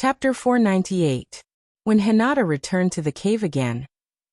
Chapter 498. When Hinata returned to the cave again,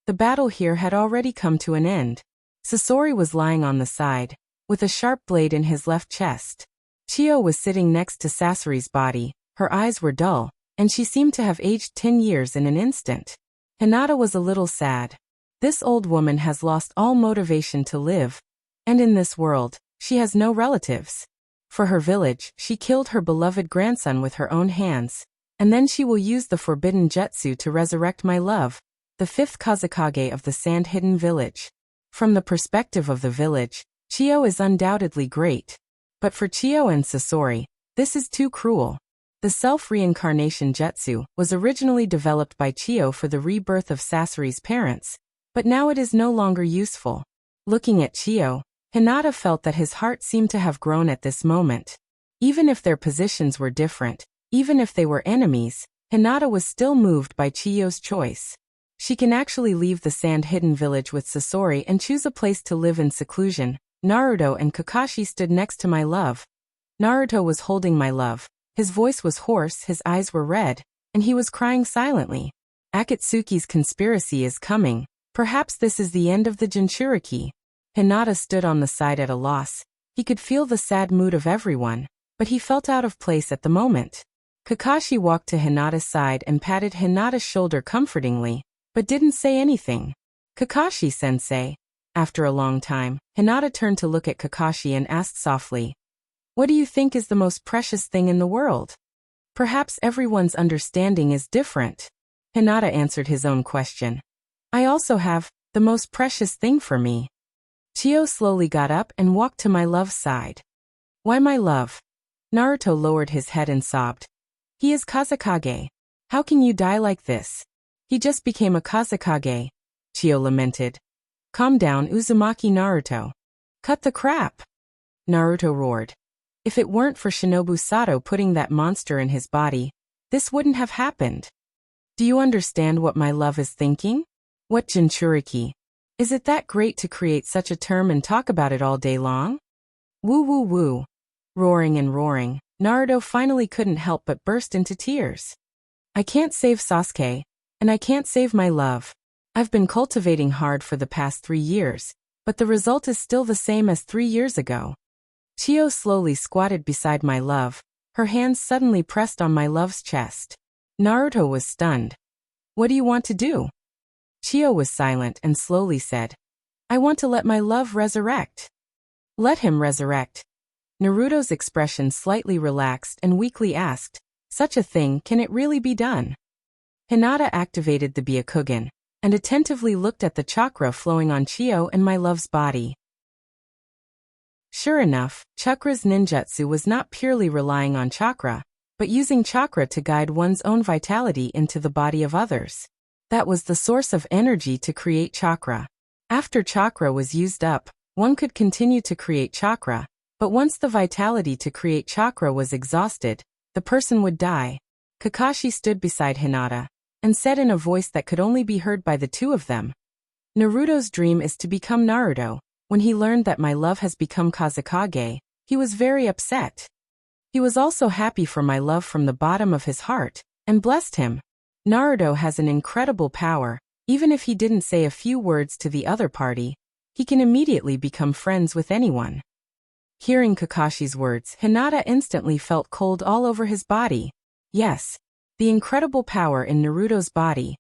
the battle here had already come to an end. Sasori was lying on the side, with a sharp blade in his left chest. Chiyo was sitting next to Sasori's body, her eyes were dull, and she seemed to have aged 10 years in an instant. Hinata was a little sad. This old woman has lost all motivation to live, and in this world, she has no relatives. For her village, she killed her beloved grandson with her own hands, and then she will use the forbidden jutsu to resurrect my love, the 5th Kazekage of the Sand-Hidden Village. From the perspective of the village, Chiyo is undoubtedly great. But for Chiyo and Sasori, this is too cruel. The self-reincarnation jutsu was originally developed by Chiyo for the rebirth of Sasori's parents, but now it is no longer useful. Looking at Chiyo, Hinata felt that his heart seemed to have grown at this moment. Even if their positions were different, even if they were enemies, Hinata was still moved by Chiyo's choice. She can actually leave the Sand-Hidden Village with Sasori and choose a place to live in seclusion. Naruto and Kakashi stood next to my love. Naruto was holding my love. His voice was hoarse, his eyes were red, and he was crying silently. Akatsuki's conspiracy is coming. Perhaps this is the end of the Jinchuriki. Hinata stood on the side at a loss. He could feel the sad mood of everyone, but he felt out of place at the moment. Kakashi walked to Hinata's side and patted Hinata's shoulder comfortingly, but didn't say anything. Kakashi-sensei. After a long time, Hinata turned to look at Kakashi and asked softly, "What do you think is the most precious thing in the world?" Perhaps everyone's understanding is different. Hinata answered his own question. "I also have the most precious thing for me." Chiyo slowly got up and walked to my love's side. "Why my love?" Naruto lowered his head and sobbed. "He is Kazekage. How can you die like this?" "He just became a Kazekage," Chiyo lamented. "Calm down, Uzumaki Naruto. Cut the crap," Naruto roared. "If it weren't for Shinobu Sato putting that monster in his body, this wouldn't have happened. Do you understand what my love is thinking? What Jinchuriki? Is it that great to create such a term and talk about it all day long?" Woo woo woo. Roaring and roaring, Naruto finally couldn't help but burst into tears. "I can't save Sasuke, and I can't save my love. I've been cultivating hard for the past 3 years, but the result is still the same as 3 years ago." Chiyo slowly squatted beside my love, her hands suddenly pressed on my love's chest. Naruto was stunned. "What do you want to do?" Chiyo was silent and slowly said, "I want to let my love resurrect." "Let him resurrect." Naruto's expression slightly relaxed and weakly asked, "Such a thing, can it really be done?" Hinata activated the Byakugan, and attentively looked at the chakra flowing on Chiyo and my love's body. Sure enough, chakra's ninjutsu was not purely relying on chakra, but using chakra to guide one's own vitality into the body of others. That was the source of energy to create chakra. After chakra was used up, one could continue to create chakra, but once the vitality to create chakra was exhausted, the person would die. Kakashi stood beside Hinata, and said in a voice that could only be heard by the two of them, "Naruto's dream is to become Naruto. When he learned that my love has become Kazekage, he was very upset. He was also happy for my love from the bottom of his heart, and blessed him. Naruto has an incredible power. Even if he didn't say a few words to the other party, he can immediately become friends with anyone." Hearing Kakashi's words, Hinata instantly felt cold all over his body. Yes, the incredible power in Naruto's body.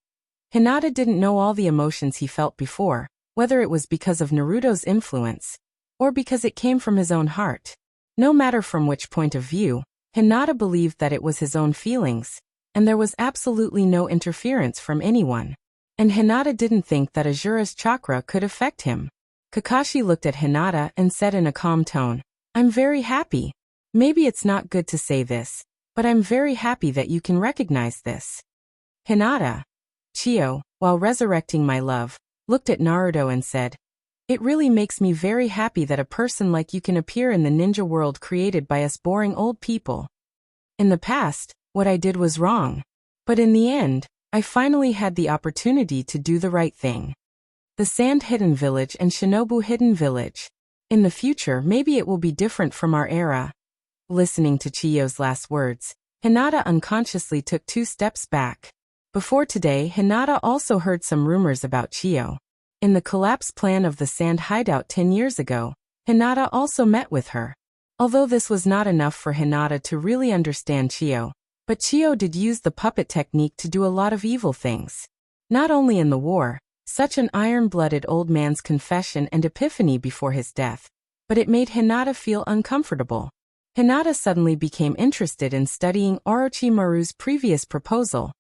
Hinata didn't know all the emotions he felt before, whether it was because of Naruto's influence, or because it came from his own heart. No matter from which point of view, Hinata believed that it was his own feelings, and there was absolutely no interference from anyone. And Hinata didn't think that Azura's chakra could affect him. Kakashi looked at Hinata and said in a calm tone, "I'm very happy. Maybe it's not good to say this, but I'm very happy that you can recognize this." Hinata. Chiyo, while resurrecting my love, looked at Naruto and said, "It really makes me very happy that a person like you can appear in the ninja world created by us boring old people. In the past, what I did was wrong. But in the end, I finally had the opportunity to do the right thing. The Sand-Hidden Village and Shinobu Hidden Village. In the future, maybe it will be different from our era." Listening to Chiyo's last words, Hinata unconsciously took 2 steps back. Before today, Hinata also heard some rumors about Chiyo. In the collapse plan of the sand hideout 10 years ago, Hinata also met with her. Although this was not enough for Hinata to really understand Chiyo, but Chiyo did use the puppet technique to do a lot of evil things. Not only in the war, such an iron-blooded old man's confession and epiphany before his death, but it made Hinata feel uncomfortable. Hinata suddenly became interested in studying Orochimaru's previous proposal,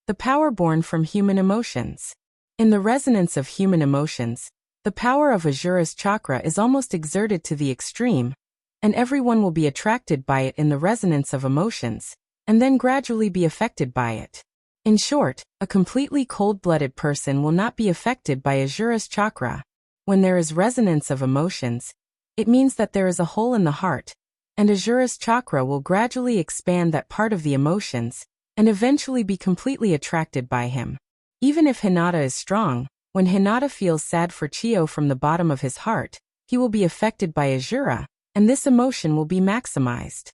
the power born from human emotions. In the resonance of human emotions, the power of Asura's chakra is almost exerted to the extreme, and everyone will be attracted by it in the resonance of emotions, and then gradually be affected by it. In short, a completely cold-blooded person will not be affected by Asura's chakra. When there is resonance of emotions, it means that there is a hole in the heart, and Asura's chakra will gradually expand that part of the emotions, and eventually be completely attracted by him. Even if Hinata is strong, when Hinata feels sad for Chiyo from the bottom of his heart, he will be affected by Asura, and this emotion will be maximized.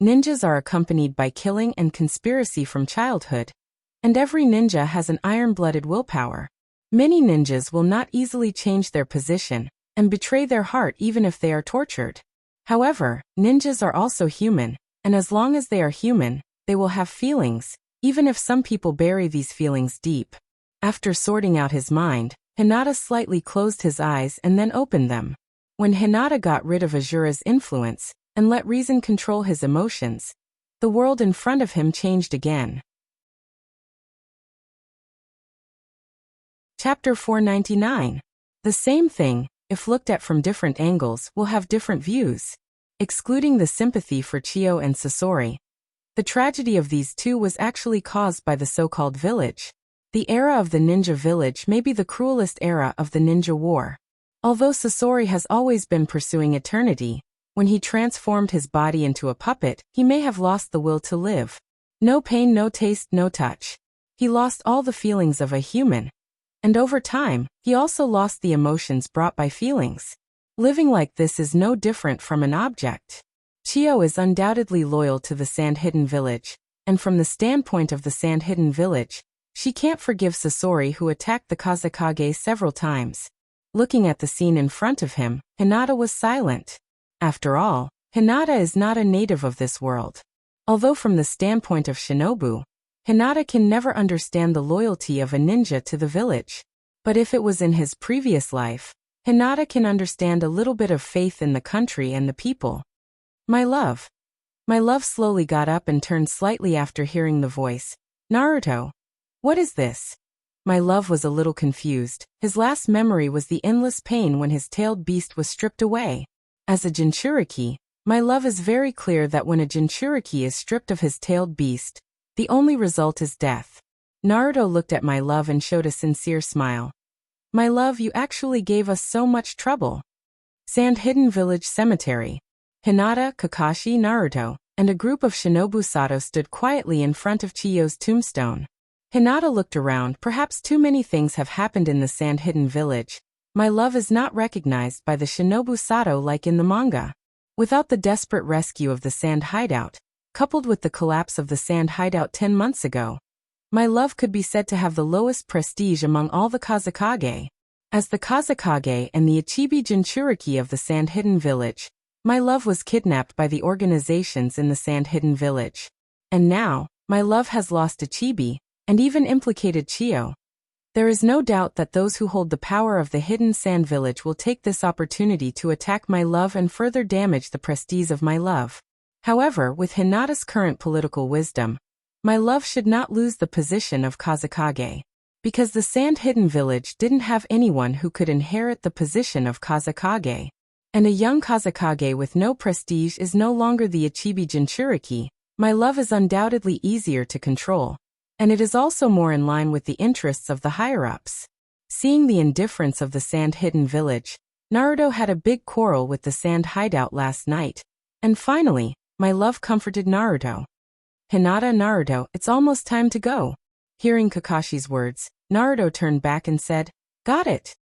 Ninjas are accompanied by killing and conspiracy from childhood, and every ninja has an iron-blooded willpower. Many ninjas will not easily change their position and betray their heart even if they are tortured. However, ninjas are also human, and as long as they are human, they will have feelings, even if some people bury these feelings deep. After sorting out his mind, Hinata slightly closed his eyes and then opened them. When Hinata got rid of Asura's influence and let reason control his emotions, the world in front of him changed again. Chapter 499. The same thing, if looked at from different angles, will have different views. Excluding the sympathy for Chiyo and Sasori, the tragedy of these two was actually caused by the so-called village. The era of the ninja village may be the cruelest era of the ninja war. Although Sasori has always been pursuing eternity, when he transformed his body into a puppet, he may have lost the will to live. No pain, no taste, no touch. He lost all the feelings of a human. And over time, he also lost the emotions brought by feelings. Living like this is no different from an object. Chiyo is undoubtedly loyal to the Sand-Hidden Village, and from the standpoint of the Sand-Hidden Village, she can't forgive Sasori who attacked the Kazekage several times. Looking at the scene in front of him, Hinata was silent. After all, Hinata is not a native of this world. Although from the standpoint of Shinobu, Hinata can never understand the loyalty of a ninja to the village. But if it was in his previous life, Hinata can understand a little bit of faith in the country and the people. My love. My love slowly got up and turned slightly after hearing the voice. Naruto. What is this? My love was a little confused. His last memory was the endless pain when his tailed beast was stripped away. As a Jinchuriki, my love is very clear that when a Jinchuriki is stripped of his tailed beast, the only result is death. Naruto looked at my love and showed a sincere smile. My love, you actually gave us so much trouble. Sand-Hidden Village Cemetery. Hinata, Kakashi, Naruto, and a group of Shinobu Sato stood quietly in front of Chiyo's tombstone. Hinata looked around. Perhaps too many things have happened in the Sand-Hidden Village. My love is not recognized by the Shinobu Sato like in the manga. Without the desperate rescue of the sand hideout, coupled with the collapse of the sand hideout 10 months ago, my love could be said to have the lowest prestige among all the Kazekage. As the Kazekage and the Ichibi Jinchuriki of the Sand-Hidden Village, my love was kidnapped by the organizations in the Sand-Hidden Village. And now, my love has lost Ichibi, and even implicated Chiyo. There is no doubt that those who hold the power of the Hidden Sand Village will take this opportunity to attack my love and further damage the prestige of my love. However, with Hinata's current political wisdom, my love should not lose the position of Kazekage. Because the Sand-Hidden Village didn't have anyone who could inherit the position of Kazekage. And a young Kazekage with no prestige is no longer the Ichibi Jinchuriki. My love is undoubtedly easier to control. And it is also more in line with the interests of the higher-ups. Seeing the indifference of the Sand-Hidden Village, Naruto had a big quarrel with the sand hideout last night. And finally, my love comforted Naruto. Hinata, Naruto, it's almost time to go. Hearing Kakashi's words, Naruto turned back and said, Got it.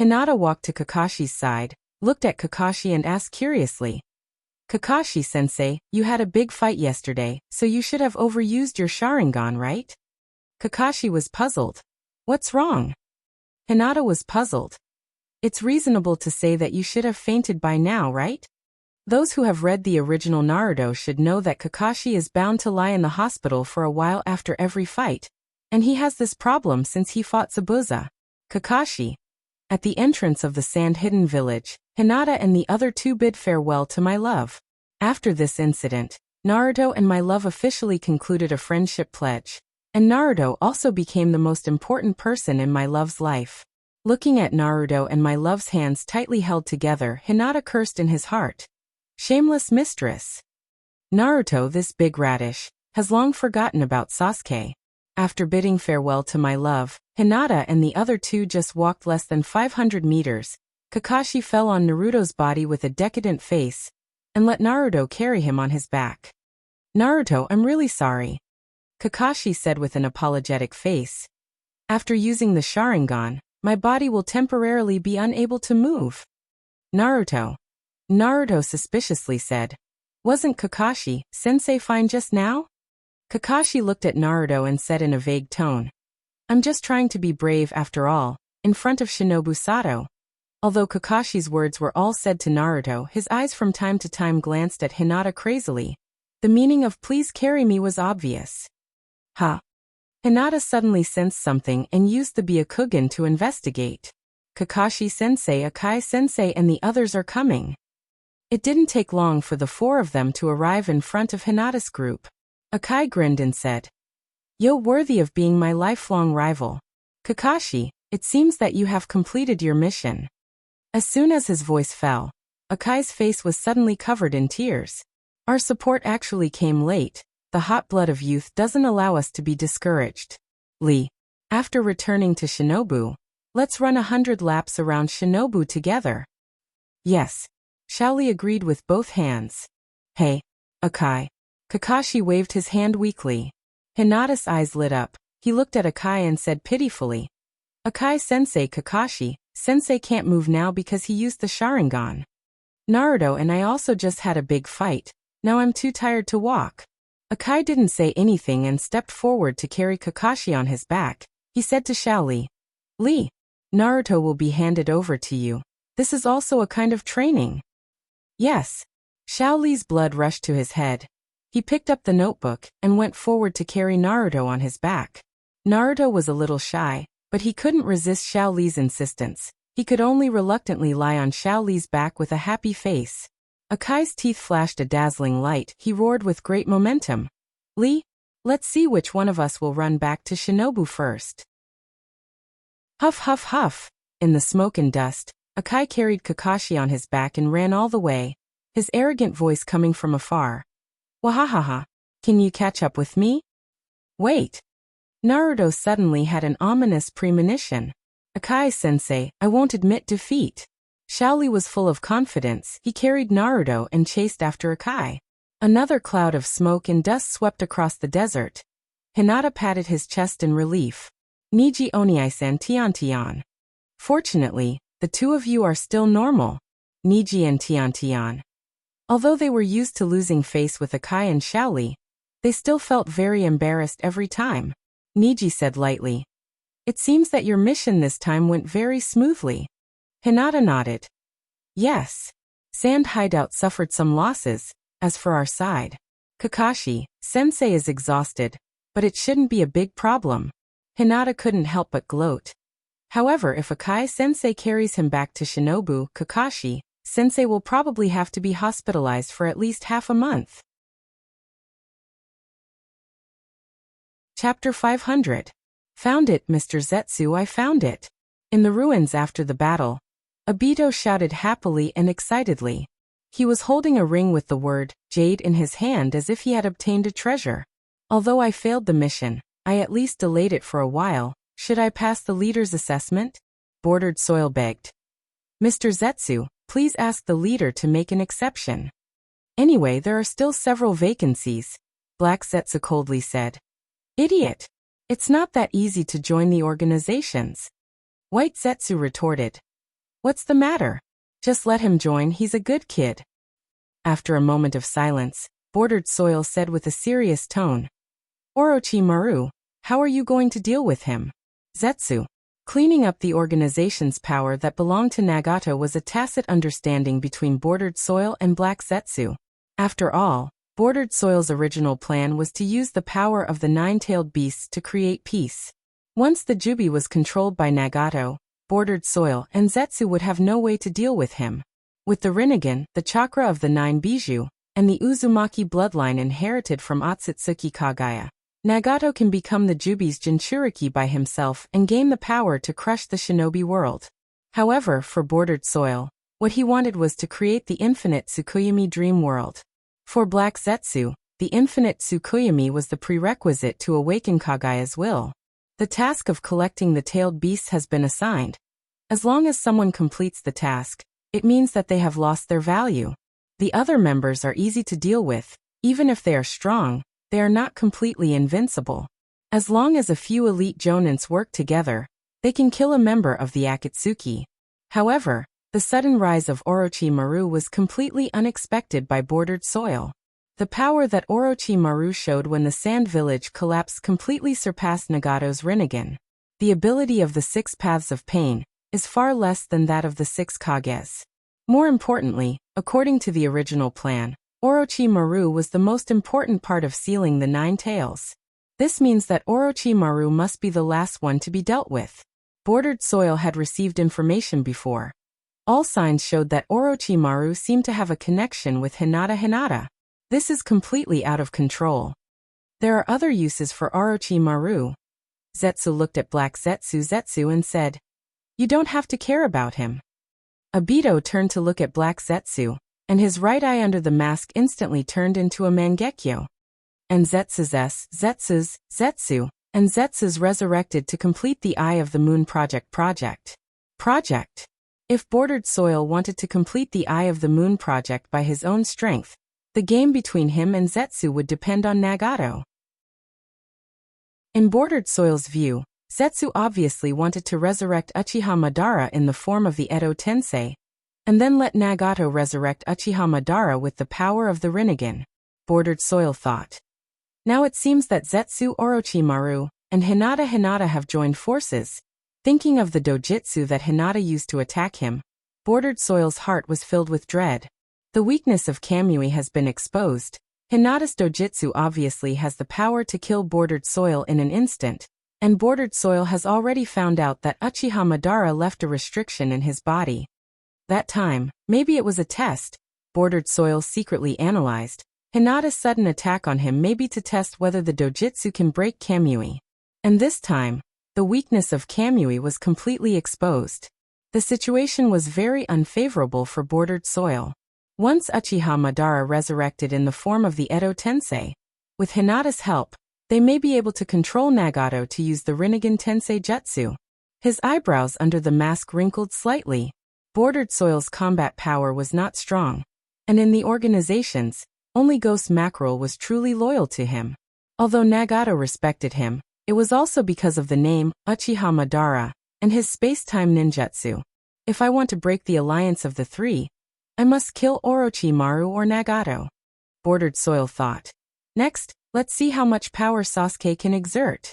Hinata walked to Kakashi's side, looked at Kakashi and asked curiously, Kakashi-sensei, you had a big fight yesterday, so you should have overused your Sharingan, right? Kakashi was puzzled. What's wrong? Hinata was puzzled. It's reasonable to say that you should have fainted by now, right? Those who have read the original Naruto should know that Kakashi is bound to lie in the hospital for a while after every fight, and he has this problem since he fought Zabuza. Kakashi. At the entrance of the sand-hidden village, Hinata and the other two bid farewell to my love. After this incident, Naruto and my love officially concluded a friendship pledge, and Naruto also became the most important person in my love's life. Looking at Naruto and my love's hands tightly held together, Hinata cursed in his heart. Shameless mistress. Naruto, this big radish, has long forgotten about Sasuke. After bidding farewell to my love, Hinata and the other two just walked less than 500 meters. Kakashi fell on Naruto's body with a decadent face, and let Naruto carry him on his back. Naruto, I'm really sorry, Kakashi said with an apologetic face. After using the Sharingan, my body will temporarily be unable to move. Naruto suspiciously said. Wasn't Kakashi-sensei fine just now? Kakashi looked at Naruto and said in a vague tone. I'm just trying to be brave after all, in front of Shinobu Sato. Although Kakashi's words were all said to Naruto, his eyes from time to time glanced at Hinata crazily. The meaning of please carry me was obvious. Ha! Hinata suddenly sensed something and used the Byakugan to investigate. Kakashi-sensei, Akai-sensei and the others are coming. It didn't take long for the four of them to arrive in front of Hinata's group. Akai grinned and said, Yo, worthy of being my lifelong rival. Kakashi, it seems that you have completed your mission. As soon as his voice fell, Akai's face was suddenly covered in tears. Our support actually came late. The hot blood of youth doesn't allow us to be discouraged. Lee. After returning to Shinobu, let's run 100 laps around Shinobu together. Yes. Shaoli agreed with both hands. Hey, Akai. Kakashi waved his hand weakly. Hinata's eyes lit up. He looked at Akai and said pitifully, Akai-sensei, Kakashi-sensei can't move now because he used the Sharingan. Naruto and I also just had a big fight. Now I'm too tired to walk. Akai didn't say anything and stepped forward to carry Kakashi on his back. He said to Shaoli, Lee, Naruto will be handed over to you. This is also a kind of training. Yes. Shaoli's blood rushed to his head. He picked up the notebook and went forward to carry Naruto on his back. Naruto was a little shy, but he couldn't resist Shaoli's insistence. He could only reluctantly lie on Shaoli's back with a happy face. Akai's teeth flashed a dazzling light. He roared with great momentum. Lee, let's see which one of us will run back to Shinobu first. Huff huff huff. In the smoke and dust, Akai carried Kakashi on his back and ran all the way, his arrogant voice coming from afar. Wahahaha, can you catch up with me? Wait. Naruto suddenly had an ominous premonition. Akai-sensei, I won't admit defeat. Shaoli was full of confidence. He carried Naruto and chased after Akai. Another cloud of smoke and dust swept across the desert. Hinata patted his chest in relief. Niji Oniai-san Tian. Fortunately, the two of you are still normal. Niji and Tian. Although they were used to losing face with Akai and Shaoli, they still felt very embarrassed every time. Niji said lightly, It seems that your mission this time went very smoothly. Hinata nodded. Yes. Sand Hideout suffered some losses. As for our side, Kakashi-sensei is exhausted, but it shouldn't be a big problem. Hinata couldn't help but gloat. However, if Akai-sensei carries him back to Shinobu, Kakashi-sensei will probably have to be hospitalized for at least half a month. Chapter 500. Found it, Mr. Zetsu, I found it. In the ruins after the battle, Obito shouted happily and excitedly. He was holding a ring with the word Jade in his hand as if he had obtained a treasure. Although I failed the mission, I at least delayed it for a while. Should I pass the leader's assessment? Bordered Soil begged. Mr. Zetsu, please ask the leader to make an exception. Anyway, there are still several vacancies, Black Zetsu coldly said. Idiot! It's not that easy to join the organizations. White Zetsu retorted. What's the matter? Just let him join, he's a good kid. After a moment of silence, Bordered Soil said with a serious tone, Orochimaru, how are you going to deal with him? Zetsu. Cleaning up the organization's power that belonged to Nagato was a tacit understanding between Bordered Soil and Black Zetsu. After all, Bordered Soil's original plan was to use the power of the nine-tailed beasts to create peace. Once the Jubi was controlled by Nagato, Bordered Soil and Zetsu would have no way to deal with him. With the Rinnegan, the chakra of the nine Bijou, and the Uzumaki bloodline inherited from Otsutsuki Kagaya, Nagato can become the Jubi's Jinchuriki by himself and gain the power to crush the shinobi world. However, for Bordered Soil, what he wanted was to create the infinite Tsukuyomi dream world. For Black Zetsu, the infinite Tsukuyomi was the prerequisite to awaken Kagaya's will. The task of collecting the tailed beasts has been assigned. As long as someone completes the task, it means that they have lost their value. The other members are easy to deal with. Even if they are strong, they are not completely invincible. As long as a few elite jonins work together, they can kill a member of the Akatsuki. However, the sudden rise of Orochimaru was completely unexpected by Bordered Soil. The power that Orochimaru showed when the Sand Village collapsed completely surpassed Nagato's Rinnegan. The ability of the Six Paths of Pain is far less than that of the Six Kages. More importantly, according to the original plan, Orochimaru was the most important part of sealing the nine tails. This means that Orochimaru must be the last one to be dealt with. Bordered Soil had received information before. All signs showed that Orochimaru seemed to have a connection with Hinata. This is completely out of control. There are other uses for Orochimaru. Zetsu looked at Black Zetsu and said, You don't have to care about him. Obito turned to look at Black Zetsu, and his right eye under the mask instantly turned into a Mangekyo. And Zetsu's resurrected to complete the Eye of the Moon project. If Bordered Soil wanted to complete the Eye of the Moon project by his own strength, the game between him and Zetsu would depend on Nagato. In Bordered Soil's view, Zetsu obviously wanted to resurrect Uchiha Madara in the form of the Edo Tensei, and then let Nagato resurrect Uchiha Madara with the power of the Rinnegan. Bordered Soil thought. Now it seems that Zetsu, Orochimaru, and Hinata have joined forces. Thinking of the dojutsu that Hinata used to attack him, Bordered Soil's heart was filled with dread. The weakness of Kamui has been exposed. Hinata's dojutsu obviously has the power to kill Bordered Soil in an instant, and Bordered Soil has already found out that Uchiha Madara left a restriction in his body. That time, maybe it was a test. Bordered Soil secretly analyzed. Hinata's sudden attack on him may be to test whether the dojutsu can break Kamui. And this time, the weakness of Kamui was completely exposed. The situation was very unfavorable for Bordered Soil. Once Uchiha Madara resurrected in the form of the Edo Tensei, with Hinata's help, they may be able to control Nagato to use the Rinnegan Tensei Jutsu. His eyebrows under the mask wrinkled slightly. Bordered Soil's combat power was not strong, and in the organizations, only Ghost Mackerel was truly loyal to him. Although Nagato respected him, it was also because of the name, Uchiha Madara, and his space-time ninjutsu. If I want to break the alliance of the three, I must kill Orochimaru or Nagato. Bordered Soil thought. Next, let's see how much power Sasuke can exert.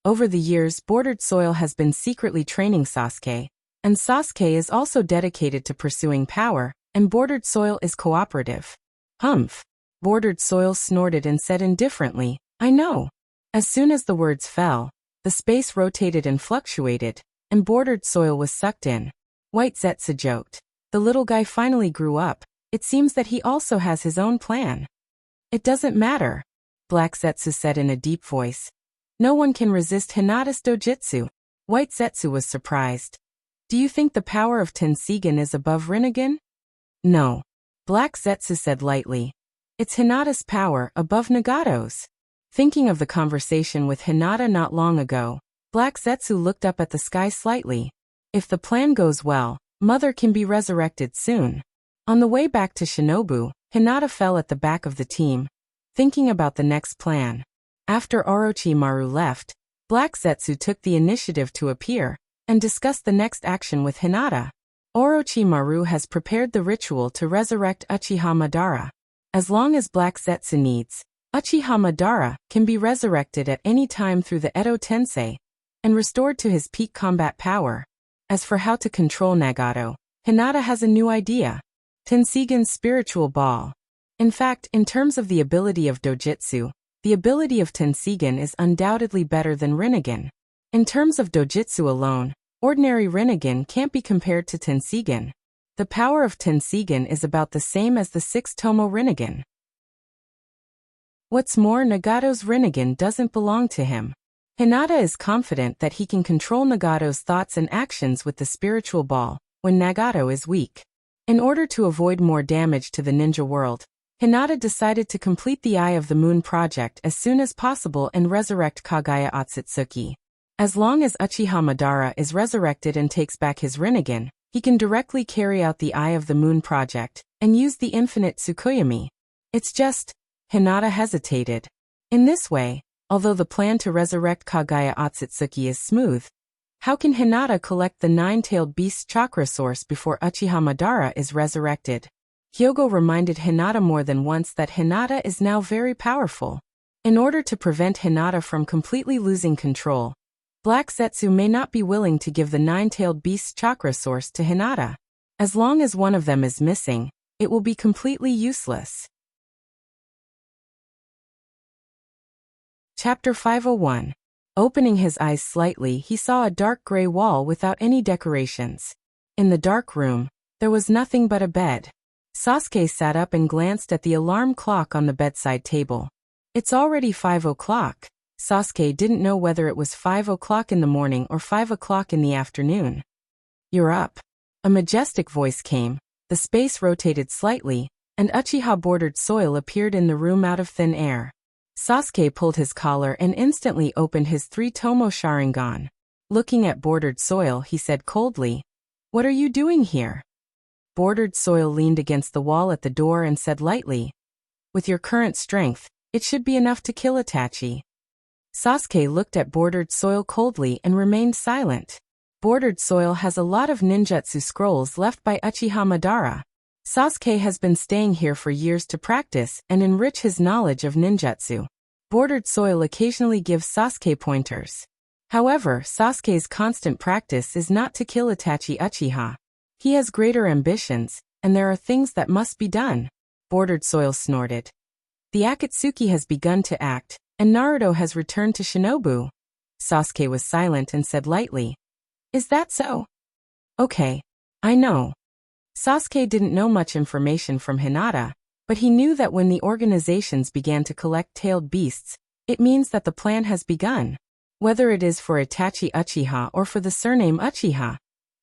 Over the years, Bordered Soil has been secretly training Sasuke, and Sasuke is also dedicated to pursuing power, and Bordered Soil is cooperative. Humph. Bordered Soil snorted and said indifferently, I know. As soon as the words fell, the space rotated and fluctuated, and Bordered Soil was sucked in. White Zetsu joked. The little guy finally grew up. It seems that he also has his own plan. It doesn't matter, Black Zetsu said in a deep voice. No one can resist Hinata's dojutsu. White Zetsu was surprised. Do you think the power of Tenseigan is above Rinnegan? No. Black Zetsu said lightly. It's Hinata's power above Nagato's. Thinking of the conversation with Hinata not long ago, Black Zetsu looked up at the sky slightly. If the plan goes well, Mother can be resurrected soon. On the way back to Shinobu, Hinata fell at the back of the team, thinking about the next plan. After Orochimaru left, Black Zetsu took the initiative to appear and discuss the next action with Hinata. Orochimaru has prepared the ritual to resurrect Uchiha Madara. As long as Black Zetsu needs, Uchiha Madara can be resurrected at any time through the Edo Tensei and restored to his peak combat power. As for how to control Nagato, Hinata has a new idea. Tensigen's spiritual ball. In fact, in terms of the ability of Dojutsu, the ability of Tensigen is undoubtedly better than Rinnegan. In terms of Dojutsu alone, ordinary Rinnegan can't be compared to Tensigen. The power of Tensigen is about the same as the 6-Tomo Rinnegan. What's more, Nagato's Rinnegan doesn't belong to him. Hinata is confident that he can control Nagato's thoughts and actions with the spiritual ball when Nagato is weak. In order to avoid more damage to the ninja world, Hinata decided to complete the Eye of the Moon project as soon as possible and resurrect Kagaya Otsutsuki. As long as Uchiha Madara is resurrected and takes back his Rinnegan, he can directly carry out the Eye of the Moon project and use the infinite Tsukuyomi. It's just, Hinata hesitated. In this way, although the plan to resurrect Kagaya Otsutsuki is smooth, how can Hinata collect the 9-tailed beast chakra source before Uchiha Madara is resurrected? Hyogo reminded Hinata more than once that Hinata is now very powerful. In order to prevent Hinata from completely losing control, Black Zetsu may not be willing to give the 9-tailed beast chakra source to Hinata. As long as one of them is missing, it will be completely useless. Chapter 501. Opening his eyes slightly, he saw a dark gray wall without any decorations. In the dark room, there was nothing but a bed. Sasuke sat up and glanced at the alarm clock on the bedside table. It's already 5 o'clock. Sasuke didn't know whether it was 5 o'clock in the morning or 5 o'clock in the afternoon. You're up. A majestic voice came, the space rotated slightly, and Uchiha bordered soil appeared in the room out of thin air. Sasuke pulled his collar and instantly opened his 3-Tomo Sharingan. Looking at bordered soil, he said coldly, "What are you doing here?" Bordered soil leaned against the wall at the door and said lightly, "With your current strength, it should be enough to kill Itachi." Sasuke looked at bordered soil coldly and remained silent. Bordered soil has a lot of ninjutsu scrolls left by Uchiha Madara. Sasuke has been staying here for years to practice and enrich his knowledge of ninjutsu. Bordered soil occasionally gives Sasuke pointers. However, Sasuke's constant practice is not to kill Itachi Uchiha. He has greater ambitions, and there are things that must be done. Bordered soil snorted. The Akatsuki has begun to act, and Naruto has returned to Shinobu. Sasuke was silent and said lightly, "Is that so?" "Okay. I know." Sasuke didn't know much information from Hinata, but he knew that when the organizations began to collect tailed beasts, it means that the plan has begun. Whether it is for Itachi Uchiha or for the surname Uchiha,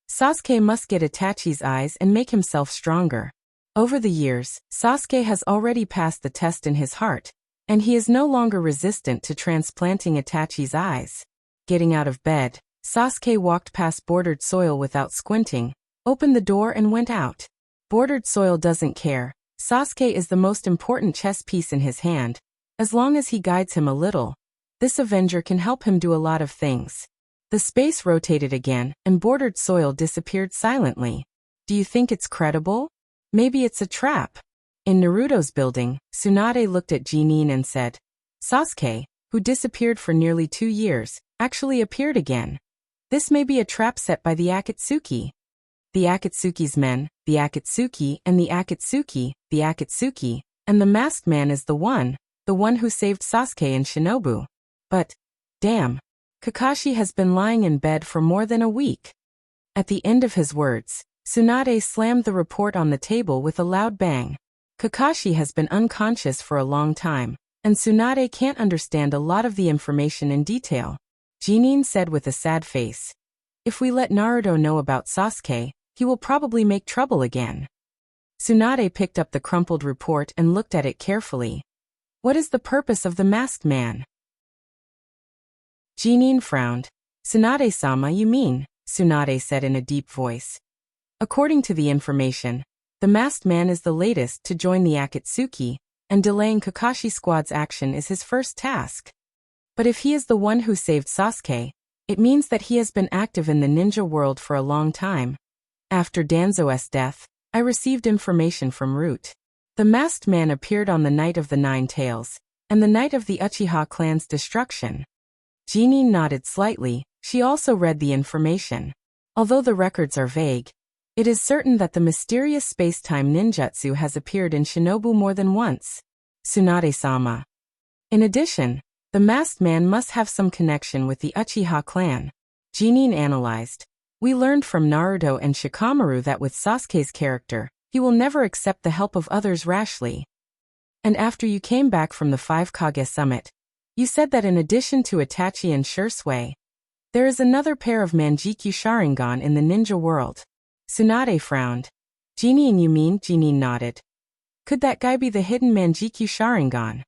Sasuke must get Itachi's eyes and make himself stronger. Over the years, Sasuke has already passed the test in his heart, and he is no longer resistant to transplanting Itachi's eyes. Getting out of bed, Sasuke walked past bordered soil without squinting, opened the door and went out. Bordered soil doesn't care. Sasuke is the most important chess piece in his hand. As long as he guides him a little, this Avenger can help him do a lot of things. The space rotated again, and bordered soil disappeared silently. Do you think it's credible? Maybe it's a trap. In Naruto's building, Tsunade looked at Jinin and said, "Sasuke, who disappeared for nearly 2 years, actually appeared again. This may be a trap set by the Akatsuki." The Akatsuki's men, the Akatsuki and the Akatsuki, the Akatsuki, and the masked man is the one who saved Sasuke and Shinobu. But, damn, Kakashi has been lying in bed for more than a week. At the end of his words, Tsunade slammed the report on the table with a loud bang. Kakashi has been unconscious for a long time, and Tsunade can't understand a lot of the information in detail. Jinin said with a sad face, "If we let Naruto know about Sasuke, he will probably make trouble again." Tsunade picked up the crumpled report and looked at it carefully. "What is the purpose of the masked man?" Jinin frowned. "Tsunade-sama, you mean?" Tsunade said in a deep voice. "According to the information, the masked man is the latest to join the Akatsuki, and delaying Kakashi Squad's action is his first task. But if he is the one who saved Sasuke, it means that he has been active in the ninja world for a long time. After Danzo's death, I received information from Root. The masked man appeared on the night of the Nine Tails, and the night of the Uchiha clan's destruction. Jinin nodded slightly. She also read the information. Although the records are vague, it is certain that the mysterious space-time ninjutsu has appeared in Shinobu more than once. Tsunade-sama. In addition, the masked man must have some connection with the Uchiha clan. Jinin analyzed. We learned from Naruto and Shikamaru that with Sasuke's character, he will never accept the help of others rashly. And after you came back from the 5 Kage summit, you said that in addition to Itachi and Shursui, there is another pair of Manjikyu Sharingan in the ninja world. Tsunade frowned. Jinin, you mean? Jinin nodded. Could that guy be the hidden Manjikyu Sharingan?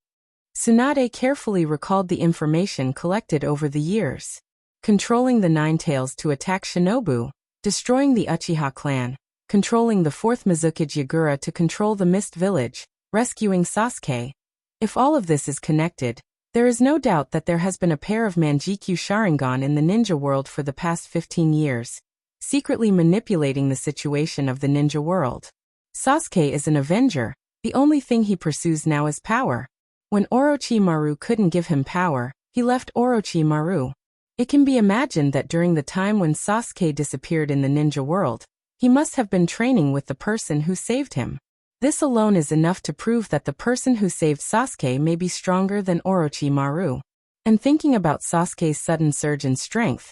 Tsunade carefully recalled the information collected over the years. Controlling the Nine Tails to attack Shinobu, destroying the Uchiha clan, controlling the 4th Mizukage Yagura to control the Mist Village, rescuing Sasuke. If all of this is connected, there is no doubt that there has been a pair of Manjikyu Sharingan in the ninja world for the past 15 years, secretly manipulating the situation of the ninja world. Sasuke is an avenger. The only thing he pursues now is power. When Orochimaru couldn't give him power, he left Orochimaru. It can be imagined that during the time when Sasuke disappeared in the ninja world, he must have been training with the person who saved him. This alone is enough to prove that the person who saved Sasuke may be stronger than Orochimaru. And thinking about Sasuke's sudden surge in strength,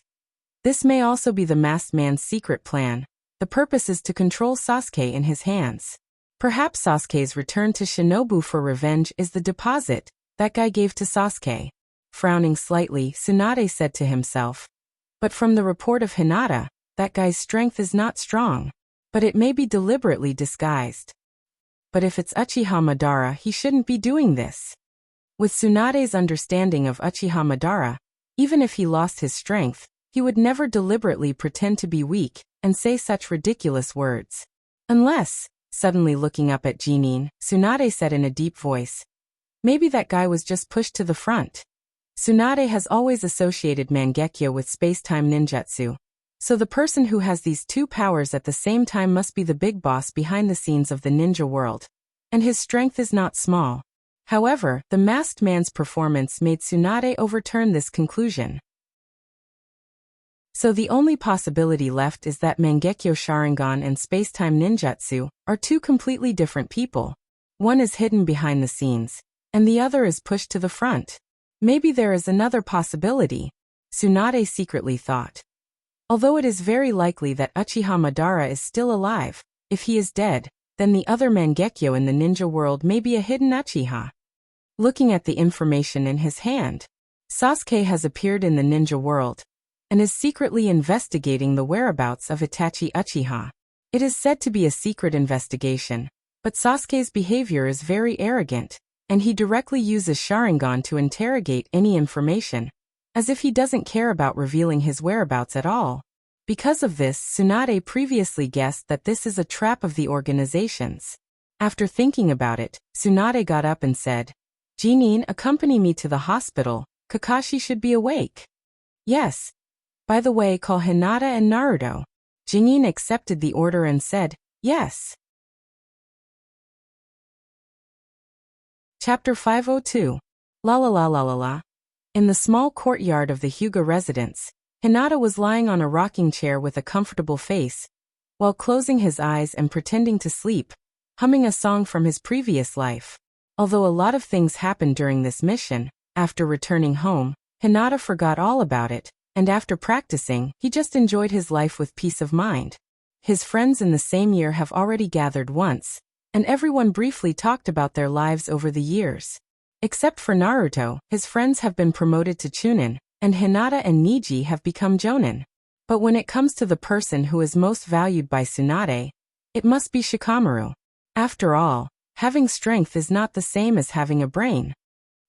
this may also be the masked man's secret plan. The purpose is to control Sasuke in his hands. Perhaps Sasuke's return to Shinobu for revenge is the deposit that guy gave to Sasuke. Frowning slightly, Tsunade said to himself. But from the report of Hinata, that guy's strength is not strong. But it may be deliberately disguised. But if it's Uchiha Madara, he shouldn't be doing this. With Tsunade's understanding of Uchiha Madara, even if he lost his strength, he would never deliberately pretend to be weak and say such ridiculous words. Unless, suddenly looking up at Jinin, Tsunade said in a deep voice, maybe that guy was just pushed to the front. Tsunade has always associated Mangekyo with space-time ninjutsu, so the person who has these two powers at the same time must be the big boss behind the scenes of the ninja world, and his strength is not small. However, the masked man's performance made Tsunade overturn this conclusion. So the only possibility left is that Mangekyo Sharingan and space-time ninjutsu are two completely different people. One is hidden behind the scenes, and the other is pushed to the front. Maybe there is another possibility, Tsunade secretly thought. Although it is very likely that Uchiha Madara is still alive, if he is dead, then the other Mangekyo in the ninja world may be a hidden Uchiha. Looking at the information in his hand, Sasuke has appeared in the ninja world, and is secretly investigating the whereabouts of Itachi Uchiha. It is said to be a secret investigation, but Sasuke's behavior is very arrogant, and he directly uses Sharingan to interrogate any information, as if he doesn't care about revealing his whereabouts at all. Because of this, Tsunade previously guessed that this is a trap of the organizations. After thinking about it, Tsunade got up and said, Jinin, accompany me to the hospital. Kakashi should be awake. Yes. By the way, call Hinata and Naruto. Jinin accepted the order and said, yes. Chapter 502. La la la la la la. In the small courtyard of the Hyuga residence, Hinata was lying on a rocking chair with a comfortable face, while closing his eyes and pretending to sleep, humming a song from his previous life. Although a lot of things happened during this mission, after returning home, Hinata forgot all about it, and after practicing, he just enjoyed his life with peace of mind. His friends in the same year have already gathered once, and everyone briefly talked about their lives over the years. Except for Naruto, his friends have been promoted to Chunin, and Hinata and Niji have become Jonin. But when it comes to the person who is most valued by Tsunade, it must be Shikamaru. After all, having strength is not the same as having a brain.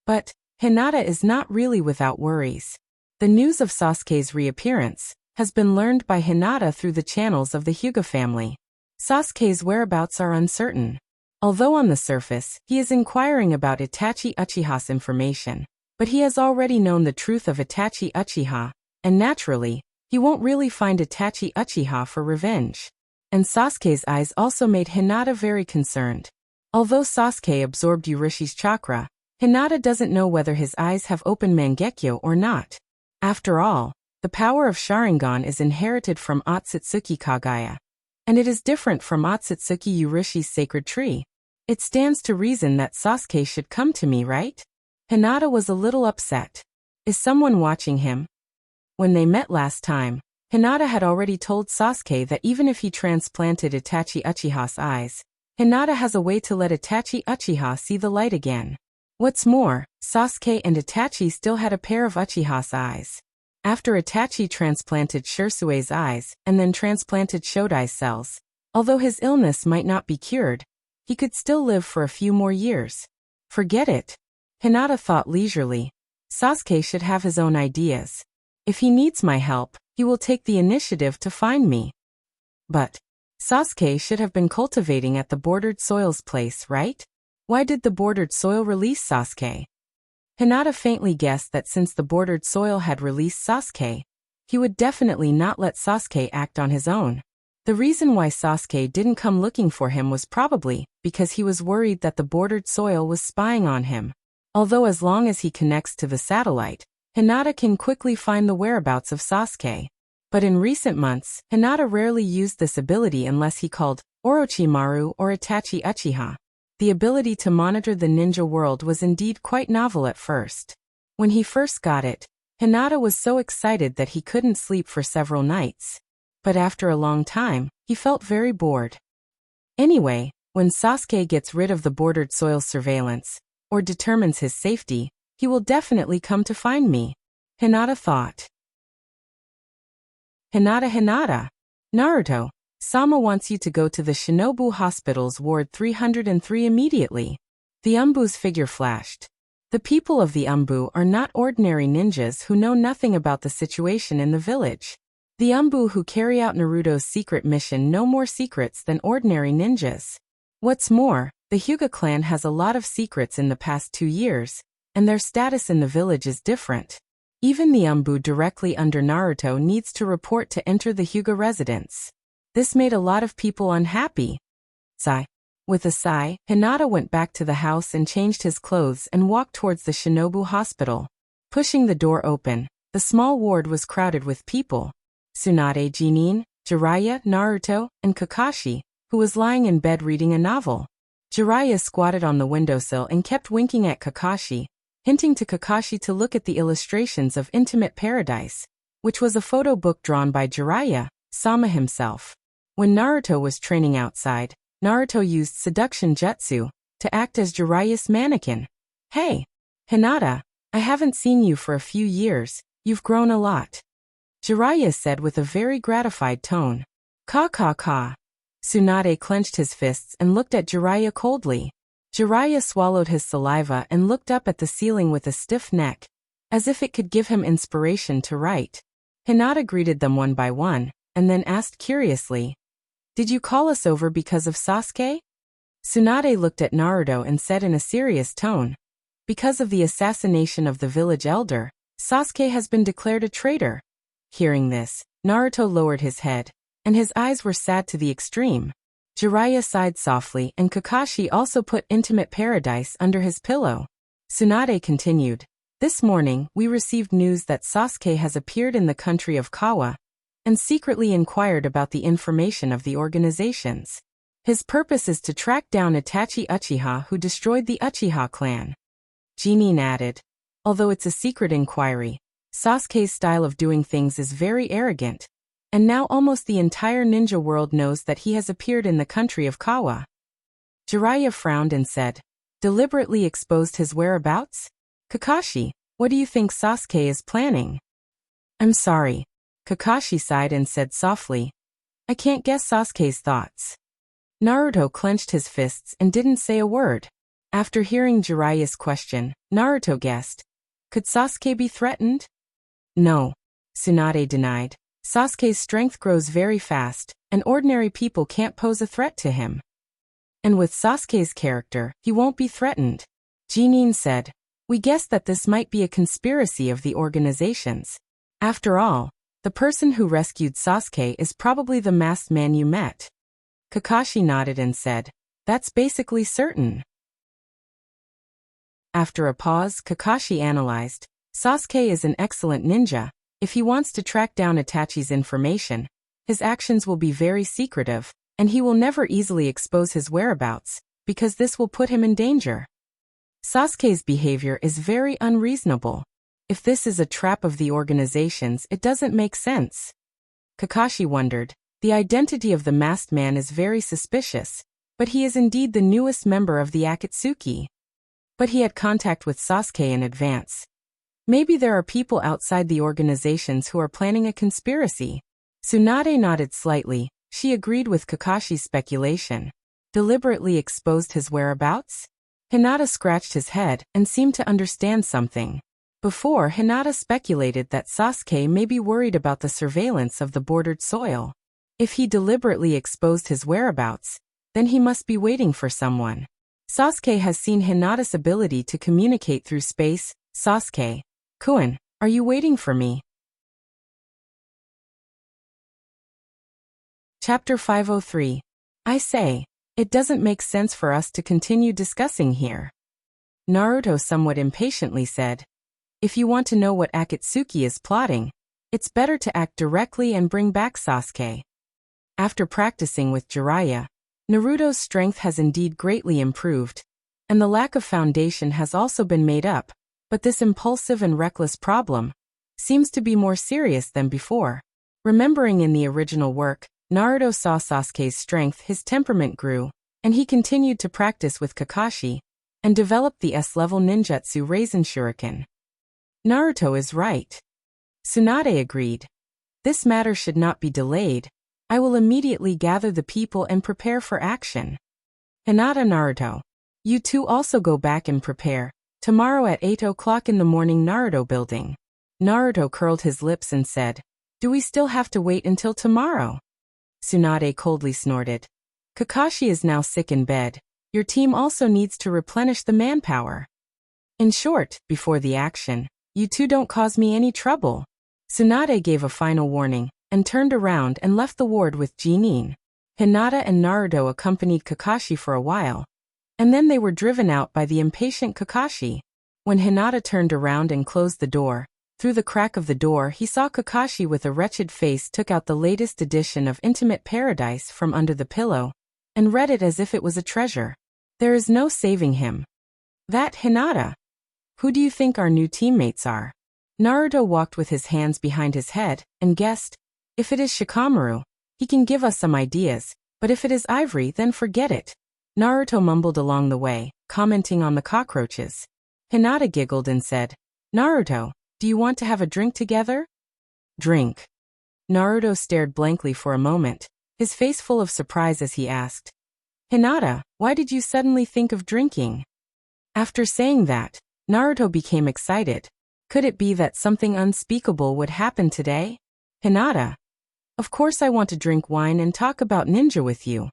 But Hinata is not really without worries. The news of Sasuke's reappearance has been learned by Hinata through the channels of the Hyuga family. Sasuke's whereabouts are uncertain. Although on the surface, he is inquiring about Itachi Uchiha's information, but he has already known the truth of Itachi Uchiha, and naturally, he won't really find Itachi Uchiha for revenge. And Sasuke's eyes also made Hinata very concerned. Although Sasuke absorbed Urishi's chakra, Hinata doesn't know whether his eyes have open Mangekyo or not. After all, the power of Sharingan is inherited from Otsutsuki Kagaya, and it is different from Otsutsuki Urishi's sacred tree. It stands to reason that Sasuke should come to me, right? Hinata was a little upset. Is someone watching him? When they met last time, Hinata had already told Sasuke that even if he transplanted Itachi Uchiha's eyes, Hinata has a way to let Itachi Uchiha see the light again. What's more, Sasuke and Itachi still had a pair of Uchiha's eyes. After Itachi transplanted Shirsue's eyes and then transplanted Shodai's cells, although his illness might not be cured, he could still live for a few more years. Forget it. Hinata thought leisurely. Sasuke should have his own ideas. If he needs my help, he will take the initiative to find me. But Sasuke should have been cultivating at the bordered soil's place, right? Why did the bordered soil release Sasuke? Hinata faintly guessed that since the bordered soil had released Sasuke, he would definitely not let Sasuke act on his own. The reason why Sasuke didn't come looking for him was probably because he was worried that the bordered soil was spying on him. Although as long as he connects to the satellite, Hinata can quickly find the whereabouts of Sasuke. But in recent months, Hinata rarely used this ability unless he called Orochimaru or Itachi Uchiha. The ability to monitor the ninja world was indeed quite novel at first. When he first got it, Hinata was so excited that he couldn't sleep for several nights. But after a long time, he felt very bored. Anyway, when Sasuke gets rid of the bordered soil surveillance, or determines his safety, he will definitely come to find me, Hinata thought. Hinata. Naruto, Sama wants you to go to the Shinobu Hospital's Ward 303 immediately. The Umbu's figure flashed. The people of the Umbu are not ordinary ninjas who know nothing about the situation in the village. The Umbu who carry out Naruto's secret mission know more secrets than ordinary ninjas. What's more, the Hyuga clan has a lot of secrets in the past 2 years, and their status in the village is different. Even the Umbu directly under Naruto needs to report to enter the Hyuga residence. This made a lot of people unhappy. Sigh. With a sigh, Hinata went back to the house and changed his clothes and walked towards the Shinobu Hospital. Pushing the door open, the small ward was crowded with people. Tsunade Jinin, Jiraiya, Naruto, and Kakashi, who was lying in bed reading a novel. Jiraiya squatted on the windowsill and kept winking at Kakashi, hinting to Kakashi to look at the illustrations of Intimate Paradise, which was a photo book drawn by Jiraiya, Sama himself. When Naruto was training outside, Naruto used seduction jutsu to act as Jiraiya's mannequin. Hey, Hinata, I haven't seen you for a few years, you've grown a lot, Jiraiya said with a very gratified tone. Ka. Tsunade clenched his fists and looked at Jiraiya coldly. Jiraiya swallowed his saliva and looked up at the ceiling with a stiff neck, as if it could give him inspiration to write. Hinata greeted them one by one, and then asked curiously, "Did you call us over because of Sasuke?" Tsunade looked at Naruto and said in a serious tone, "Because of the assassination of the village elder, Sasuke has been declared a traitor." Hearing this, Naruto lowered his head, and his eyes were sad to the extreme. Jiraiya sighed softly and Kakashi also put Intimate Paradise under his pillow. Tsunade continued, "This morning we received news that Sasuke has appeared in the country of Kawa, and secretly inquired about the information of the organizations. His purpose is to track down Itachi Uchiha who destroyed the Uchiha clan." Jinin added, "Although it's a secret inquiry, Sasuke's style of doing things is very arrogant, and now almost the entire ninja world knows that he has appeared in the country of Kawa." Jiraiya frowned and said, "Deliberately exposed his whereabouts? Kakashi, what do you think Sasuke is planning?" "I'm sorry." Kakashi sighed and said softly, "I can't guess Sasuke's thoughts." Naruto clenched his fists and didn't say a word. After hearing Jiraiya's question, Naruto guessed, "Could Sasuke be threatened?" "No," Tsunade denied. "Sasuke's strength grows very fast, and ordinary people can't pose a threat to him. And with Sasuke's character, he won't be threatened." Jinin said, "We guessed that this might be a conspiracy of the organizations. After all, the person who rescued Sasuke is probably the masked man you met." Kakashi nodded and said, That's basically certain. After a pause, Kakashi analyzed. Sasuke is an excellent ninja. If he wants to track down Itachi's information, his actions will be very secretive, and he will never easily expose his whereabouts, because this will put him in danger. Sasuke's behavior is very unreasonable. If this is a trap of the organizations, it doesn't make sense. Kakashi wondered. The identity of the masked man is very suspicious, but he is indeed the newest member of the Akatsuki. But he had contact with Sasuke in advance. Maybe there are people outside the organizations who are planning a conspiracy. Tsunade nodded slightly. She agreed with Kakashi's speculation. Deliberately exposed his whereabouts? Hinata scratched his head and seemed to understand something. Before, Hinata speculated that Sasuke may be worried about the surveillance of the bordered soil. If he deliberately exposed his whereabouts, then he must be waiting for someone. Sasuke has seen Hinata's ability to communicate through space. Sasuke-kun, are you waiting for me? Chapter 503. I say, it doesn't make sense for us to continue discussing here. Naruto somewhat impatiently said. If you want to know what Akatsuki is plotting, it's better to act directly and bring back Sasuke. After practicing with Jiraiya, Naruto's strength has indeed greatly improved, and the lack of foundation has also been made up, but this impulsive and reckless problem seems to be more serious than before. Remembering in the original work, Naruto saw Sasuke's strength, his temperament grew, and he continued to practice with Kakashi, and developed the S-level ninjutsu Raisen Shuriken. Naruto is right. Tsunade agreed. This matter should not be delayed. I will immediately gather the people and prepare for action. Hinata, Naruto. You two also go back and prepare. Tomorrow at 8 o'clock in the morning, Naruto building. Naruto curled his lips and said, Do we still have to wait until tomorrow? Tsunade coldly snorted. Kakashi is now sick in bed. Your team also needs to replenish the manpower. In short, before the action, you two don't cause me any trouble. Tsunade gave a final warning, and turned around and left the ward with Jinin. Hinata and Naruto accompanied Kakashi for a while, and then they were driven out by the impatient Kakashi. When Hinata turned around and closed the door, through the crack of the door he saw Kakashi with a wretched face took out the latest edition of Intimate Paradise from under the pillow, and read it as if it was a treasure. There is no saving him. That Hinata. Who do you think our new teammates are? Naruto walked with his hands behind his head, and guessed, if it is Shikamaru, he can give us some ideas, but if it is Ivory, then forget it. Naruto mumbled along the way, commenting on the cockroaches. Hinata giggled and said, Naruto, do you want to have a drink together? Drink. Naruto stared blankly for a moment, his face full of surprise as he asked, Hinata, why did you suddenly think of drinking? After saying that, Naruto became excited. Could it be that something unspeakable would happen today? Hinata. Of course I want to drink wine and talk about ninja with you.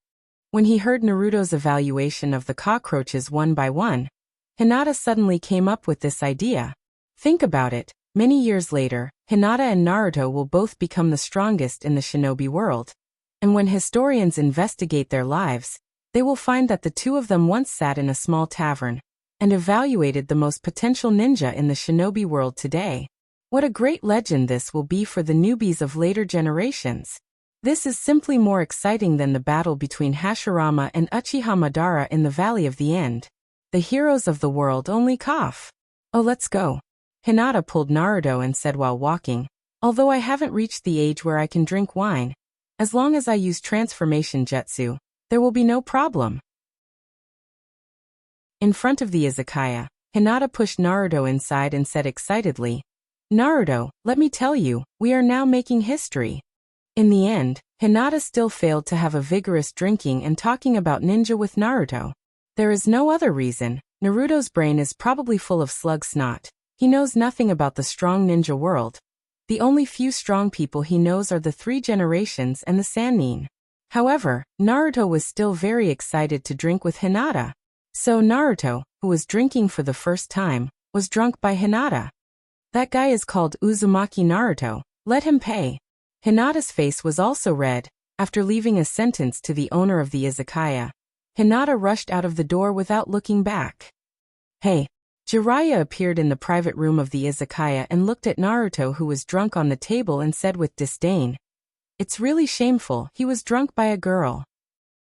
When he heard Naruto's evaluation of the cockroaches one by one, Hinata suddenly came up with this idea. Think about it, many years later, Hinata and Naruto will both become the strongest in the shinobi world. And when historians investigate their lives, they will find that the two of them once sat in a small tavern and evaluated the most potential ninja in the shinobi world today. What a great legend this will be for the newbies of later generations. This is simply more exciting than the battle between Hashirama and Uchiha Madara in the Valley of the End. The heroes of the world only cough. Oh, let's go. Hinata pulled Naruto and said while walking, although I haven't reached the age where I can drink wine, as long as I use transformation jutsu, there will be no problem. In front of the izakaya, Hinata pushed Naruto inside and said excitedly, Naruto, let me tell you, we are now making history. In the end, Hinata still failed to have a vigorous drinking and talking about ninja with Naruto. There is no other reason. Naruto's brain is probably full of slug snot. He knows nothing about the strong ninja world. The only few strong people he knows are the 3 generations and the Sannin. However, Naruto was still very excited to drink with Hinata. So Naruto, who was drinking for the first time, was drunk by Hinata. That guy is called Uzumaki Naruto, let him pay. Hinata's face was also red. After leaving a sentence to the owner of the izakaya, Hinata rushed out of the door without looking back. Hey! Jiraiya appeared in the private room of the izakaya and looked at Naruto, who was drunk on the table, and said with disdain, "It's really shameful, he was drunk by a girl."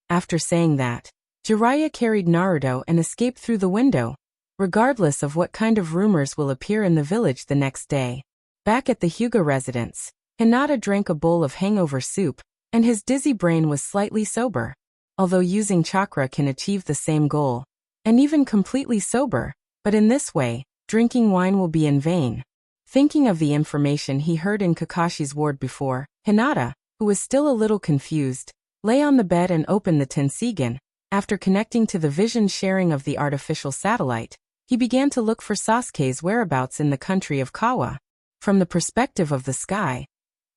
After saying that, Jiraiya carried Naruto and escaped through the window, regardless of what kind of rumors will appear in the village the next day. Back at the Hyuga residence, Hinata drank a bowl of hangover soup, and his dizzy brain was slightly sober. Although using chakra can achieve the same goal, and even completely sober, but in this way, drinking wine will be in vain. Thinking of the information he heard in Kakashi's ward before, Hinata, who was still a little confused, lay on the bed and opened the Tensigen. After connecting to the vision sharing of the artificial satellite, he began to look for Sasuke's whereabouts in the country of Kawa. From the perspective of the sky,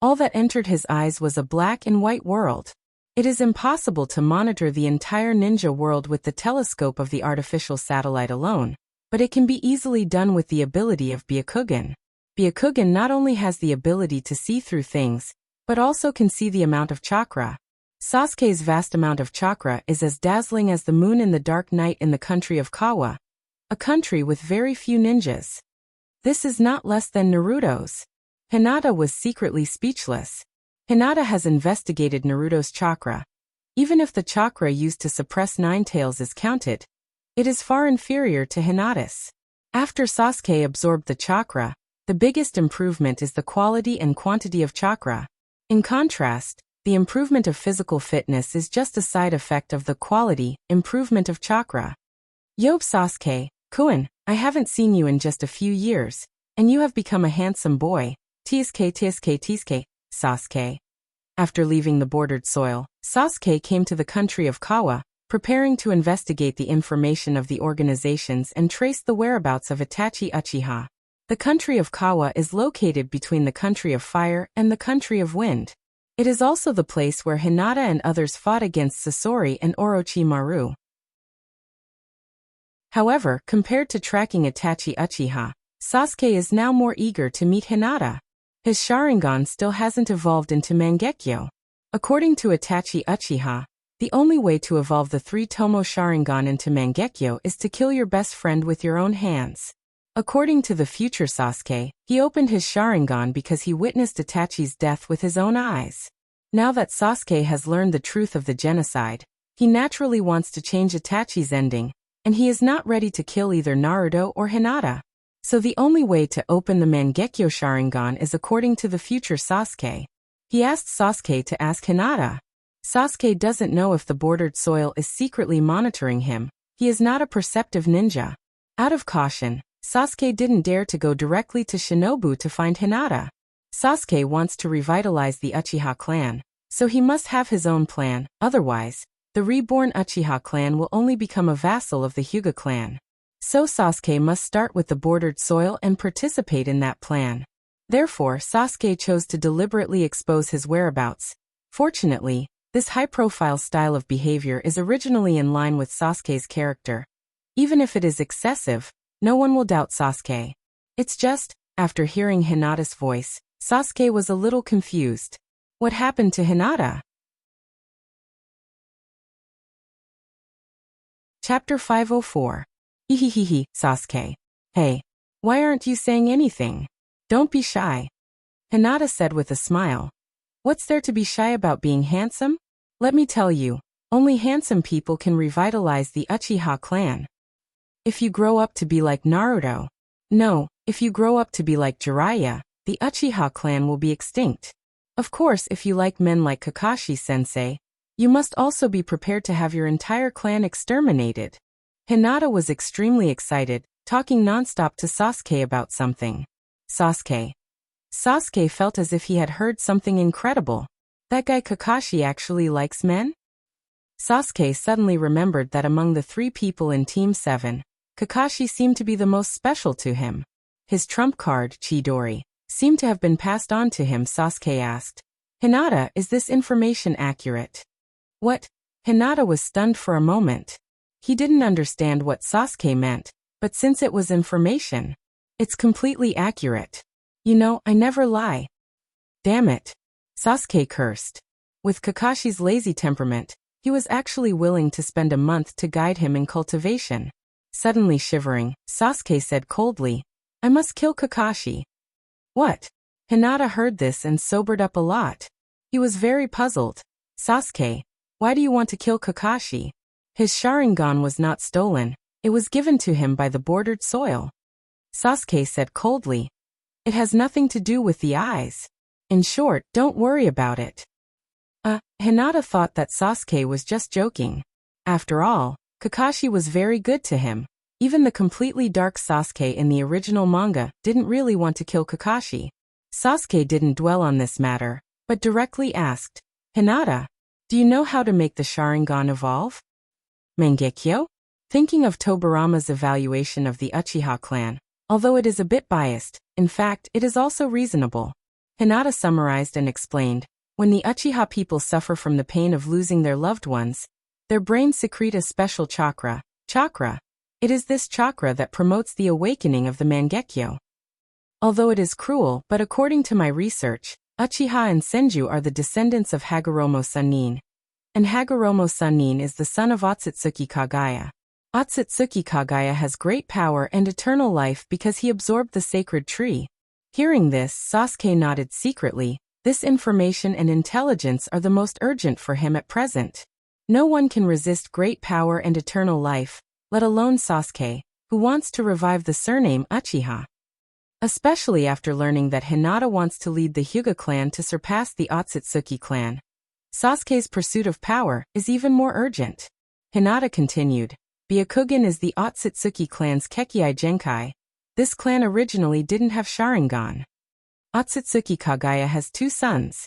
all that entered his eyes was a black and white world. It is impossible to monitor the entire ninja world with the telescope of the artificial satellite alone, but it can be easily done with the ability of Byakugan. Byakugan not only has the ability to see through things, but also can see the amount of chakra. Sasuke's vast amount of chakra is as dazzling as the moon in the dark night in the country of Kawa, a country with very few ninjas. This is not less than Naruto's. Hinata was secretly speechless. Hinata has investigated Naruto's chakra. Even if the chakra used to suppress Ninetales is counted, it is far inferior to Hinata's. After Sasuke absorbed the chakra, the biggest improvement is the quality and quantity of chakra. In contrast, the improvement of physical fitness is just a side effect of the quality improvement of chakra. Yob Sasuke, Kun, I haven't seen you in just a few years, and you have become a handsome boy. Tsuke. Sasuke. After leaving the bordered soil, Sasuke came to the country of Kawa, preparing to investigate the information of the organizations and trace the whereabouts of Itachi Uchiha. The country of Kawa is located between the country of fire and the country of wind. It is also the place where Hinata and others fought against Sasori and Orochimaru. However, compared to tracking Itachi Uchiha, Sasuke is now more eager to meet Hinata. His Sharingan still hasn't evolved into Mangekyo. According to Itachi Uchiha, the only way to evolve the 3 Tomo Sharingan into Mangekyo is to kill your best friend with your own hands. According to the future Sasuke, he opened his Sharingan because he witnessed Itachi's death with his own eyes. Now that Sasuke has learned the truth of the genocide, he naturally wants to change Itachi's ending, and he is not ready to kill either Naruto or Hinata. So the only way to open the Mangekyo Sharingan is according to the future Sasuke. He asked Sasuke to ask Hinata. Sasuke doesn't know if the bordered soil is secretly monitoring him. He is not a perceptive ninja. Out of caution, Sasuke didn't dare to go directly to Shinobu to find Hinata. Sasuke wants to revitalize the Uchiha clan, so he must have his own plan, otherwise, the reborn Uchiha clan will only become a vassal of the Hyuga clan. So Sasuke must start with the bordered soil and participate in that plan. Therefore, Sasuke chose to deliberately expose his whereabouts. Fortunately, this high-profile style of behavior is originally in line with Sasuke's character. Even if it is excessive, no one will doubt Sasuke. It's just, after hearing Hinata's voice, Sasuke was a little confused. What happened to Hinata? Chapter 504. Hehehehe, Sasuke. Hey. Why aren't you saying anything? Don't be shy. Hinata said with a smile. What's there to be shy about being handsome? Let me tell you, only handsome people can revitalize the Uchiha clan. If you grow up to be like Naruto. No, if you grow up to be like Jiraiya, the Uchiha clan will be extinct. Of course, if you like men like Kakashi-sensei, you must also be prepared to have your entire clan exterminated. Hinata was extremely excited, talking nonstop to Sasuke about something. Sasuke. Sasuke felt as if he had heard something incredible. That guy Kakashi actually likes men? Sasuke suddenly remembered that among the 3 people in Team 7, Kakashi seemed to be the most special to him. His trump card, Chidori, seemed to have been passed on to him. Sasuke asked, Hinata, is this information accurate? What? Hinata was stunned for a moment. He didn't understand what Sasuke meant, but since it was information, it's completely accurate. You know, I never lie. Damn it. Sasuke cursed. With Kakashi's lazy temperament, He was actually willing to spend a month to guide him in cultivation. Suddenly shivering, Sasuke said coldly, "I must kill Kakashi." "What?" Hinata heard this and sobered up a lot. He was very puzzled. "Sasuke, why do you want to kill Kakashi? His Sharingan was not stolen, it was given to him by the bordered soil." Sasuke said coldly, "It has nothing to do with the eyes. In short, don't worry about it." Hinata thought that Sasuke was just joking. After all, Kakashi was very good to him. Even the completely dark Sasuke in the original manga didn't really want to kill Kakashi. Sasuke didn't dwell on this matter, but directly asked, "Hinata, do you know how to make the Sharingan evolve?" Mangekyo? Thinking of Tobirama's evaluation of the Uchiha clan, although it is a bit biased, in fact it is also reasonable. Hinata summarized and explained, when the Uchiha people suffer from the pain of losing their loved ones, their brains secrete a special chakra. It is this chakra that promotes the awakening of the Mangekyo. Although it is cruel, but according to my research, Uchiha and Senju are the descendants of Hagoromo Sannin. And Hagoromo Sannin is the son of Otsutsuki Kagaya. Otsutsuki Kagaya has great power and eternal life because he absorbed the sacred tree. Hearing this, Sasuke nodded secretly. This information and intelligence are the most urgent for him at present. No one can resist great power and eternal life, let alone Sasuke, who wants to revive the surname Uchiha. Especially after learning that Hinata wants to lead the Hyuga clan to surpass the Otsutsuki clan. Sasuke's pursuit of power is even more urgent. Hinata continued, Byakugan is the Otsutsuki clan's Kekkei Genkai. This clan originally didn't have Sharingan. Otsutsuki Kagaya has 2 sons.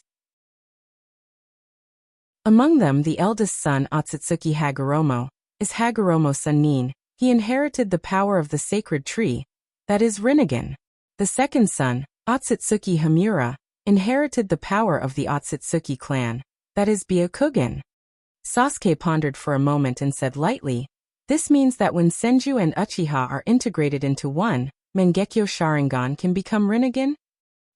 Among them the eldest son Otsutsuki Hagoromo is Hagoromo Sannin. He inherited the power of the sacred tree, that is Rinnegan. The second son, Otsutsuki Hamura, inherited the power of the Otsutsuki clan, that is Byakugan. Sasuke pondered for a moment and said lightly, "This means that when Senju and Uchiha are integrated into one, Mangekyo Sharingan can become Rinnegan?"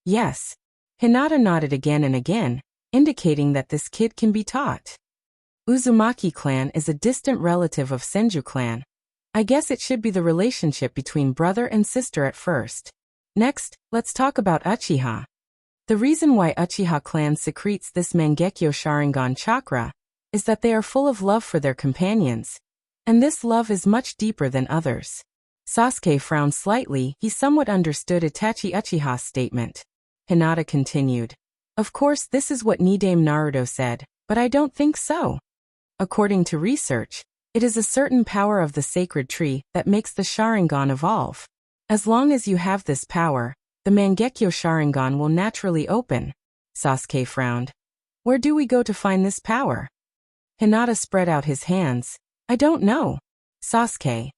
"Yes." Hinata nodded again and again, indicating that this kid can be taught. Uzumaki clan is a distant relative of Senju clan. I guess it should be the relationship between brother and sister at first. Next, let's talk about Uchiha. The reason why Uchiha clan secretes this Mangekyo Sharingan chakra is that they are full of love for their companions, and this love is much deeper than others. Sasuke frowned slightly. He somewhat understood Itachi Uchiha's statement. Hinata continued, "Of course this is what Nidaime Naruto said, but I don't think so. According to research, it is a certain power of the sacred tree that makes the Sharingan evolve. As long as you have this power, the Mangekyo Sharingan will naturally open." Sasuke frowned. "Where do we go to find this power?" Hinata spread out his hands. "I don't know." Sasuke.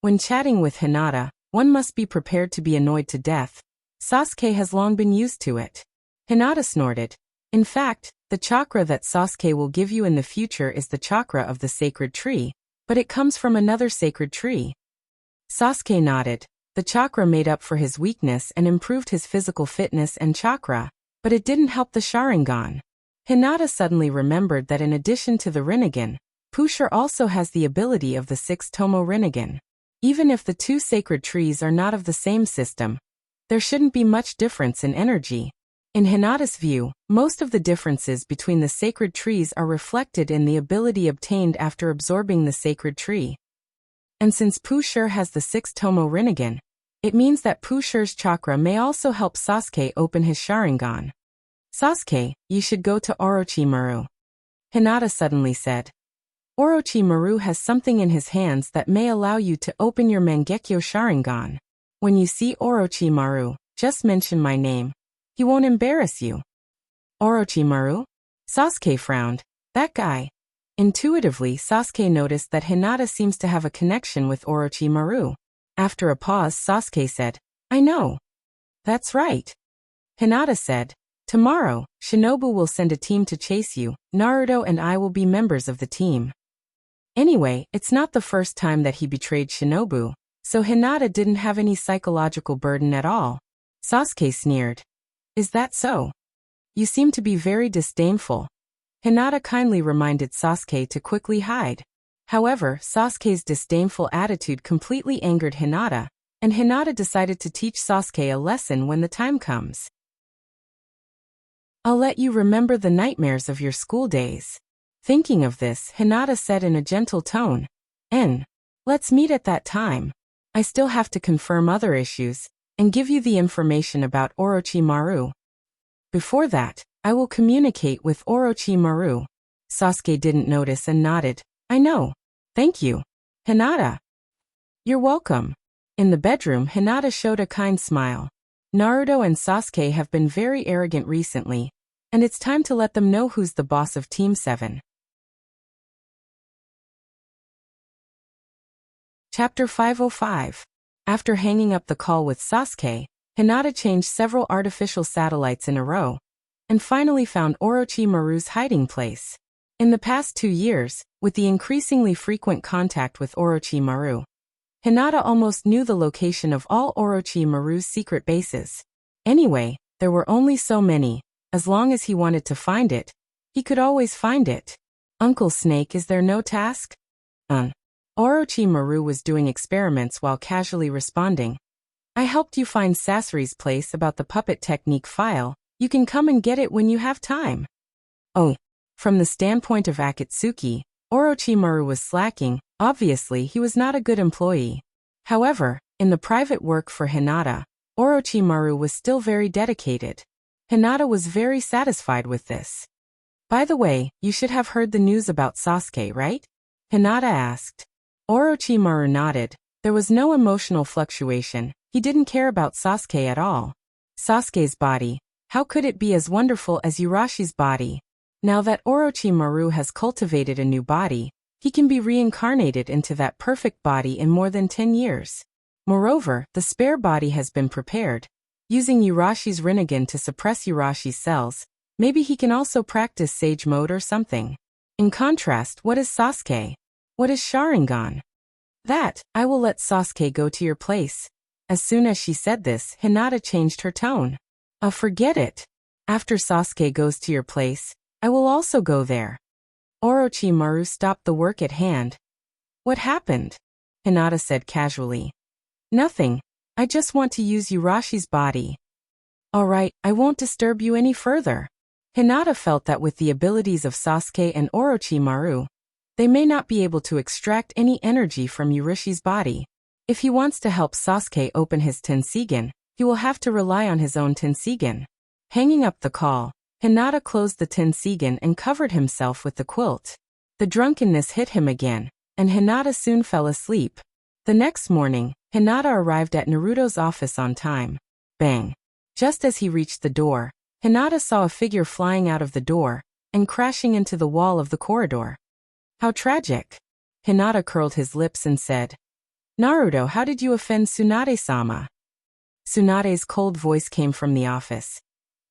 When chatting with Hinata, one must be prepared to be annoyed to death. Sasuke has long been used to it. Hinata snorted. "In fact, the chakra that Sasuke will give you in the future is the chakra of the sacred tree, but it comes from another sacred tree." Sasuke nodded. The chakra made up for his weakness and improved his physical fitness and chakra, but it didn't help the Sharingan. Hinata suddenly remembered that in addition to the Rinnegan, Pushar also has the ability of the 6 Tomo Rinnegan. Even if the 2 sacred trees are not of the same system, there shouldn't be much difference in energy. In Hinata's view, most of the differences between the sacred trees are reflected in the ability obtained after absorbing the sacred tree. And since Pushar has the 6 Tomo Rinnegan, it means that Pushar's chakra may also help Sasuke open his Sharingan. "Sasuke, you should go to Orochimaru," Hinata suddenly said. "Orochimaru has something in his hands that may allow you to open your Mangekyo Sharingan. When you see Orochimaru, just mention my name. He won't embarrass you." "Orochimaru?" Sasuke frowned. "That guy." Intuitively, Sasuke noticed that Hinata seems to have a connection with Orochimaru. After a pause, Sasuke said, "I know." "That's right." Hinata said, "Tomorrow, Shinobu will send a team to chase you. Naruto and I will be members of the team." Anyway, it's not the first time that he betrayed Shinobu, so Hinata didn't have any psychological burden at all. Sasuke sneered. "Is that so? You seem to be very disdainful." Hinata kindly reminded Sasuke to quickly hide. However, Sasuke's disdainful attitude completely angered Hinata, and Hinata decided to teach Sasuke a lesson when the time comes. I'll let you remember the nightmares of your school days. Thinking of this, Hinata said in a gentle tone, let's meet at that time. I still have to confirm other issues, and give you the information about Orochimaru. Before that, I will communicate with Orochimaru. Sasuke didn't notice and nodded. I know. Thank you, Hinata. You're welcome. In the bedroom, Hinata showed a kind smile. Naruto and Sasuke have been very arrogant recently, and it's time to let them know who's the boss of Team 7. Chapter 505. After hanging up the call with Sasuke, Hinata changed several artificial satellites in a row, and finally found Orochimaru's hiding place. In the past 2 years, with the increasingly frequent contact with Orochimaru, Hinata almost knew the location of all Orochimaru's secret bases. Anyway, there were only so many. As long as he wanted to find it, he could always find it. Uncle Snake, is there no task? Orochimaru was doing experiments while casually responding. I helped you find Sasori's place about the puppet technique file. You can come and get it when you have time. Oh. From the standpoint of Akatsuki, Orochimaru was slacking. Obviously, he was not a good employee. However, in the private work for Hinata, Orochimaru was still very dedicated. Hinata was very satisfied with this. By the way, you should have heard the news about Sasuke, right? Hinata asked. Orochimaru nodded. There was no emotional fluctuation. He didn't care about Sasuke at all. Sasuke's body. How could it be as wonderful as Urashi's body? Now that Orochimaru has cultivated a new body, he can be reincarnated into that perfect body in more than 10 years. Moreover, the spare body has been prepared. Using Urashi's Rinnegan to suppress Urashi's cells, maybe he can also practice Sage Mode or something. In contrast, what is Sasuke? What is Sharingan? That, I will let Sasuke go to your place. As soon as she said this, Hinata changed her tone. Forget it. After Sasuke goes to your place, I will also go there. Orochimaru stopped the work at hand. What happened? Hinata said casually. Nothing. I just want to use Urashi's body. Alright, I won't disturb you any further. Hinata felt that with the abilities of Sasuke and Orochimaru, they may not be able to extract any energy from Urashi's body. If he wants to help Sasuke open his Tensigen, he will have to rely on his own Tensigen. Hanging up the call, Hinata closed the Tensigen and covered himself with the quilt. The drunkenness hit him again, and Hinata soon fell asleep. The next morning, Hinata arrived at Naruto's office on time. Bang! Just as he reached the door, Hinata saw a figure flying out of the door and crashing into the wall of the corridor. How tragic! Hinata curled his lips and said, Naruto, how did you offend Tsunade-sama? Tsunade's cold voice came from the office.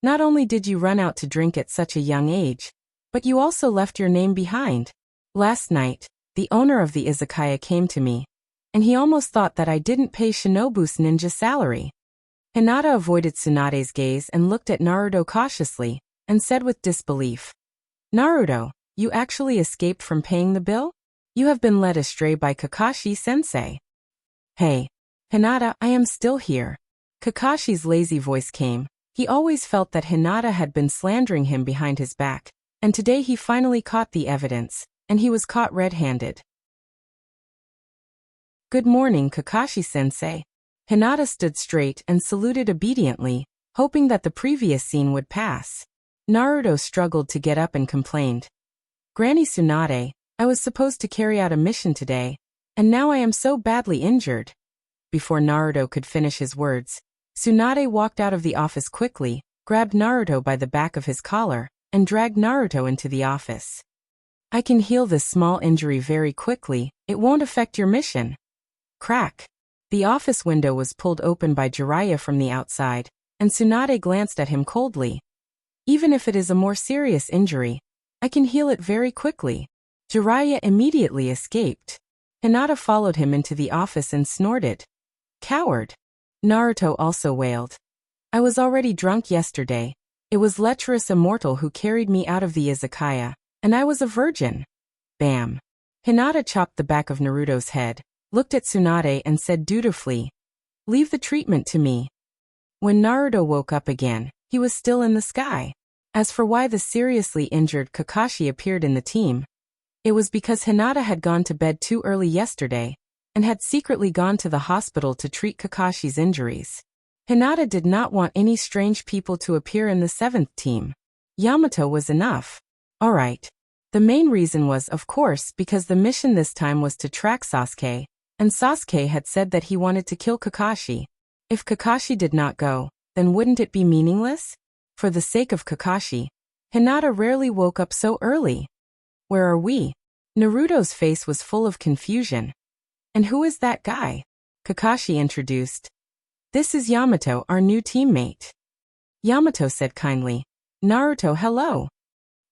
Not only did you run out to drink at such a young age, but you also left your name behind. Last night, the owner of the izakaya came to me, and he almost thought that I didn't pay Shinobu's ninja salary. Hinata avoided Tsunade's gaze and looked at Naruto cautiously, and said with disbelief, Naruto, you actually escaped from paying the bill? You have been led astray by Kakashi-sensei. Hey, Hinata, I am still here. Kakashi's lazy voice came. He always felt that Hinata had been slandering him behind his back, and today he finally caught the evidence, and he was caught red-handed. Good morning, Kakashi-sensei. Hinata stood straight and saluted obediently, hoping that the previous scene would pass. Naruto struggled to get up and complained. Granny Tsunade, I was supposed to carry out a mission today, and now I am so badly injured. Before Naruto could finish his words, Tsunade walked out of the office quickly, grabbed Naruto by the back of his collar, and dragged Naruto into the office. I can heal this small injury very quickly, it won't affect your mission. Crack. The office window was pulled open by Jiraiya from the outside, and Tsunade glanced at him coldly. Even if it is a more serious injury, I can heal it very quickly. Jiraiya immediately escaped. Hinata followed him into the office and snorted. Coward. Naruto also wailed. I was already drunk yesterday, It was lecherous immortal who carried me out of the izakaya, and I was a virgin. Bam. Hinata chopped the back of Naruto's head, looked at Tsunade and said dutifully, "Leave the treatment to me." When Naruto woke up again, he was still in the sky. As for why the seriously injured Kakashi appeared in the team, it was because Hinata had gone to bed too early yesterday, and had secretly gone to the hospital to treat Kakashi's injuries. Hinata did not want any strange people to appear in the 7th team. Yamato was enough. Alright. The main reason was, of course, because the mission this time was to track Sasuke, and Sasuke had said that he wanted to kill Kakashi. If Kakashi did not go, then wouldn't it be meaningless? For the sake of Kakashi, Hinata rarely woke up so early. Where are we? Naruto's face was full of confusion. And who is that guy? Kakashi introduced. This is Yamato, our new teammate. Yamato said kindly. Naruto, hello.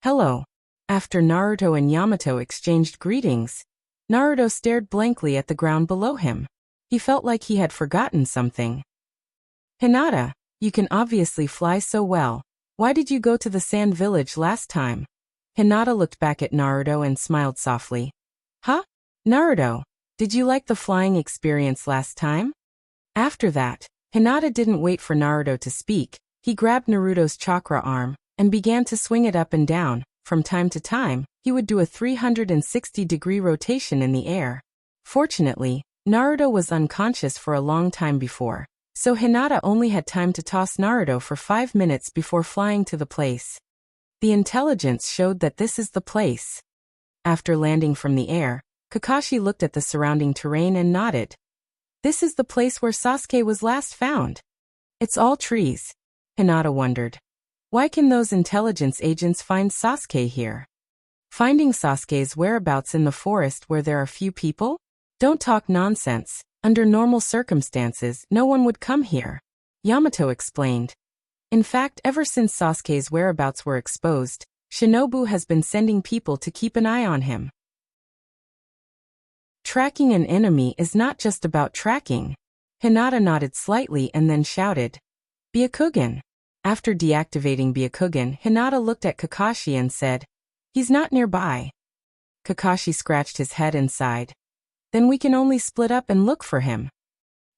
Hello. After Naruto and Yamato exchanged greetings, Naruto stared blankly at the ground below him. He felt like he had forgotten something. Hinata, you can obviously fly so well. Why did you go to the sand village last time? Hinata looked back at Naruto and smiled softly. Huh? Naruto, did you like the flying experience last time? After that, Hinata didn't wait for Naruto to speak. He grabbed Naruto's chakra arm and began to swing it up and down. From time to time, he would do a 360-degree rotation in the air. Fortunately, Naruto was unconscious for a long time before, so Hinata only had time to toss Naruto for 5 minutes before flying to the place. The intelligence showed that this is the place. After landing from the air, Kakashi looked at the surrounding terrain and nodded. This is the place where Sasuke was last found. It's all trees. Hinata wondered. Why can those intelligence agents find Sasuke here? Finding Sasuke's whereabouts in the forest where there are few people? Don't talk nonsense. Under normal circumstances, no one would come here. Yamato explained. In fact, ever since Sasuke's whereabouts were exposed, Shinobu has been sending people to keep an eye on him. Tracking an enemy is not just about tracking. Hinata nodded slightly and then shouted. Byakugan. After deactivating Byakugan, Hinata looked at Kakashi and said, "He's not nearby." Kakashi scratched his head and sighed. Then we can only split up and look for him.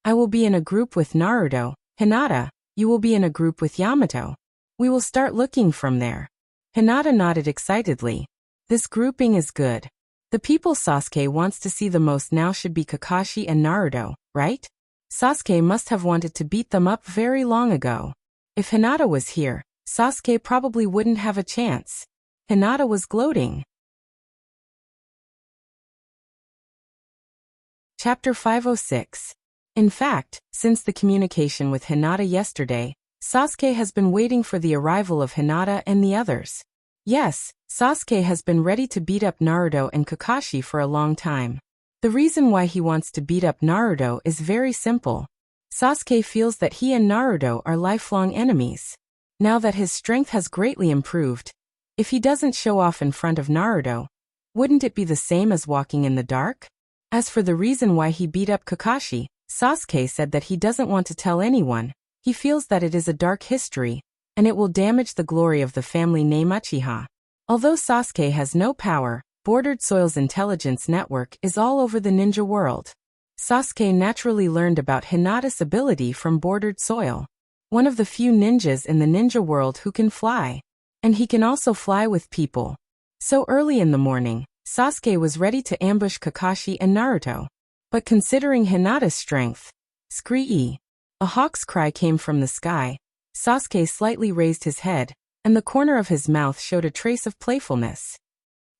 I will be in a group with Naruto. Hinata, you will be in a group with Yamato. We will start looking from there. Hinata nodded excitedly. This grouping is good. The people Sasuke wants to see the most now should be Kakashi and Naruto, right? Sasuke must have wanted to beat them up very long ago. If Hinata was here, Sasuke probably wouldn't have a chance. Hinata was gloating. Chapter 506. In fact, since the communication with Hinata yesterday, Sasuke has been waiting for the arrival of Hinata and the others. Yes, Sasuke has been ready to beat up Naruto and Kakashi for a long time. The reason why he wants to beat up Naruto is very simple. Sasuke feels that he and Naruto are lifelong enemies. Now that his strength has greatly improved, if he doesn't show off in front of Naruto, wouldn't it be the same as walking in the dark? As for the reason why he beat up Kakashi, Sasuke said that he doesn't want to tell anyone. He feels that it is a dark history, and it will damage the glory of the family name Uchiha. Although Sasuke has no power, Bordered Soil's intelligence network is all over the ninja world. Sasuke naturally learned about Hinata's ability from Bordered Soil, one of the few ninjas in the ninja world who can fly. And he can also fly with people. So early in the morning, Sasuke was ready to ambush Kakashi and Naruto. But considering Hinata's strength, scree! A hawk's cry came from the sky. Sasuke slightly raised his head, and the corner of his mouth showed a trace of playfulness.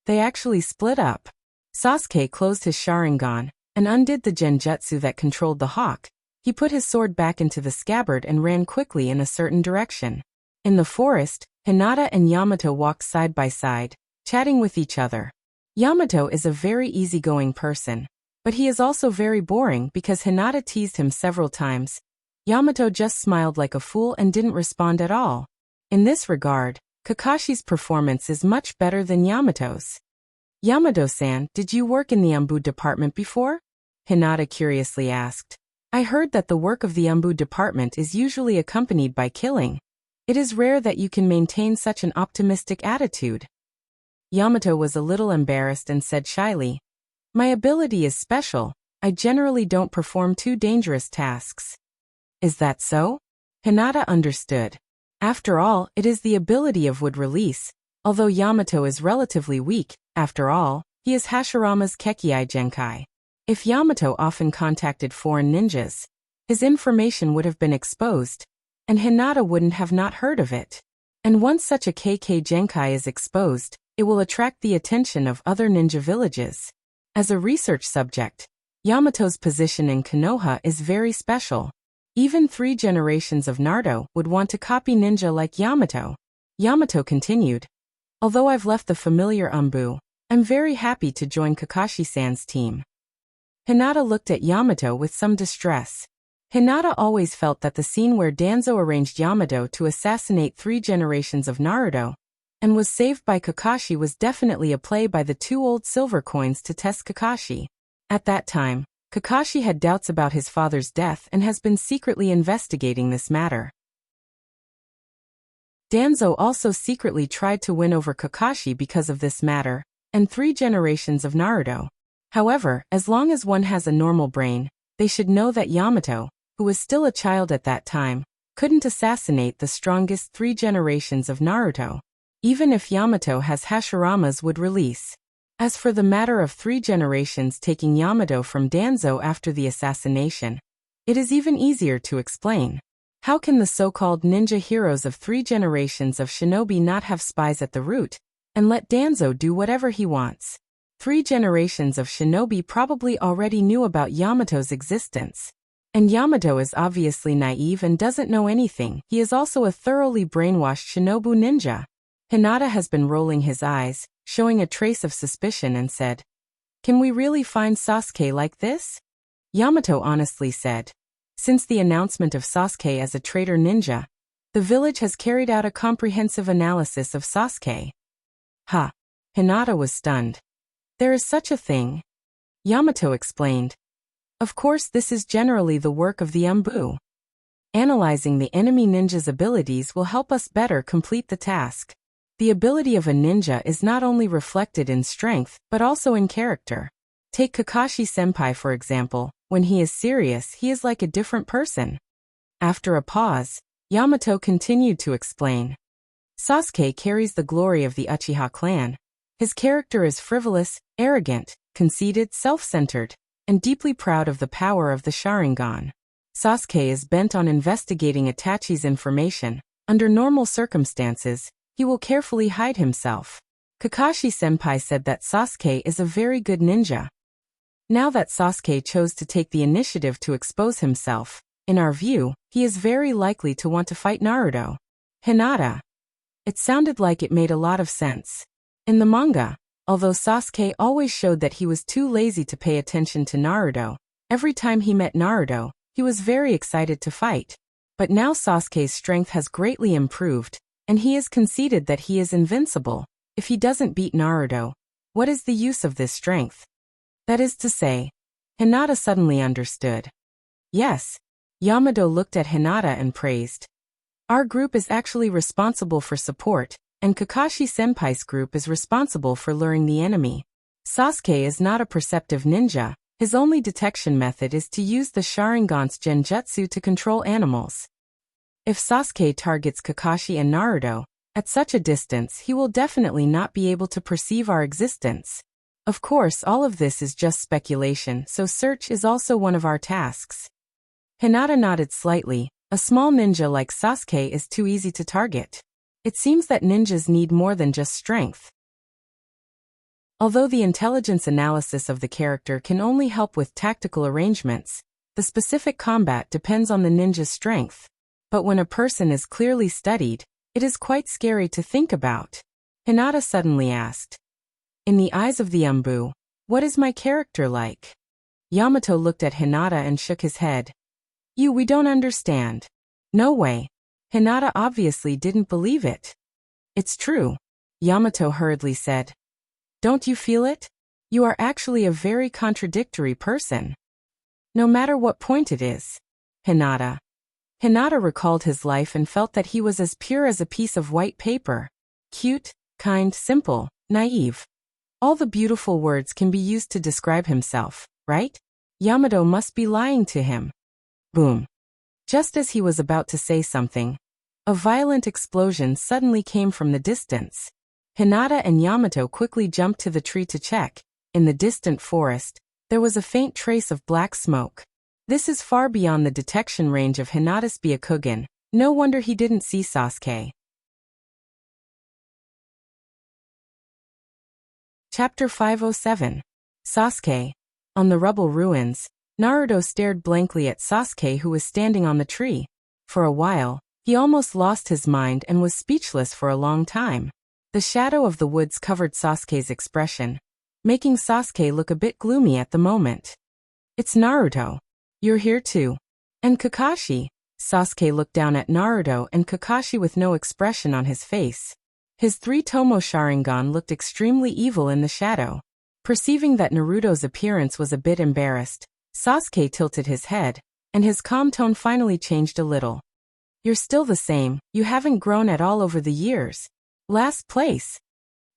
They actually split up. Sasuke closed his Sharingan and undid the genjutsu that controlled the hawk. He put his sword back into the scabbard and ran quickly in a certain direction. In the forest, Hinata and Yamato walked side by side, chatting with each other. Yamato is a very easygoing person, but he is also very boring because Hinata teased him several times. Yamato just smiled like a fool and didn't respond at all. In this regard, Kakashi's performance is much better than Yamato's. Yamato-san, did you work in the Umbu department before? Hinata curiously asked. I heard that the work of the Umbu department is usually accompanied by killing. It is rare that you can maintain such an optimistic attitude. Yamato was a little embarrassed and said shyly, "My ability is special. I generally don't perform too dangerous tasks." Is that so? Hinata understood. After all, it is the ability of wood release. Although Yamato is relatively weak, after all, he is Hashirama's Kekkei Genkai. If Yamato often contacted foreign ninjas, his information would have been exposed, and Hinata wouldn't have not heard of it. And once such a Kekkei Genkai is exposed, it will attract the attention of other ninja villages. As a research subject, Yamato's position in Konoha is very special. Even 3 generations of Naruto would want to copy ninja like Yamato. Yamato continued, "Although I've left the familiar Umbu, I'm very happy to join Kakashi-san's team." Hinata looked at Yamato with some distress. Hinata always felt that the scene where Danzo arranged Yamato to assassinate 3 generations of Naruto and was saved by Kakashi was definitely a play by the 2 old silver coins to test Kakashi. At that time, Kakashi had doubts about his father's death and has been secretly investigating this matter. Danzo also secretly tried to win over Kakashi because of this matter, and 3 generations of Naruto. However, as long as one has a normal brain, they should know that Yamato, who was still a child at that time, couldn't assassinate the strongest 3 generations of Naruto, even if Yamato has Hashirama's wood release. As for the matter of 3 generations taking Yamato from Danzo after the assassination, it is even easier to explain. How can the so-called ninja heroes of 3 generations of shinobi not have spies at the root, and let Danzo do whatever he wants? 3 generations of shinobi probably already knew about Yamato's existence. And Yamato is obviously naive and doesn't know anything. He is also a thoroughly brainwashed shinobu ninja. Hinata has been rolling his eyes, showing a trace of suspicion, and said, "Can we really find Sasuke like this?" Yamato honestly said, "Since the announcement of Sasuke as a traitor ninja, the village has carried out a comprehensive analysis of Sasuke." Ha! Hinata was stunned. "There is such a thing?" Yamato explained. "Of course, this is generally the work of the Umbu. Analyzing the enemy ninja's abilities will help us better complete the task. The ability of a ninja is not only reflected in strength, but also in character. Take Kakashi-senpai for example. When he is serious, he is like a different person." After a pause, Yamato continued to explain. "Sasuke carries the glory of the Uchiha clan. His character is frivolous, arrogant, conceited, self-centered, and deeply proud of the power of the Sharingan. Sasuke is bent on investigating Itachi's information. Under normal circumstances, he will carefully hide himself. Kakashi-senpai said that Sasuke is a very good ninja. Now that Sasuke chose to take the initiative to expose himself, in our view, he is very likely to want to fight Naruto." Hinata. It sounded like it made a lot of sense. In the manga, although Sasuke always showed that he was too lazy to pay attention to Naruto, every time he met Naruto, he was very excited to fight. But now Sasuke's strength has greatly improved, and he has conceded that he is invincible. If he doesn't beat Naruto, what is the use of this strength? That is to say, Hinata suddenly understood. Yes. Yamato looked at Hinata and praised. "Our group is actually responsible for support, and Kakashi-senpai's group is responsible for luring the enemy. Sasuke is not a perceptive ninja. His only detection method is to use the Sharingan's genjutsu to control animals. If Sasuke targets Kakashi and Naruto, at such a distance he will definitely not be able to perceive our existence. Of course, all of this is just speculation, so search is also one of our tasks." Hinata nodded slightly. A small ninja like Sasuke is too easy to target. It seems that ninjas need more than just strength. Although the intelligence analysis of the character can only help with tactical arrangements, the specific combat depends on the ninja's strength. But when a person is clearly studied, it is quite scary to think about. Hinata suddenly asked, "In the eyes of the Umbu, what is my character like?" Yamato looked at Hinata and shook his head. We don't understand." "No way." Hinata obviously didn't believe it. "It's true," Yamato hurriedly said. "Don't you feel it? You are actually a very contradictory person. No matter what point it is." Hinata. Hinata recalled his life and felt that he was as pure as a piece of white paper. Cute, kind, simple, naive. All the beautiful words can be used to describe himself, right? Yamato must be lying to him. Boom. Just as he was about to say something, a violent explosion suddenly came from the distance. Hinata and Yamato quickly jumped to the tree to check. In the distant forest, there was a faint trace of black smoke. This is far beyond the detection range of Hinata's Byakugan. No wonder he didn't see Sasuke. Chapter 507. Sasuke. On the rubble ruins, Naruto stared blankly at Sasuke, who was standing on the tree. For a while, he almost lost his mind and was speechless for a long time. The shadow of the woods covered Sasuke's expression, making Sasuke look a bit gloomy at the moment. It's Naruto. You're here too. And Kakashi. Sasuke looked down at Naruto and Kakashi with no expression on his face. His 3-tomo Sharingan looked extremely evil in the shadow. Perceiving that Naruto's appearance was a bit embarrassed, Sasuke tilted his head, and his calm tone finally changed a little. You're still the same, you haven't grown at all over the years. Last place.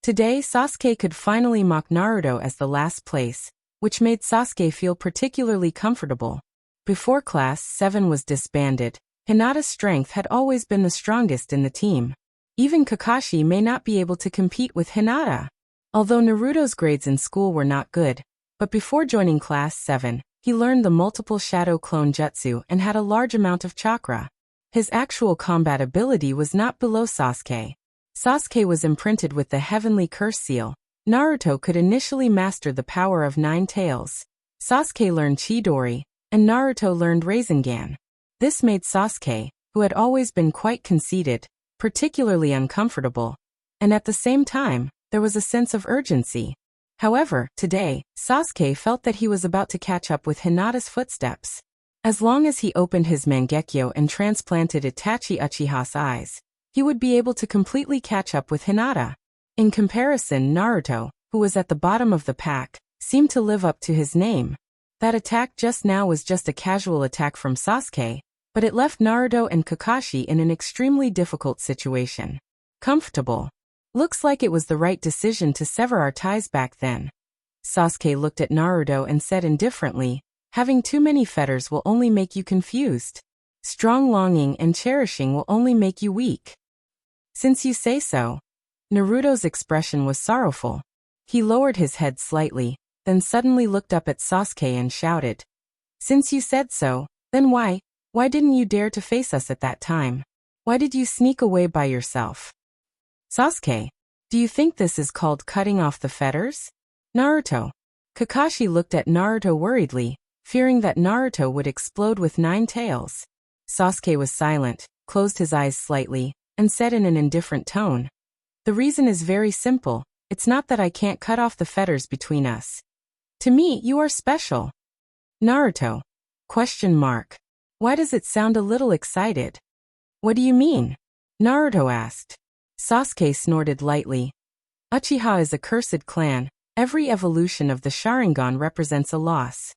Today Sasuke could finally mock Naruto as the last place, which made Sasuke feel particularly comfortable. Before Class 7 was disbanded, Hinata's strength had always been the strongest in the team. Even Kakashi may not be able to compete with Hinata. Although Naruto's grades in school were not good, but before joining Class 7, he learned the multiple shadow clone jutsu and had a large amount of chakra. His actual combat ability was not below Sasuke. Sasuke was imprinted with the heavenly curse seal. Naruto could initially master the power of 9 tails. Sasuke learned Chidori, and Naruto learned Rasengan. This made Sasuke, who had always been quite conceited, particularly uncomfortable. And at the same time, there was a sense of urgency. However, today, Sasuke felt that he was about to catch up with Hinata's footsteps. As long as he opened his Mangekyo and transplanted Itachi Uchiha's eyes, he would be able to completely catch up with Hinata. In comparison, Naruto, who was at the bottom of the pack, seemed to live up to his name. That attack just now was just a casual attack from Sasuke, but it left Naruto and Kakashi in an extremely difficult situation. Comfortable. Looks like it was the right decision to sever our ties back then. Sasuke looked at Naruto and said indifferently, having too many fetters will only make you confused. Strong longing and cherishing will only make you weak. Since you say so. Naruto's expression was sorrowful. He lowered his head slightly, then suddenly looked up at Sasuke and shouted. Since you said so, then why didn't you dare to face us at that time? Why did you sneak away by yourself? Sasuke, do you think this is called cutting off the fetters? Naruto. Kakashi looked at Naruto worriedly, fearing that Naruto would explode with 9 tails. Sasuke was silent, closed his eyes slightly, and said in an indifferent tone. The reason is very simple, it's not that I can't cut off the fetters between us. To me, you are special. Naruto. Question mark. Why does it sound a little excited? What do you mean? Naruto asked. Sasuke snorted lightly. Uchiha is a cursed clan. Every evolution of the Sharingan represents a loss.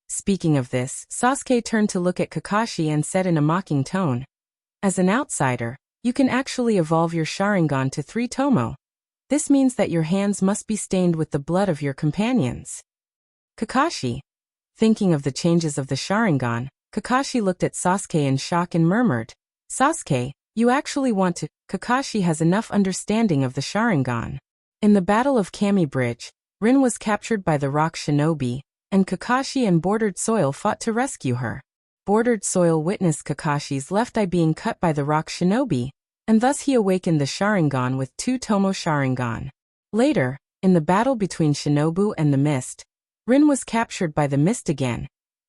Speaking of this, Sasuke turned to look at Kakashi and said in a mocking tone. As an outsider, you can actually evolve your Sharingan to 3-tomo. This means that your hands must be stained with the blood of your companions. Kakashi. Thinking of the changes of the Sharingan, Kakashi looked at Sasuke in shock and murmured, Sasuke, you actually want to... Kakashi has enough understanding of the Sharingan. In the Battle of Kami Bridge, Rin was captured by the Rock Shinobi, and Kakashi and Bordered Soil fought to rescue her. Bordered Soil witnessed Kakashi's left eye being cut by the Rock Shinobi, and thus he awakened the Sharingan with 2-tomo Sharingan. Later, in the battle between Shinobu and the Mist, Rin was captured by the Mist again,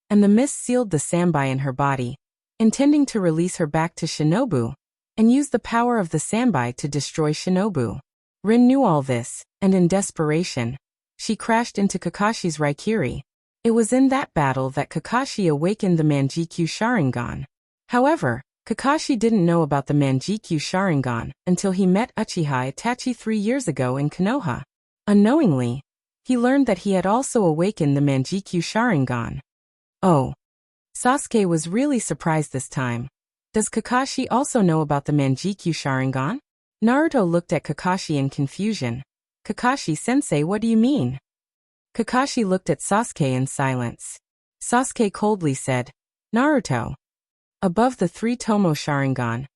and the Mist sealed the Sanbai in her body, intending to release her back to Shinobu, and use the power of the Sanbai to destroy Shinobu. Rin knew all this, and in desperation, she crashed into Kakashi's Raikiri. It was in that battle that Kakashi awakened the Manjikyu Sharingan. However, Kakashi didn't know about the Manjikyu Sharingan until he met Uchiha Itachi 3 years ago in Konoha. Unknowingly, he learned that he had also awakened the Manjikyu Sharingan. Oh. Sasuke was really surprised this time. Does Kakashi also know about the Manjikyu Sharingan? Naruto looked at Kakashi in confusion. Kakashi-sensei, what do you mean? Kakashi looked at Sasuke in silence. Sasuke coldly said, Naruto. Above the 3 Tomo Sharingan,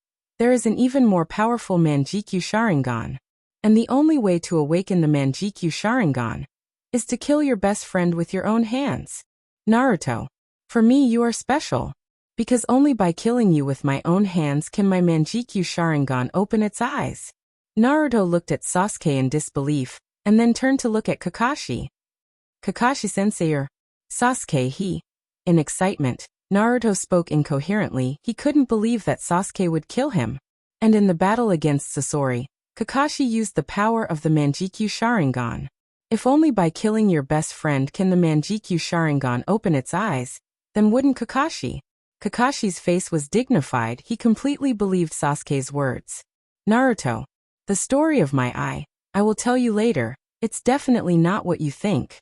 there is an even more powerful Manjikyu Sharingan. And the only way to awaken the Manjikyu Sharingan is to kill your best friend with your own hands. Naruto, for me you are special. Because only by killing you with my own hands can my Manjikyu Sharingan open its eyes. Naruto looked at Sasuke in disbelief, and then turned to look at Kakashi. Kakashi-sensei or Sasuke he. In excitement, Naruto spoke incoherently. He couldn't believe that Sasuke would kill him. And in the battle against Sasori, Kakashi used the power of the Manjikyu Sharingan. If only by killing your best friend can the Manjikyu Sharingan open its eyes, then wouldn't Kakashi? Kakashi's face was dignified. He completely believed Sasuke's words. Naruto, the story of my eye, I will tell you later. It's definitely not what you think.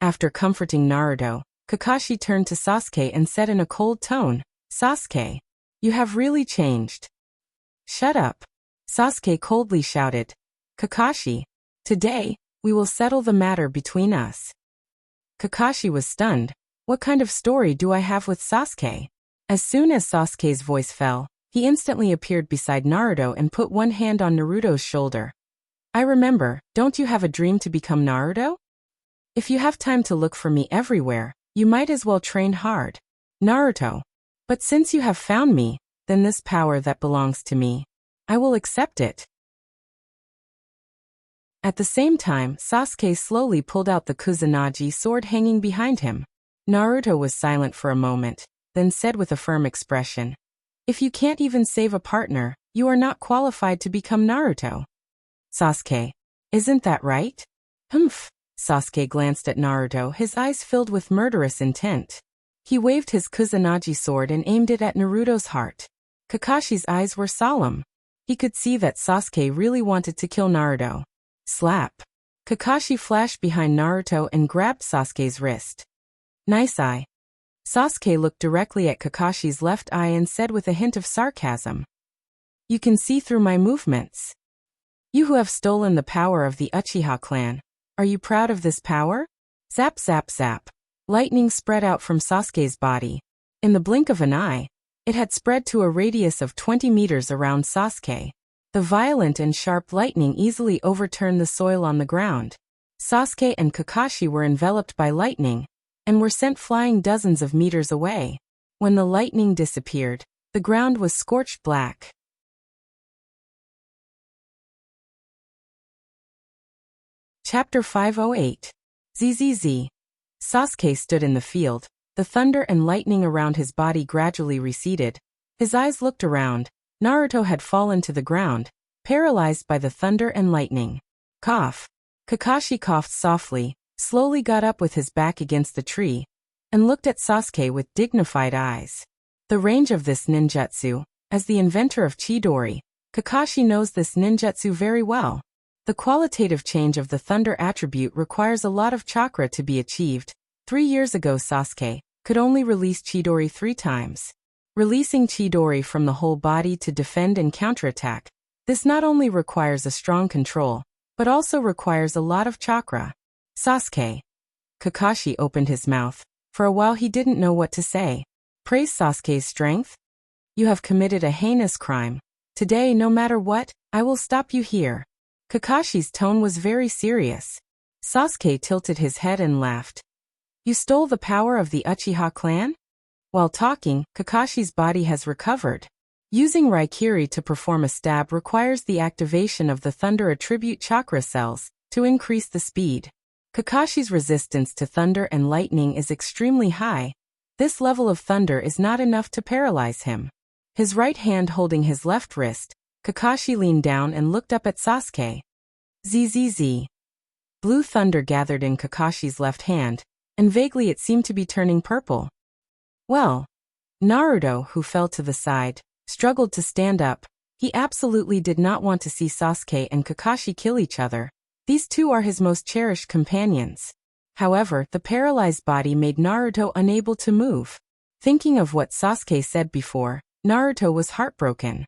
After comforting Naruto, Kakashi turned to Sasuke and said in a cold tone, Sasuke, you have really changed. Shut up. Sasuke coldly shouted. Kakashi, today, we will settle the matter between us. Kakashi was stunned. What kind of story do I have with Sasuke? As soon as Sasuke's voice fell, he instantly appeared beside Naruto and put one hand on Naruto's shoulder. I remember, don't you have a dream to become Naruto? If you have time to look for me everywhere, you might as well train hard. Naruto. But since you have found me, then this power that belongs to me, I will accept it. At the same time, Sasuke slowly pulled out the Kusanagi sword hanging behind him. Naruto was silent for a moment, then said with a firm expression, if you can't even save a partner, you are not qualified to become Naruto. Sasuke, isn't that right? Humph. Sasuke glanced at Naruto, his eyes filled with murderous intent. He waved his Kusanagi sword and aimed it at Naruto's heart. Kakashi's eyes were solemn. He could see that Sasuke really wanted to kill Naruto. Slap. Kakashi flashed behind Naruto and grabbed Sasuke's wrist. Nice eye. Sasuke looked directly at Kakashi's left eye and said with a hint of sarcasm, you can see through my movements. You who have stolen the power of the Uchiha clan, are you proud of this power? Zap zap zap. Lightning spread out from Sasuke's body. In the blink of an eye, it had spread to a radius of 20 meters around Sasuke. The violent and sharp lightning easily overturned the soil on the ground. Sasuke and Kakashi were enveloped by lightning, and were sent flying dozens of meters away. When the lightning disappeared, the ground was scorched black. Chapter 508. ZZZ. Sasuke stood in the field. The thunder and lightning around his body gradually receded. His eyes looked around. Naruto had fallen to the ground, paralyzed by the thunder and lightning. Cough. Kakashi coughed softly, slowly got up with his back against the tree, and looked at Sasuke with dignified eyes. The range of this ninjutsu, as the inventor of Chidori, Kakashi knows this ninjutsu very well. The qualitative change of the thunder attribute requires a lot of chakra to be achieved. 3 years ago Sasuke could only release Chidori 3 times. Releasing Chidori from the whole body to defend and counterattack, this not only requires a strong control, but also requires a lot of chakra. Sasuke. Kakashi opened his mouth. For a while he didn't know what to say. Praise Sasuke's strength? You have committed a heinous crime. Today, no matter what, I will stop you here. Kakashi's tone was very serious. Sasuke tilted his head and laughed. You stole the power of the Uchiha clan? While talking, Kakashi's body has recovered. Using Raikiri to perform a stab requires the activation of the thunder attribute chakra cells to increase the speed. Kakashi's resistance to thunder and lightning is extremely high. This level of thunder is not enough to paralyze him. His right hand holding his left wrist, Kakashi leaned down and looked up at Sasuke. ZZZ. Blue thunder gathered in Kakashi's left hand, and vaguely it seemed to be turning purple. Well, Naruto, who fell to the side, struggled to stand up. He absolutely did not want to see Sasuke and Kakashi kill each other. These two are his most cherished companions. However, the paralyzed body made Naruto unable to move. Thinking of what Sasuke said before, Naruto was heartbroken.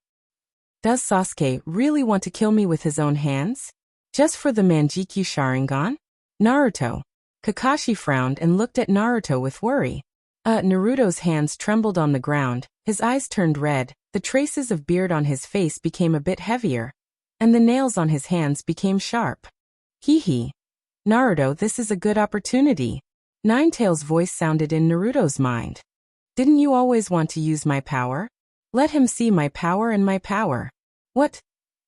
Does Sasuke really want to kill me with his own hands? Just for the Manjikyu Sharingan? Naruto. Kakashi frowned and looked at Naruto with worry. Naruto's hands trembled on the ground, his eyes turned red, the traces of beard on his face became a bit heavier, and the nails on his hands became sharp. Hee. Naruto, this is a good opportunity. Ninetales' voice sounded in Naruto's mind. Didn't you always want to use my power? Let him see my power and my power. What?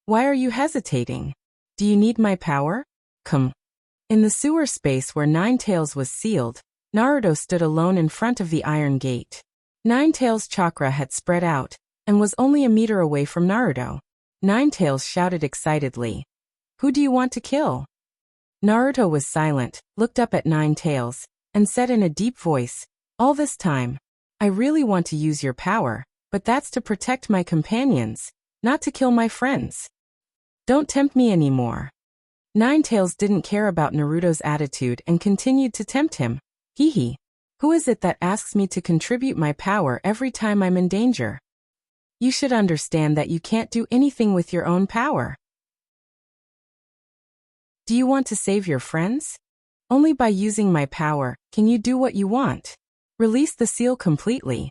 Why are you hesitating? Do you need my power? Come. In the sewer space where Ninetales was sealed, Naruto stood alone in front of the iron gate. Ninetales' chakra had spread out, and was only a meter away from Naruto. Ninetales shouted excitedly. Who do you want to kill? Naruto was silent, looked up at Ninetales, and said in a deep voice, all this time, I really want to use your power, but that's to protect my companions, not to kill my friends. Don't tempt me anymore. Ninetales didn't care about Naruto's attitude and continued to tempt him. Hee. Who is it that asks me to contribute my power every time I'm in danger? You should understand that you can't do anything with your own power. Do you want to save your friends? Only by using my power can you do what you want. Release the seal completely.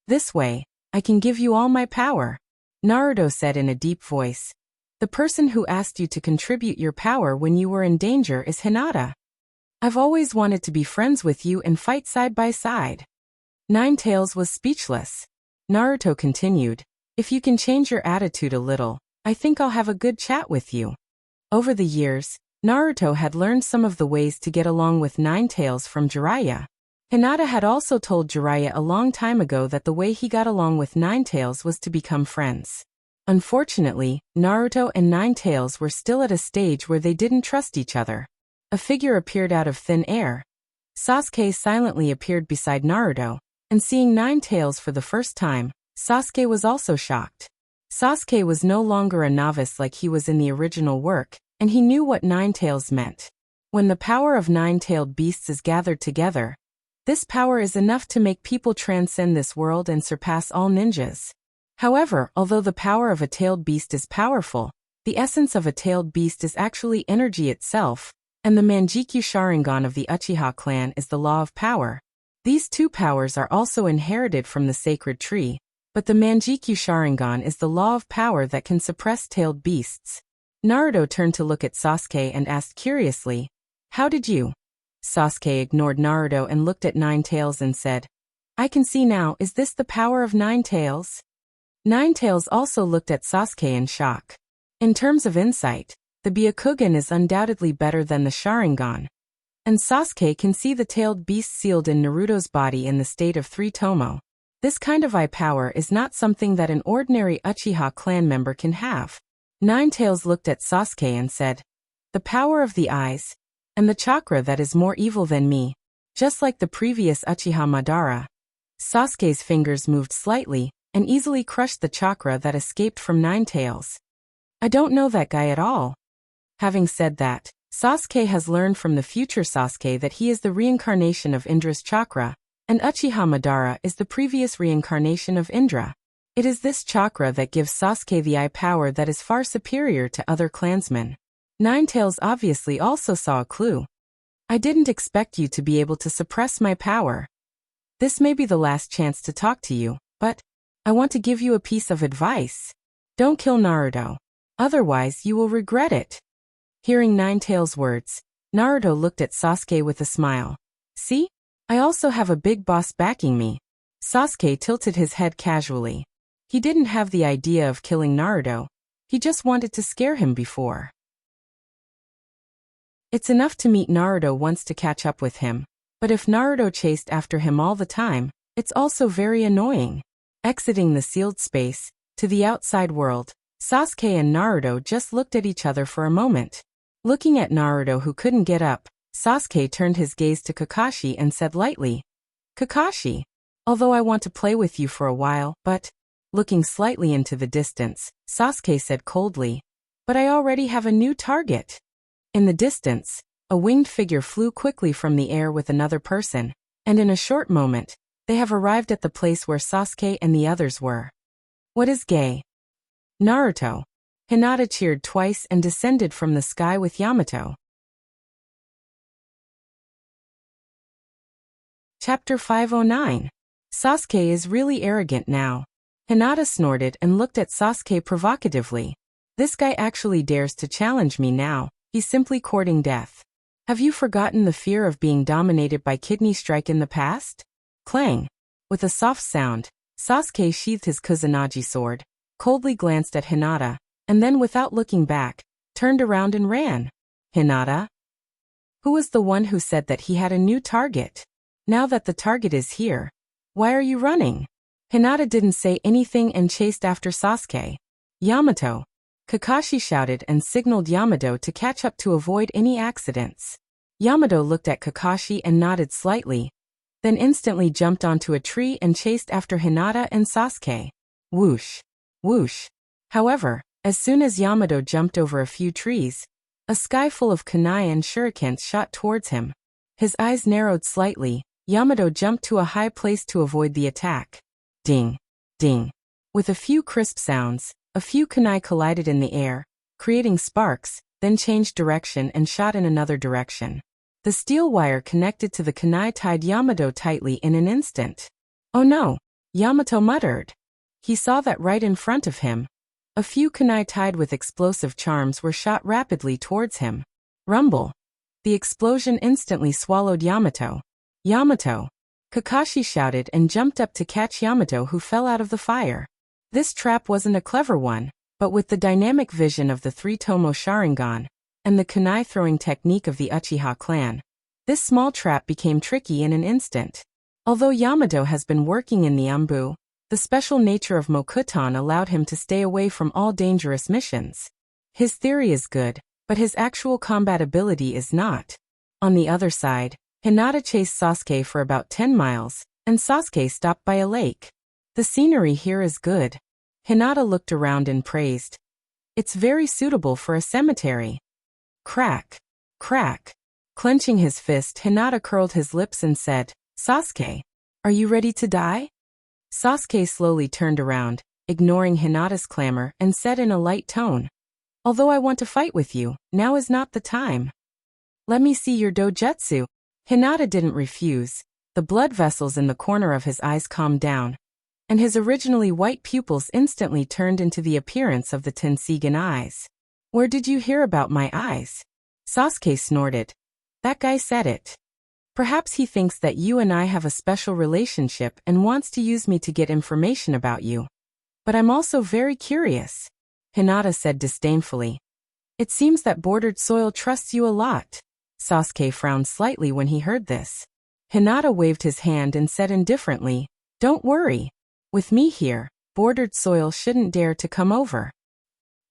This way, I can give you all my power. Naruto said in a deep voice. The person who asked you to contribute your power when you were in danger is Hinata. I've always wanted to be friends with you and fight side by side. Ninetales was speechless. Naruto continued, if you can change your attitude a little, I think I'll have a good chat with you. Over the years, Naruto had learned some of the ways to get along with Ninetales from Jiraiya. Hinata had also told Jiraiya a long time ago that the way he got along with Ninetales was to become friends. Unfortunately, Naruto and Ninetales were still at a stage where they didn't trust each other. A figure appeared out of thin air. Sasuke silently appeared beside Naruto, and seeing Ninetales for the first time, Sasuke was also shocked. Sasuke was no longer a novice like he was in the original work, and he knew what Ninetales meant. When the power of nine-tailed beasts is gathered together, this power is enough to make people transcend this world and surpass all ninjas. However, although the power of a tailed beast is powerful, the essence of a tailed beast is actually energy itself, and the Manjikyu Sharingan of the Uchiha clan is the law of power. These two powers are also inherited from the sacred tree, but the Manjikyu Sharingan is the law of power that can suppress tailed beasts. Naruto turned to look at Sasuke and asked curiously, "How did you?" Sasuke ignored Naruto and looked at Ninetales and said, "I can see now, is this the power of Ninetales?" Ninetales also looked at Sasuke in shock. In terms of insight, the Byakugan is undoubtedly better than the Sharingan. And Sasuke can see the tailed beast sealed in Naruto's body in the state of 3 Tomo. This kind of eye power is not something that an ordinary Uchiha clan member can have. Ninetales looked at Sasuke and said, "The power of the eyes, and the chakra that is more evil than me, just like the previous Uchiha Madara." Sasuke's fingers moved slightly, and easily crushed the chakra that escaped from Ninetales. "I don't know that guy at all." Having said that, Sasuke has learned from the future Sasuke that he is the reincarnation of Indra's chakra, and Uchiha Madara is the previous reincarnation of Indra. It is this chakra that gives Sasuke the eye power that is far superior to other clansmen. Ninetales obviously also saw a clue. "I didn't expect you to be able to suppress my power. This may be the last chance to talk to you, but I want to give you a piece of advice. Don't kill Naruto. Otherwise you will regret it." Hearing Ninetales' words, Naruto looked at Sasuke with a smile. "See? I also have a big boss backing me." Sasuke tilted his head casually. He didn't have the idea of killing Naruto. He just wanted to scare him before. It's enough to meet Naruto once to catch up with him, but if Naruto chased after him all the time, it's also very annoying. Exiting the sealed space, to the outside world, Sasuke and Naruto just looked at each other for a moment. Looking at Naruto who couldn't get up, Sasuke turned his gaze to Kakashi and said lightly, "Kakashi, although I want to play with you for a while, but..." Looking slightly into the distance, Sasuke said coldly, "But I already have a new target." In the distance, a winged figure flew quickly from the air with another person, and in a short moment, They have arrived at the place where Sasuke and the others were. What is gay? Naruto. Hinata cheered twice and descended from the sky with Yamato. Chapter 509. Sasuke is really arrogant now. Hinata snorted and looked at Sasuke provocatively. This guy actually dares to challenge me now. He's simply courting death. Have you forgotten the fear of being dominated by Kidney Strike in the past? Clang. With a soft sound, Sasuke sheathed his Kusanagi sword, coldly glanced at Hinata, and then without looking back, turned around and ran. Hinata? Who was the one who said that he had a new target? Now that the target is here, why are you running? Hinata didn't say anything and chased after Sasuke. Yamato. Kakashi shouted and signaled Yamato to catch up to avoid any accidents. Yamato looked at Kakashi and nodded slightly, then instantly jumped onto a tree and chased after Hinata and Sasuke. Whoosh. Whoosh. However, as soon as Yamato jumped over a few trees, a sky full of kunai and shurikens shot towards him. His eyes narrowed slightly. Yamato jumped to a high place to avoid the attack. Ding. Ding. With a few crisp sounds, a few kunai collided in the air, creating sparks, then changed direction and shot in another direction. The steel wire connected to the kunai tied Yamato tightly in an instant. Oh no! Yamato muttered. He saw that right in front of him. A few kunai tied with explosive charms were shot rapidly towards him. Rumble. The explosion instantly swallowed Yamato. Yamato! Kakashi shouted and jumped up to catch Yamato, who fell out of the fire. This trap wasn't a clever one, but with the dynamic vision of the three-tomo Sharingan and the kunai-throwing technique of the Uchiha clan, this small trap became tricky in an instant. Although Yamato has been working in the Anbu, the special nature of Mokuton allowed him to stay away from all dangerous missions. His theory is good, but his actual combat ability is not. On the other side, Hinata chased Sasuke for about 10 miles, and Sasuke stopped by a lake. The scenery here is good. Hinata looked around and praised. It's very suitable for a cemetery. Crack. Crack. Clenching his fist, Hinata curled his lips and said, Sasuke, are you ready to die? Sasuke slowly turned around, ignoring Hinata's clamor, and said in a light tone, although I want to fight with you, now is not the time. Let me see your dojutsu. Hinata didn't refuse. The blood vessels in the corner of his eyes calmed down, and his originally white pupils instantly turned into the appearance of the Tensigan eyes. Where did you hear about my eyes? Sasuke snorted. That guy said it. Perhaps he thinks that you and I have a special relationship and wants to use me to get information about you. But I'm also very curious. Hinata said disdainfully. It seems that Bordered Soil trusts you a lot. Sasuke frowned slightly when he heard this. Hinata waved his hand and said indifferently, don't worry. With me here, Bordered Soil shouldn't dare to come over.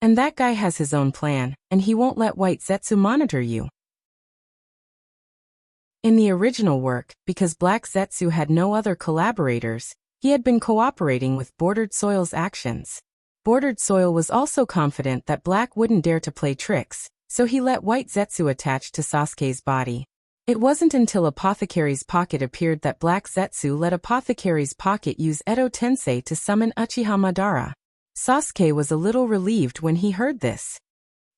And that guy has his own plan, and he won't let White Zetsu monitor you. In the original work, because Black Zetsu had no other collaborators, he had been cooperating with Bordered Soil's actions. Bordered Soil was also confident that Black wouldn't dare to play tricks, so he let White Zetsu attach to Sasuke's body. It wasn't until Apothecary's Pocket appeared that Black Zetsu let Apothecary's Pocket use Edo Tensei to summon Uchiha Madara. Sasuke was a little relieved when he heard this.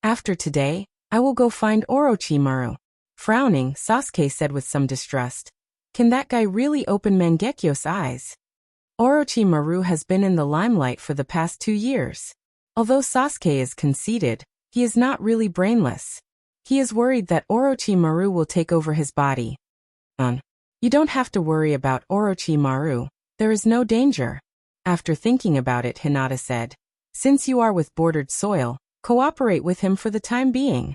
After today, I will go find Orochimaru. Frowning, Sasuke said with some distrust. Can that guy really open Mangekyo's eyes? Orochimaru has been in the limelight for the past 2 years. Although Sasuke is conceited, he is not really brainless. He is worried that Orochimaru will take over his body. You don't have to worry about Orochimaru. There is no danger. After thinking about it, Hinata said, since you are with Bordered Soil, cooperate with him for the time being.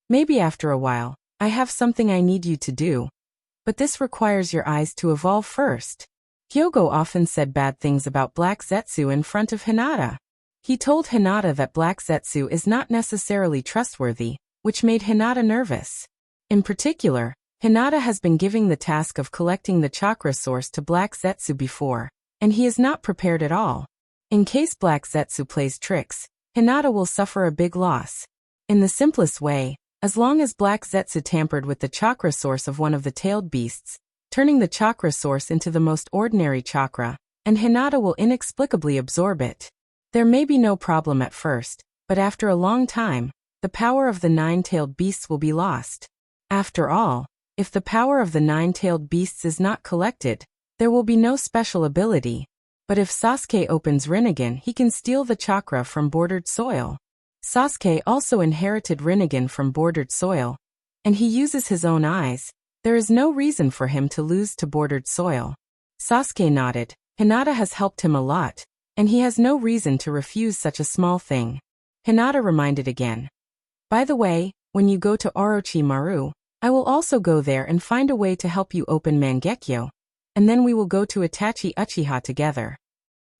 Maybe after a while, I have something I need you to do. But this requires your eyes to evolve first. Hyogo often said bad things about Black Zetsu in front of Hinata. He told Hinata that Black Zetsu is not necessarily trustworthy, which made Hinata nervous. In particular, Hinata has been giving the task of collecting the chakra source to Black Zetsu before, and he is not prepared at all. In case Black Zetsu plays tricks, Hinata will suffer a big loss. In the simplest way, as long as Black Zetsu tampered with the chakra source of one of the tailed beasts, turning the chakra source into the most ordinary chakra, and Hinata will inexplicably absorb it. There may be no problem at first, but after a long time, the power of the nine-tailed beasts will be lost. After all, if the power of the nine-tailed beasts is not collected, there will be no special ability. But if Sasuke opens Rinnegan, he can steal the chakra from bordered soil. Sasuke also inherited Rinnegan from bordered soil, and he uses his own eyes. There is no reason for him to lose to bordered soil. Sasuke nodded. Hinata has helped him a lot, and he has no reason to refuse such a small thing. Hinata reminded again. By the way, when you go to Orochimaru, I will also go there and find a way to help you open Mangekyo, and then we will go to Itachi Uchiha together.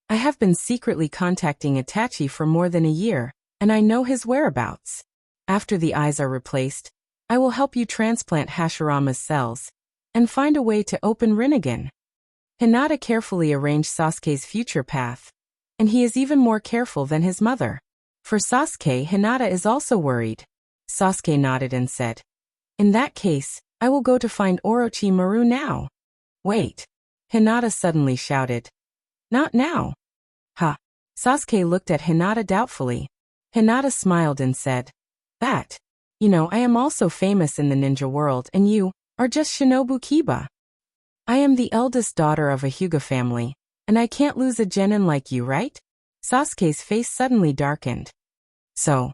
I have been secretly contacting Itachi for more than a year, and I know his whereabouts. After the eyes are replaced, I will help you transplant Hashirama's cells, and find a way to open Rinnegan. Hinata carefully arranged Sasuke's future path, and he is even more careful than his mother. For Sasuke, Hinata is also worried. Sasuke nodded and said, "In that case, I will go to find Orochimaru now." "Wait!" Hinata suddenly shouted. "Not now." "Ha!" Sasuke looked at Hinata doubtfully. Hinata smiled and said, "That. You know, I am also famous in the ninja world and you are just Shinobu Kiba. I am the eldest daughter of a Hyuga family, and I can't lose a genin like you, right?" Sasuke's face suddenly darkened. So.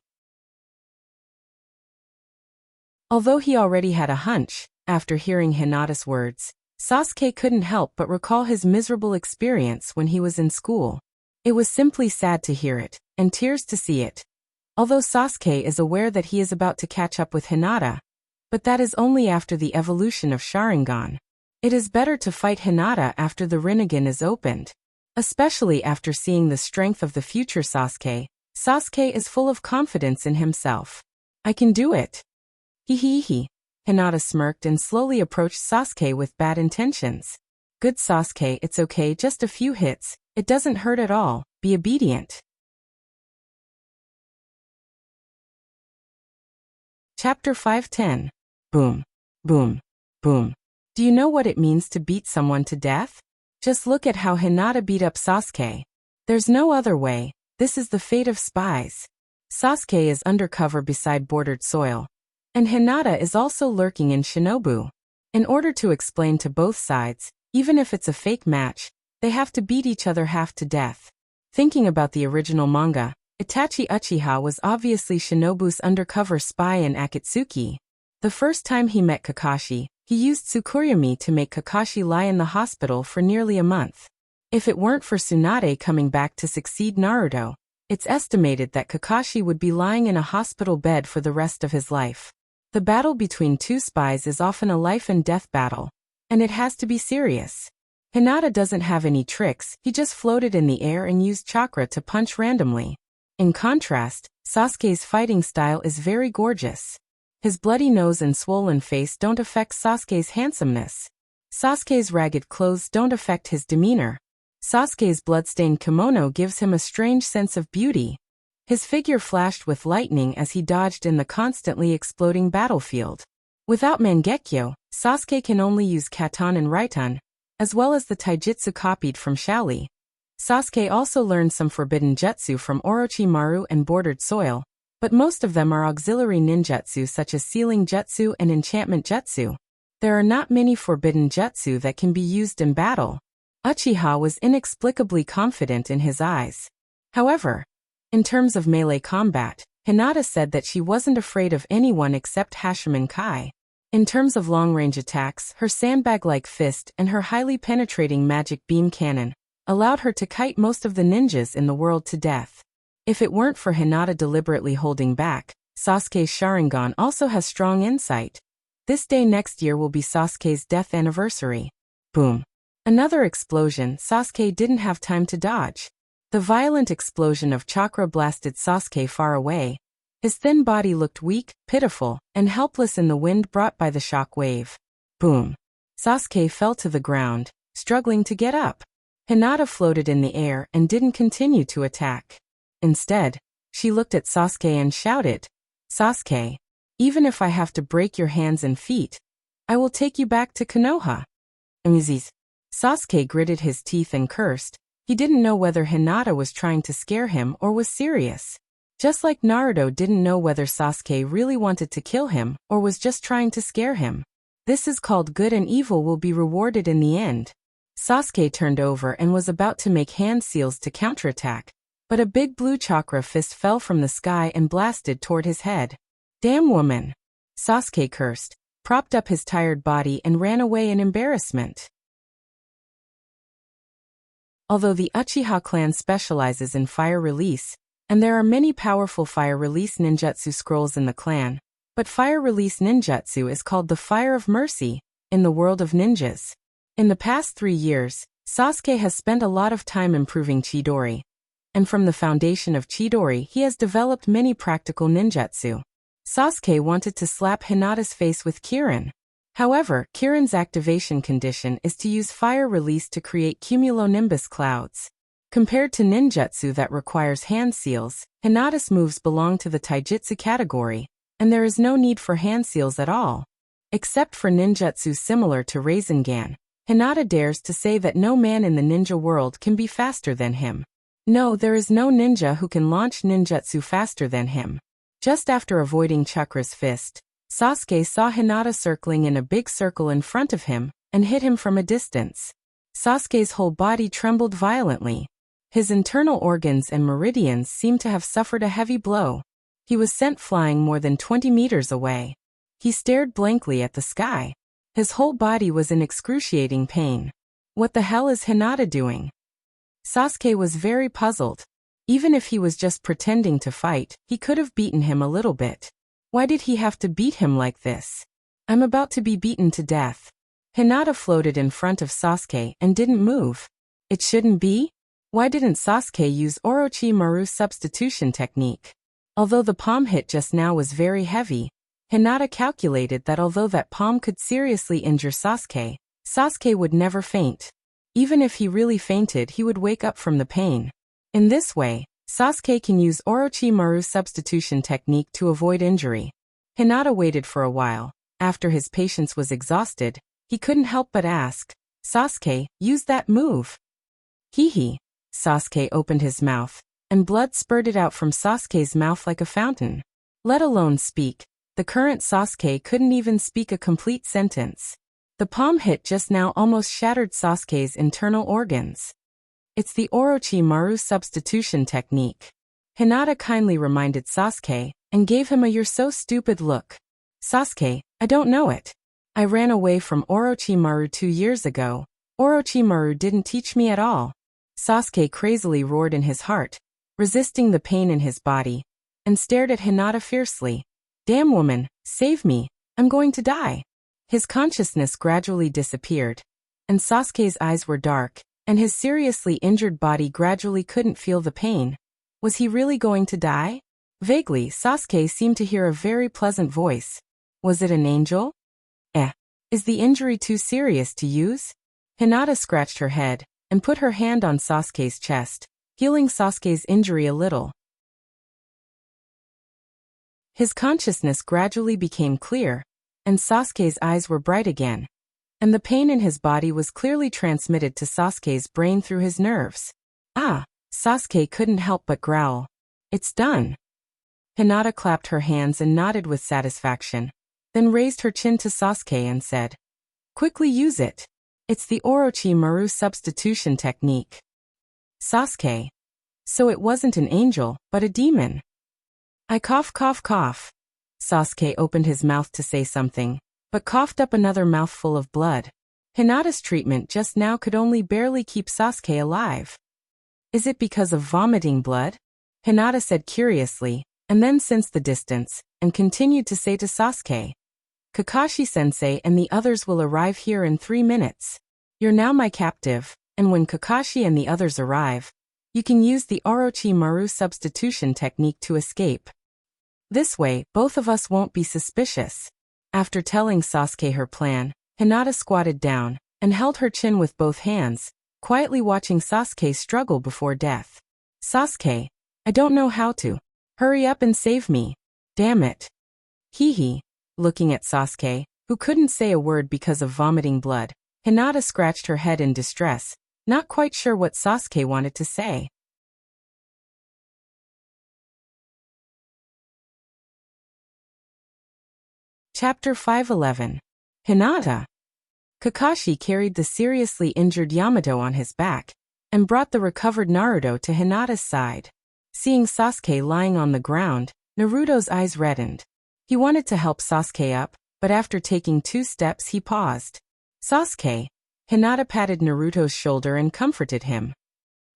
Although he already had a hunch, after hearing Hinata's words, Sasuke couldn't help but recall his miserable experience when he was in school. It was simply sad to hear it, and tears to see it. Although Sasuke is aware that he is about to catch up with Hinata, but that is only after the evolution of Sharingan. It is better to fight Hinata after the Rinnegan is opened. Especially after seeing the strength of the future Sasuke, Sasuke is full of confidence in himself. "I can do it." Hee. Hinata smirked and slowly approached Sasuke with bad intentions. "Good Sasuke, it's okay, just a few hits, it doesn't hurt at all, be obedient." Chapter 510. Boom. Boom. Boom. Do you know what it means to beat someone to death? Just look at how Hinata beat up Sasuke. There's no other way, this is the fate of spies. Sasuke is undercover beside bordered soil, and Hinata is also lurking in Shinobu. In order to explain to both sides, even if it's a fake match, they have to beat each other half to death. Thinking about the original manga, Itachi Uchiha was obviously Shinobu's undercover spy in Akatsuki. The first time he met Kakashi, he used Tsukuyomi to make Kakashi lie in the hospital for nearly a month. If it weren't for Tsunade coming back to succeed Naruto, it's estimated that Kakashi would be lying in a hospital bed for the rest of his life. The battle between two spies is often a life and death battle, and it has to be serious. Hinata doesn't have any tricks, he just floated in the air and used chakra to punch randomly. In contrast, Sasuke's fighting style is very gorgeous. His bloody nose and swollen face don't affect Sasuke's handsomeness. Sasuke's ragged clothes don't affect his demeanor. Sasuke's bloodstained kimono gives him a strange sense of beauty. His figure flashed with lightning as he dodged in the constantly exploding battlefield. Without Mangekyo, Sasuke can only use Katon and Raiton, as well as the taijutsu copied from Shaoli. Sasuke also learned some forbidden jutsu from Orochimaru and bordered soil, but most of them are auxiliary ninjutsu such as sealing jutsu and enchantment jutsu. There are not many forbidden jutsu that can be used in battle. Uchiha was inexplicably confident in his eyes. However, in terms of melee combat, Hinata said that she wasn't afraid of anyone except Hashirama Kai. In terms of long-range attacks, her sandbag-like fist and her highly penetrating magic beam cannon allowed her to kite most of the ninjas in the world to death. If it weren't for Hinata deliberately holding back, Sasuke's Sharingan also has strong insight. This day next year will be Sasuke's death anniversary. Boom. Another explosion. Sasuke didn't have time to dodge. The violent explosion of chakra blasted Sasuke far away. His thin body looked weak, pitiful, and helpless in the wind brought by the shock wave. Boom. Sasuke fell to the ground, struggling to get up. Hinata floated in the air and didn't continue to attack. Instead, she looked at Sasuke and shouted, "Sasuke, even if I have to break your hands and feet, I will take you back to Konoha." Mzz. Sasuke gritted his teeth and cursed. He didn't know whether Hinata was trying to scare him or was serious. Just like Naruto didn't know whether Sasuke really wanted to kill him or was just trying to scare him. This is called good and evil will be rewarded in the end. Sasuke turned over and was about to make hand seals to counterattack, but a big blue chakra fist fell from the sky and blasted toward his head. Damn woman! Sasuke cursed, propped up his tired body and ran away in embarrassment. Although the Uchiha clan specializes in fire release, and there are many powerful fire release ninjutsu scrolls in the clan, but fire release ninjutsu is called the Fire of Mercy in the world of ninjas. In the past 3 years, Sasuke has spent a lot of time improving Chidori, and from the foundation of Chidori he has developed many practical ninjutsu. Sasuke wanted to slap Hinata's face with Kirin. However, Kirin's activation condition is to use fire release to create cumulonimbus clouds. Compared to ninjutsu that requires hand seals, Hinata's moves belong to the taijutsu category, and there is no need for hand seals at all. Except for ninjutsu similar to Rasengan, Hinata dares to say that no man in the ninja world can be faster than him. No, there is no ninja who can launch ninjutsu faster than him. Just after avoiding Chakra's fist, Sasuke saw Hinata circling in a big circle in front of him and hit him from a distance. Sasuke's whole body trembled violently. His internal organs and meridians seemed to have suffered a heavy blow. He was sent flying more than 20 meters away. He stared blankly at the sky. His whole body was in excruciating pain. What the hell is Hinata doing? Sasuke was very puzzled. Even if he was just pretending to fight, he could have beaten him a little bit. Why did he have to beat him like this? I'm about to be beaten to death. Hinata floated in front of Sasuke and didn't move. It shouldn't be? Why didn't Sasuke use Orochimaru's substitution technique? Although the palm hit just now was very heavy, Hinata calculated that although that palm could seriously injure Sasuke, Sasuke would never faint. Even if he really fainted, he would wake up from the pain. In this way, Sasuke can use Orochimaru's substitution technique to avoid injury. Hinata waited for a while. After his patience was exhausted, he couldn't help but ask, Sasuke, use that move. Hee. Sasuke opened his mouth, and blood spurted out from Sasuke's mouth like a fountain. Let alone speak, the current Sasuke couldn't even speak a complete sentence. The palm hit just now almost shattered Sasuke's internal organs. It's the Orochimaru substitution technique. Hinata kindly reminded Sasuke, and gave him a "you're so stupid" look. Sasuke, I don't know it. I ran away from Orochimaru 2 years ago. Orochimaru didn't teach me at all. Sasuke crazily roared in his heart, resisting the pain in his body, and stared at Hinata fiercely. Damn woman, save me, I'm going to die. His consciousness gradually disappeared, and Sasuke's eyes were dark, and his seriously injured body gradually couldn't feel the pain. Was he really going to die? Vaguely, Sasuke seemed to hear a very pleasant voice. Was it an angel? Is the injury too serious to use? Hinata scratched her head, and put her hand on Sasuke's chest, healing Sasuke's injury a little. His consciousness gradually became clear, and Sasuke's eyes were bright again, and the pain in his body was clearly transmitted to Sasuke's brain through his nerves. Sasuke couldn't help but growl. It's done. Hinata clapped her hands and nodded with satisfaction, then raised her chin to Sasuke and said, Quickly use it. It's the Orochimaru substitution technique. Sasuke. So it wasn't an angel, but a demon. I cough. Sasuke opened his mouth to say something, but coughed up another mouthful of blood. Hinata's treatment just now could only barely keep Sasuke alive. Is it because of vomiting blood? Hinata said curiously, and then sensed the distance, and continued to say to Sasuke, Kakashi-sensei and the others will arrive here in 3 minutes. You're now my captive, and when Kakashi and the others arrive, you can use the Orochimaru substitution technique to escape. This way, both of us won't be suspicious. After telling Sasuke her plan, Hinata squatted down, and held her chin with both hands, quietly watching Sasuke struggle before death. Sasuke, I don't know how to. Hurry up and save me. Damn it. Hee. Looking at Sasuke, who couldn't say a word because of vomiting blood, Hinata scratched her head in distress, not quite sure what Sasuke wanted to say. Chapter 511. Hinata. Kakashi carried the seriously injured Yamato on his back and brought the recovered Naruto to Hinata's side. Seeing Sasuke lying on the ground, Naruto's eyes reddened. He wanted to help Sasuke up, but after taking 2 steps he paused. Sasuke. Hinata patted Naruto's shoulder and comforted him.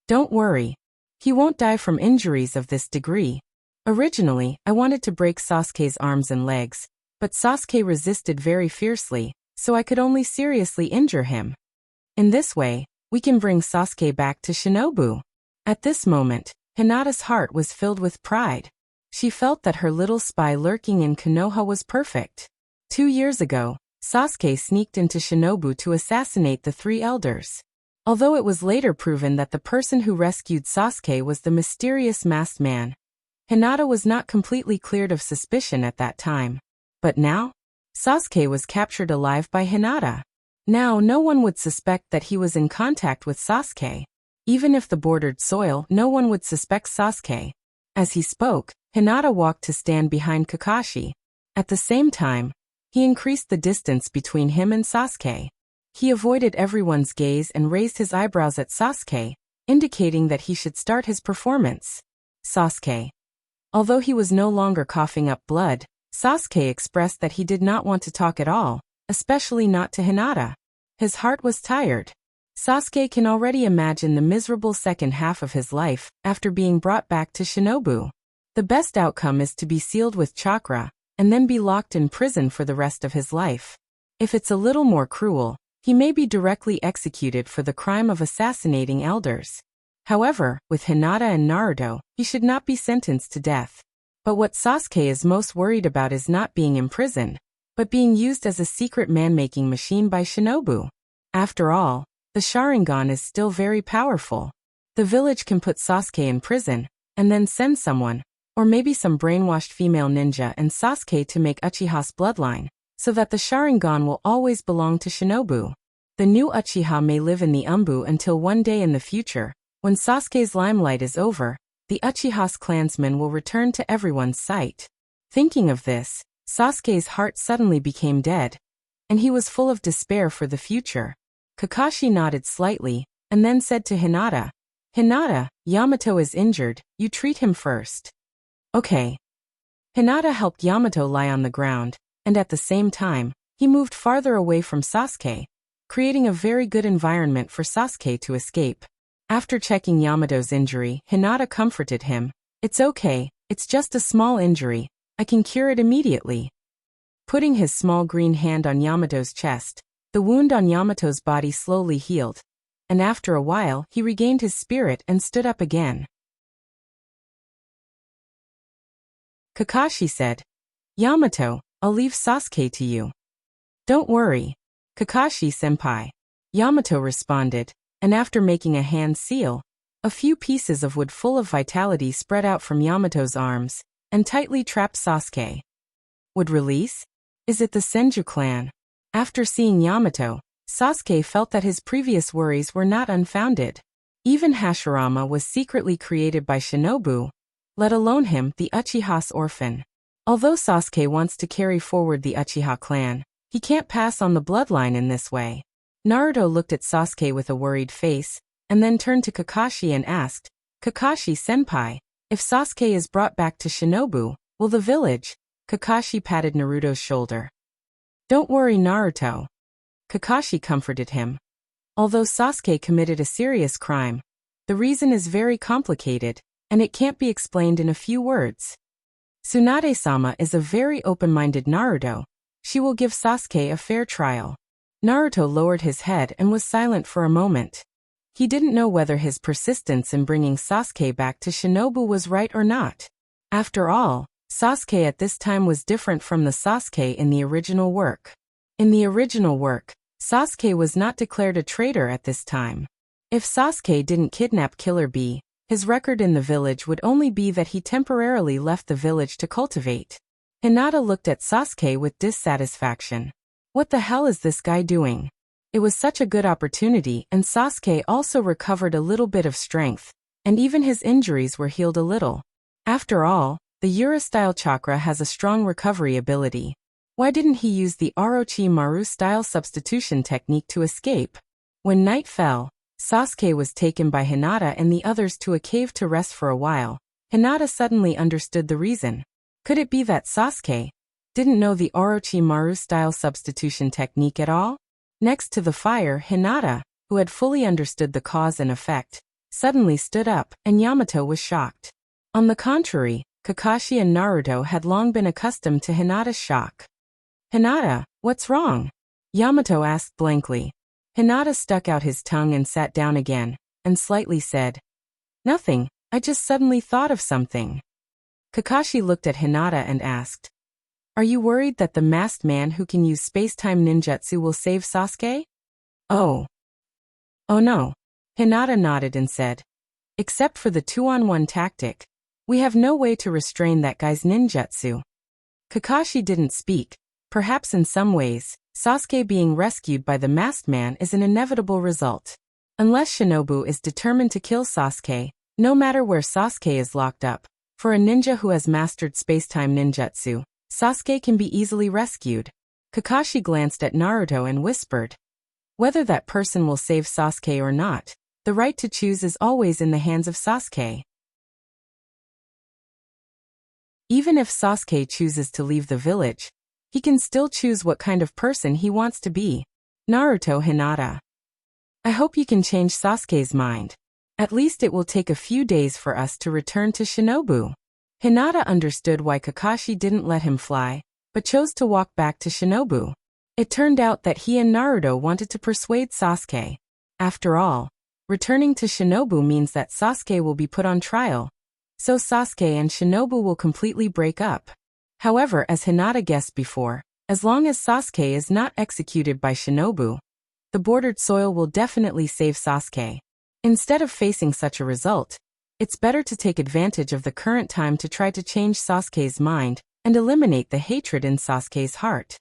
Don't worry. He won't die from injuries of this degree. Originally, I wanted to break Sasuke's arms and legs, but Sasuke resisted very fiercely, so I could only seriously injure him. In this way, we can bring Sasuke back to Shinobu. At this moment, Hinata's heart was filled with pride. She felt that her little spy lurking in Konoha was perfect. 2 years ago, Sasuke sneaked into Shinobu to assassinate the 3 elders. Although it was later proven that the person who rescued Sasuke was the mysterious masked man, Hinata was not completely cleared of suspicion at that time. But now, Sasuke was captured alive by Hinata. Now no one would suspect that he was in contact with Sasuke. Even if the bordered soil, no one would suspect Sasuke. As he spoke, Hinata walked to stand behind Kakashi. At the same time, he increased the distance between him and Sasuke. He avoided everyone's gaze and raised his eyebrows at Sasuke, indicating that he should start his performance. Sasuke. Although he was no longer coughing up blood, Sasuke expressed that he did not want to talk at all, especially not to Hinata. His heart was tired. Sasuke can already imagine the miserable second half of his life after being brought back to Shinobu. The best outcome is to be sealed with chakra and then be locked in prison for the rest of his life. If it's a little more cruel, he may be directly executed for the crime of assassinating elders. However, with Hinata and Naruto, he should not be sentenced to death. But what Sasuke is most worried about is not being imprisoned, but being used as a secret man-making machine by Shinobu. After all, the Sharingan is still very powerful. The village can put Sasuke in prison, and then send someone, or maybe some brainwashed female ninja and Sasuke to make Uchiha's bloodline, so that the Sharingan will always belong to Shinobu. The new Uchiha may live in the Umbu until one day in the future, when Sasuke's limelight is over, the Uchiha's clansmen will return to everyone's sight. Thinking of this, Sasuke's heart suddenly became dead, and he was full of despair for the future. Kakashi nodded slightly, and then said to Hinata, Hinata, Yamato is injured, you treat him first. Okay. Hinata helped Yamato lie on the ground, and at the same time, he moved farther away from Sasuke, creating a very good environment for Sasuke to escape. After checking Yamato's injury, Hinata comforted him. It's okay, it's just a small injury, I can cure it immediately. Putting his small green hand on Yamato's chest, the wound on Yamato's body slowly healed, and after a while he regained his spirit and stood up again. Kakashi said, Yamato, I'll leave Sasuke to you. Don't worry, Kakashi-senpai. Yamato responded, and after making a hand seal, a few pieces of wood full of vitality spread out from Yamato's arms and tightly trapped Sasuke. Would release? Is it the Senju clan? After seeing Yamato, Sasuke felt that his previous worries were not unfounded. Even Hashirama was secretly created by Shinobu, let alone him, the Uchiha's orphan. Although Sasuke wants to carry forward the Uchiha clan, he can't pass on the bloodline in this way. Naruto looked at Sasuke with a worried face, and then turned to Kakashi and asked, Kakashi-senpai, if Sasuke is brought back to Shinobu, will the village? Kakashi patted Naruto's shoulder. Don't worry, Naruto. Kakashi comforted him. Although Sasuke committed a serious crime, the reason is very complicated, and it can't be explained in a few words. Tsunade-sama is a very open-minded Naruto. She will give Sasuke a fair trial. Naruto lowered his head and was silent for a moment. He didn't know whether his persistence in bringing Sasuke back to Shinobu was right or not. After all, Sasuke at this time was different from the Sasuke in the original work. In the original work, Sasuke was not declared a traitor at this time. If Sasuke didn't kidnap Killer Bee, his record in the village would only be that he temporarily left the village to cultivate. Hinata looked at Sasuke with dissatisfaction. What the hell is this guy doing? It was such a good opportunity, and Sasuke also recovered a little bit of strength, and even his injuries were healed a little. After all, the Ura-style chakra has a strong recovery ability. Why didn't he use the Orochimaru-style substitution technique to escape? When night fell, Sasuke was taken by Hinata and the others to a cave to rest for a while. Hinata suddenly understood the reason. Could it be that Sasuke didn't know the Orochimaru-style substitution technique at all? Next to the fire, Hinata, who had fully understood the cause and effect, suddenly stood up, and Yamato was shocked. On the contrary, Kakashi and Naruto had long been accustomed to Hinata's shock. "Hinata, what's wrong?" Yamato asked blankly. Hinata stuck out his tongue and sat down again, and slightly said, "Nothing, I just suddenly thought of something." Kakashi looked at Hinata and asked, "Are you worried that the masked man who can use space-time ninjutsu will save Sasuke?" Oh no. Hinata nodded and said, "Except for the 2-on-1 tactic, we have no way to restrain that guy's ninjutsu." Kakashi didn't speak. Perhaps in some ways, Sasuke being rescued by the masked man is an inevitable result. Unless Shinobu is determined to kill Sasuke, no matter where Sasuke is locked up, for a ninja who has mastered space-time ninjutsu, Sasuke can be easily rescued. Kakashi glanced at Naruto and whispered, "Whether that person will save Sasuke or not, the right to choose is always in the hands of Sasuke." Even if Sasuke chooses to leave the village, he can still choose what kind of person he wants to be. Naruto Hinata. I hope you can change Sasuke's mind. At least it will take a few days for us to return to Shinobu. Hinata understood why Kakashi didn't let him fly, but chose to walk back to Shinobu. It turned out that he and Naruto wanted to persuade Sasuke. After all, returning to Shinobu means that Sasuke will be put on trial, so Sasuke and Shinobu will completely break up. However, as Hinata guessed before, as long as Sasuke is not executed by Shinobu, the bordered soil will definitely save Sasuke. Instead of facing such a result, it's better to take advantage of the current time to try to change Sasuke's mind and eliminate the hatred in Sasuke's heart.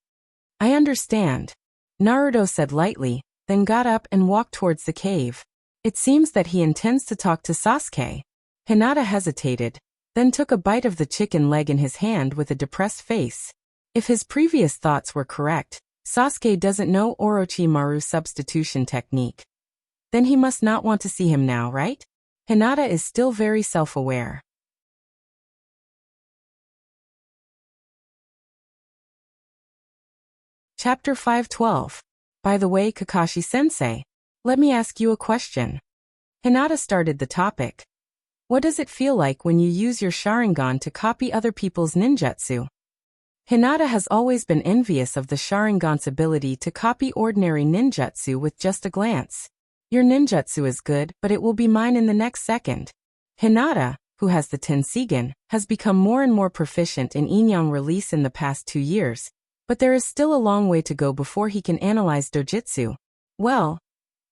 I understand, Naruto said lightly, then got up and walked towards the cave. It seems that he intends to talk to Sasuke. Hinata hesitated, then took a bite of the chicken leg in his hand with a depressed face. If his previous thoughts were correct, Sasuke doesn't know Orochimaru's substitution technique. Then he must not want to see him now, right? Hinata is still very self-aware. Chapter 512. By the way, Kakashi-sensei, let me ask you a question. Hinata started the topic. What does it feel like when you use your Sharingan to copy other people's ninjutsu? Hinata has always been envious of the Sharingan's ability to copy ordinary ninjutsu with just a glance. Your ninjutsu is good, but it will be mine in the next second. Hinata, who has the Tenseigan, has become more and more proficient in Inyang release in the past 2 years, but there is still a long way to go before he can analyze dojutsu. Well,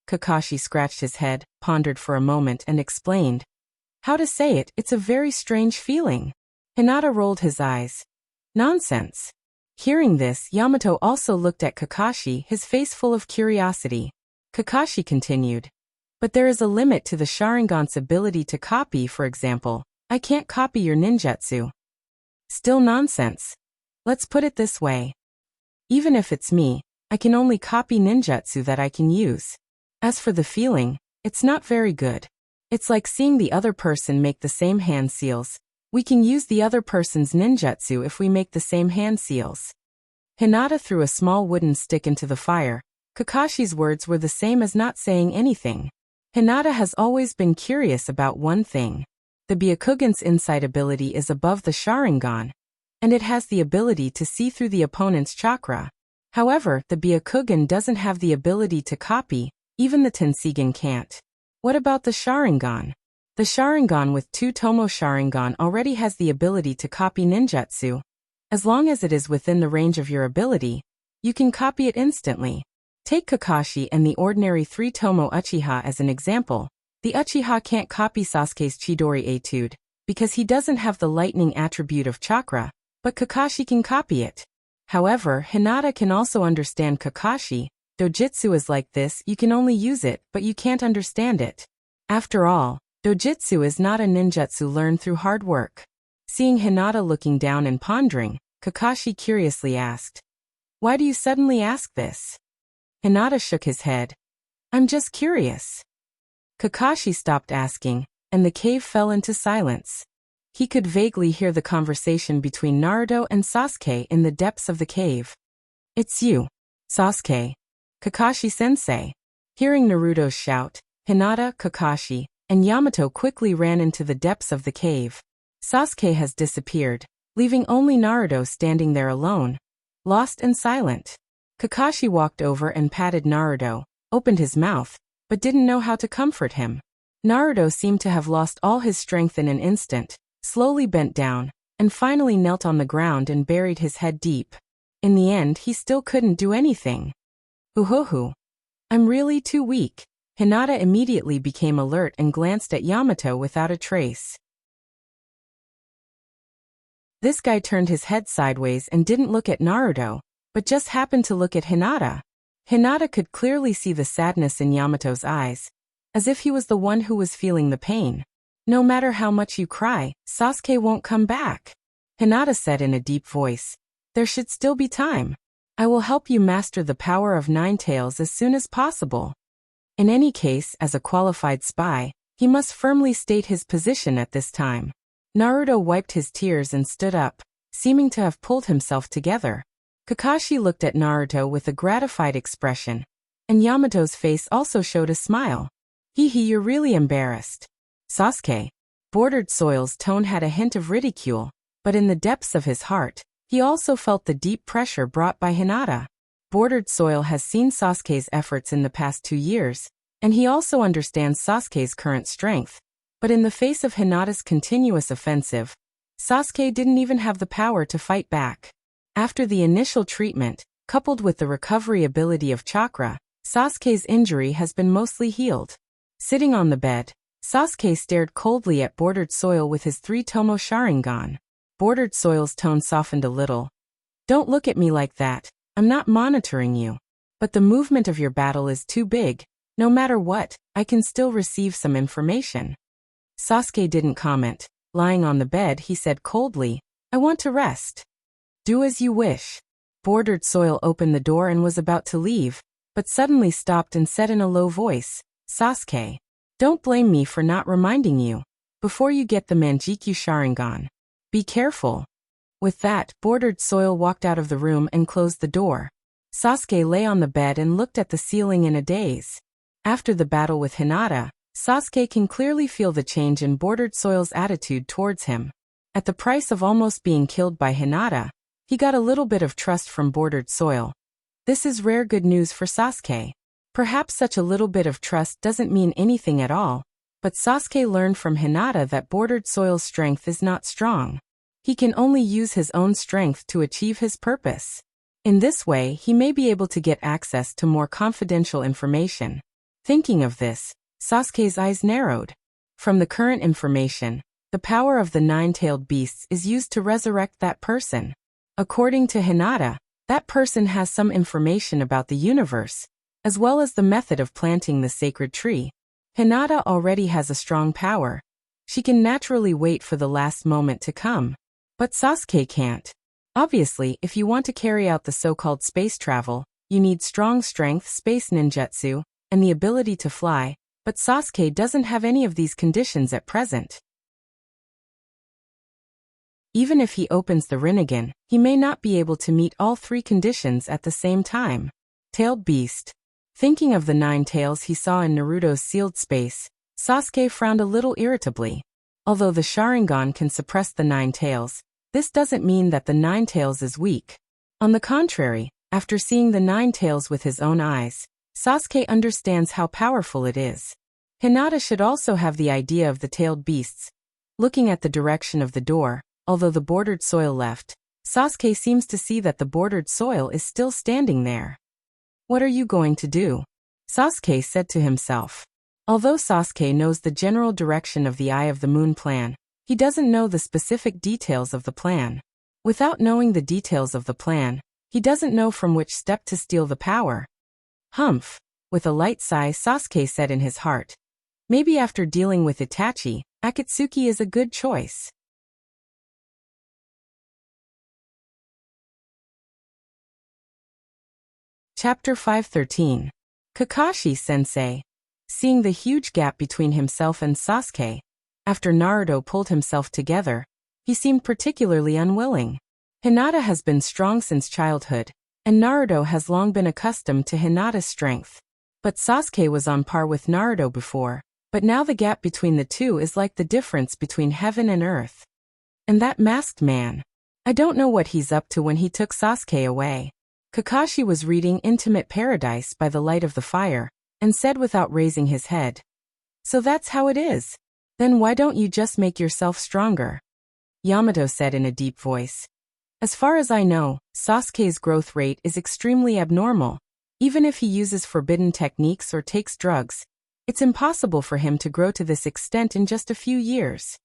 Kakashi scratched his head, pondered for a moment and explained. How to say it, it's a very strange feeling. Hinata rolled his eyes. Nonsense. Hearing this, Yamato also looked at Kakashi, his face full of curiosity. Kakashi continued. But there is a limit to the Sharingan's ability to copy, for example. I can't copy your ninjutsu. Still nonsense. Let's put it this way. Even if it's me, I can only copy ninjutsu that I can use. As for the feeling, it's not very good. It's like seeing the other person make the same hand seals. We can use the other person's ninjutsu if we make the same hand seals. Hinata threw a small wooden stick into the fire. Kakashi's words were the same as not saying anything. Hinata has always been curious about one thing. The Byakugan's insight ability is above the Sharingan, and it has the ability to see through the opponent's chakra. However, the Byakugan doesn't have the ability to copy, even the Tenseigan can't. What about the Sharingan? The Sharingan with 2 Tomo Sharingan already has the ability to copy ninjutsu. As long as it is within the range of your ability, you can copy it instantly. Take Kakashi and the ordinary 3 Tomo Uchiha as an example. The Uchiha can't copy Sasuke's Chidori etude, because he doesn't have the lightning attribute of chakra, but Kakashi can copy it. However, Hinata can also understand Kakashi, Dojutsu is like this, you can only use it, but you can't understand it. After all, dojutsu is not a ninjutsu learned through hard work. Seeing Hinata looking down and pondering, Kakashi curiously asked, "Why do you suddenly ask this?" Hinata shook his head. "I'm just curious." Kakashi stopped asking, and the cave fell into silence. He could vaguely hear the conversation between Naruto and Sasuke in the depths of the cave. "It's you, Sasuke. Kakashi-sensei." Hearing Naruto's shout, Hinata, Kakashi, and Yamato quickly ran into the depths of the cave. Sasuke has disappeared, leaving only Naruto standing there alone, lost and silent. Kakashi walked over and patted Naruto, opened his mouth, but didn't know how to comfort him. Naruto seemed to have lost all his strength in an instant, slowly bent down, and finally knelt on the ground and buried his head deep. In the end, he still couldn't do anything. "Hoo-hoo-hoo. I'm really too weak." Hinata immediately became alert and glanced at Yamato without a trace. This guy turned his head sideways and didn't look at Naruto, but just happened to look at Hinata. Hinata could clearly see the sadness in Yamato's eyes, as if he was the one who was feeling the pain. "No matter how much you cry, Sasuke won't come back," Hinata said in a deep voice. "There should still be time. I will help you master the power of Nine Tails as soon as possible." In any case, as a qualified spy, he must firmly state his position at this time. Naruto wiped his tears and stood up, seeming to have pulled himself together. Kakashi looked at Naruto with a gratified expression, and Yamato's face also showed a smile. "Hee, you're really embarrassed, Sasuke." Bordered Soil's tone had a hint of ridicule, but in the depths of his heart, he also felt the deep pressure brought by Hinata. Bordered Soil has seen Sasuke's efforts in the past 2 years, and he also understands Sasuke's current strength. But in the face of Hinata's continuous offensive, Sasuke didn't even have the power to fight back. After the initial treatment, coupled with the recovery ability of chakra, Sasuke's injury has been mostly healed. Sitting on the bed, Sasuke stared coldly at Bordered Soil with his 3-tomo Sharingan. Bordered Soil's tone softened a little. "Don't look at me like that. I'm not monitoring you. But the movement of your battle is too big. No matter what, I can still receive some information." Sasuke didn't comment. Lying on the bed, he said coldly, "I want to rest." "Do as you wish." Bordered Soil opened the door and was about to leave, but suddenly stopped and said in a low voice, "Sasuke, don't blame me for not reminding you. Before you get the Manjikyu Sharingan, be careful." With that, Bordered Soil walked out of the room and closed the door. Sasuke lay on the bed and looked at the ceiling in a daze. After the battle with Hinata, Sasuke can clearly feel the change in Bordered Soil's attitude towards him. At the price of almost being killed by Hinata, he got a little bit of trust from Bordered Soil. This is rare good news for Sasuke. Perhaps such a little bit of trust doesn't mean anything at all, but Sasuke learned from Hinata that Bordered Soil's strength is not strong. He can only use his own strength to achieve his purpose. In this way, he may be able to get access to more confidential information. Thinking of this, Sasuke's eyes narrowed. From the current information, the power of the 9-tailed beasts is used to resurrect that person. According to Hinata, that person has some information about the universe, as well as the method of planting the sacred tree. Hinata already has a strong power. She can naturally wait for the last moment to come. But Sasuke can't. Obviously, if you want to carry out the so-called space travel, you need strong strength, space ninjutsu, and the ability to fly, but Sasuke doesn't have any of these conditions at present. Even if he opens the Rinnegan, he may not be able to meet all 3 conditions at the same time. Tailed Beast. Thinking of the 9 tails he saw in Naruto's sealed space, Sasuke frowned a little irritably. Although the Sharingan can suppress the 9 tails, this doesn't mean that the 9 tails is weak. On the contrary, after seeing the 9 tails with his own eyes, Sasuke understands how powerful it is. Hinata should also have the idea of the tailed beasts. Looking at the direction of the door, although the Bordered Soil left, Sasuke seems to see that the Bordered Soil is still standing there. "What are you going to do?" Sasuke said to himself. Although Sasuke knows the general direction of the Eye of the Moon plan, he doesn't know the specific details of the plan. Without knowing the details of the plan, he doesn't know from which step to steal the power. Humph. With a light sigh, Sasuke said in his heart. Maybe after dealing with Itachi, Akatsuki is a good choice. Chapter 513. Kakashi-sensei. Seeing the huge gap between himself and Sasuke, after Naruto pulled himself together, he seemed particularly unwilling. Hinata has been strong since childhood, and Naruto has long been accustomed to Hinata's strength. But Sasuke was on par with Naruto before, but now the gap between the two is like the difference between heaven and earth. And that masked man. I don't know what he's up to when he took Sasuke away. Kakashi was reading Intimate Paradise by the light of the fire, and said without raising his head. So that's how it is. Then why don't you just make yourself stronger? Yamato said in a deep voice. As far as I know, Sasuke's growth rate is extremely abnormal. Even if he uses forbidden techniques or takes drugs, it's impossible for him to grow to this extent in just a few years.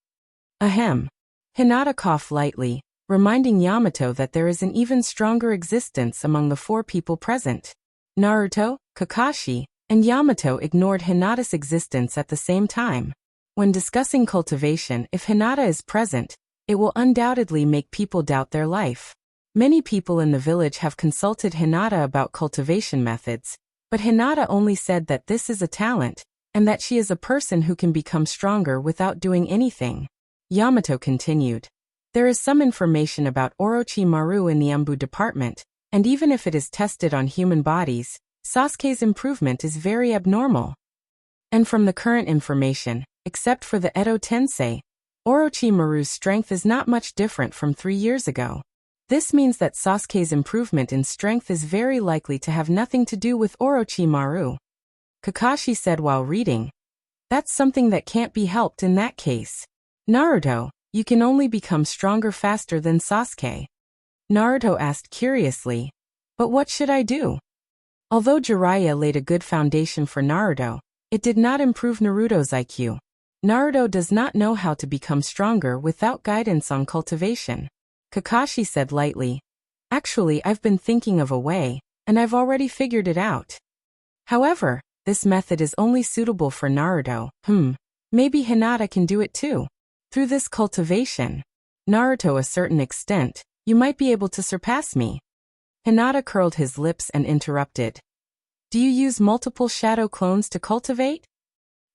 Ahem. Hinata coughed lightly, reminding Yamato that there is an even stronger existence among the four people present. Naruto, Kakashi, and Yamato ignored Hinata's existence at the same time. When discussing cultivation, if Hinata is present, it will undoubtedly make people doubt their life. Many people in the village have consulted Hinata about cultivation methods, but Hinata only said that this is a talent, and that she is a person who can become stronger without doing anything. Yamato continued. There is some information about Orochimaru in the Umbu department, and even if it is tested on human bodies, Sasuke's improvement is very abnormal. And from the current information, except for the Edo Tensei, Orochimaru's strength is not much different from 3 years ago. This means that Sasuke's improvement in strength is very likely to have nothing to do with Orochimaru. Kakashi said while reading. That's something that can't be helped in that case. Naruto, you can only become stronger faster than Sasuke. Naruto asked curiously. But what should I do? Although Jiraiya laid a good foundation for Naruto, it did not improve Naruto's IQ. Naruto does not know how to become stronger without guidance on cultivation. Kakashi said lightly. Actually, I've been thinking of a way, and I've already figured it out. However, this method is only suitable for Naruto. Maybe Hinata can do it too. Through this cultivation, Naruto, a certain extent, you might be able to surpass me. Hinata curled his lips and interrupted. Do you use multiple shadow clones to cultivate?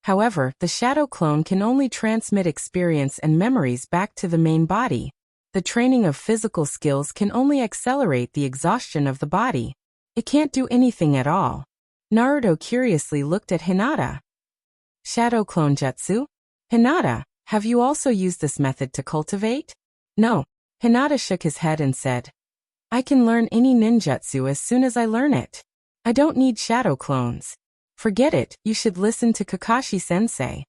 However, the shadow clone can only transmit experience and memories back to the main body. The training of physical skills can only accelerate the exhaustion of the body. It can't do anything at all. Naruto curiously looked at Hinata. Shadow clone jutsu? Hinata, have you also used this method to cultivate? No. Hinata shook his head and said. I can learn any ninjutsu as soon as I learn it. I don't need shadow clones. Forget it, you should listen to Kakashi-sensei.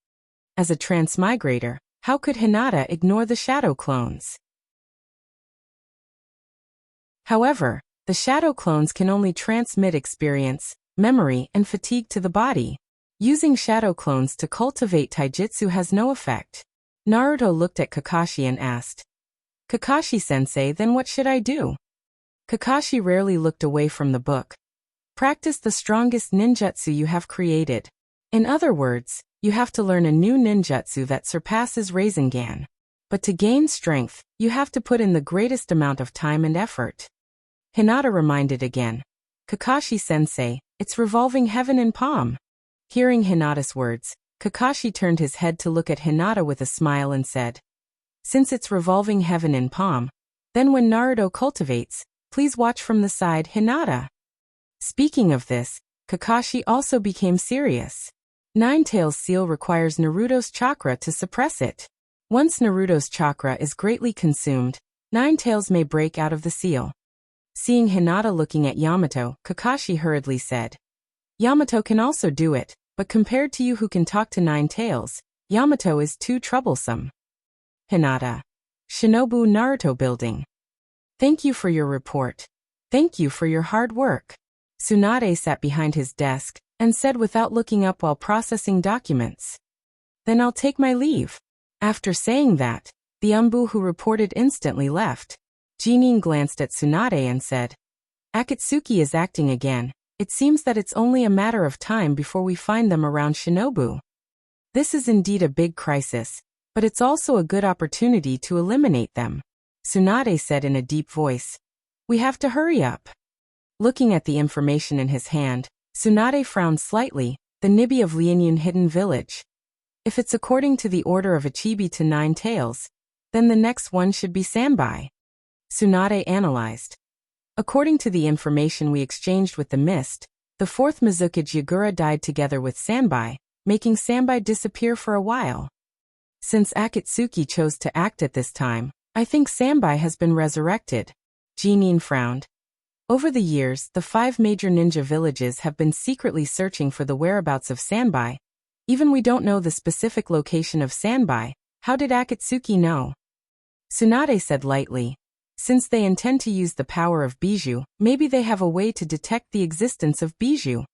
As a transmigrator, how could Hinata ignore the shadow clones? However, the shadow clones can only transmit experience, memory, and fatigue to the body. Using shadow clones to cultivate taijutsu has no effect. Naruto looked at Kakashi and asked. Kakashi-sensei, then what should I do? Kakashi rarely looked away from the book. Practice the strongest ninjutsu you have created. In other words, you have to learn a new ninjutsu that surpasses Rasengan. But to gain strength, you have to put in the greatest amount of time and effort. Hinata reminded again. Kakashi-sensei, it's revolving heaven in palm. Hearing Hinata's words, Kakashi turned his head to look at Hinata with a smile and said. Since it's revolving heaven in palm, then when Naruto cultivates, please watch from the side, Hinata. Speaking of this, Kakashi also became serious. Nine-Tails seal requires Naruto's chakra to suppress it. Once Naruto's chakra is greatly consumed, Nine-Tails may break out of the seal. Seeing Hinata looking at Yamato, Kakashi hurriedly said. Yamato can also do it, but compared to you who can talk to Nine-Tails, Yamato is too troublesome. Hinata. Shinobu Naruto building. Thank you for your report. Thank you for your hard work. Tsunade sat behind his desk and said without looking up while processing documents. Then I'll take my leave. After saying that, the Umbu who reported instantly left. Jinin glanced at Tsunade and said, Akatsuki is acting again. It seems that it's only a matter of time before we find them around Shinobu. This is indeed a big crisis, but it's also a good opportunity to eliminate them, Tsunade said in a deep voice. We have to hurry up. Looking at the information in his hand, Tsunade frowned slightly. The Nibi of Lianyun Hidden Village. If it's according to the order of Ichibi to 9 tails, then the next one should be Sanbai. Tsunade analyzed. According to the information we exchanged with the mist, the 4th Mizukage Yagura died together with Sanbai, making Sanbai disappear for a while. Since Akatsuki chose to act at this time, I think Sanbai has been resurrected. Jinin frowned. Over the years, the 5 major ninja villages have been secretly searching for the whereabouts of Sanbai. Even we don't know the specific location of Sanbai. How did Akatsuki know? Tsunade said lightly. Since they intend to use the power of Bijou, maybe they have a way to detect the existence of Bijou.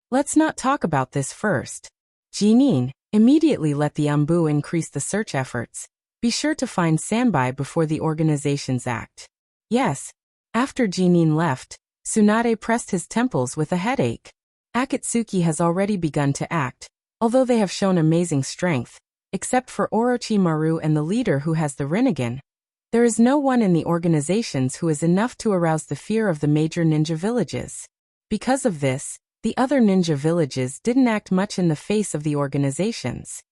Let's not talk about this first. Jinin, immediately let the Ambu increase the search efforts. Be sure to find Sanbai before the organizations act. Yes. After Jinin left, Tsunade pressed his temples with a headache. Akatsuki has already begun to act, although they have shown amazing strength, except for Orochimaru and the leader who has the Rinnegan. There is no one in the organizations who is enough to arouse the fear of the major ninja villages. Because of this, the other ninja villages didn't act much in the face of the organizations.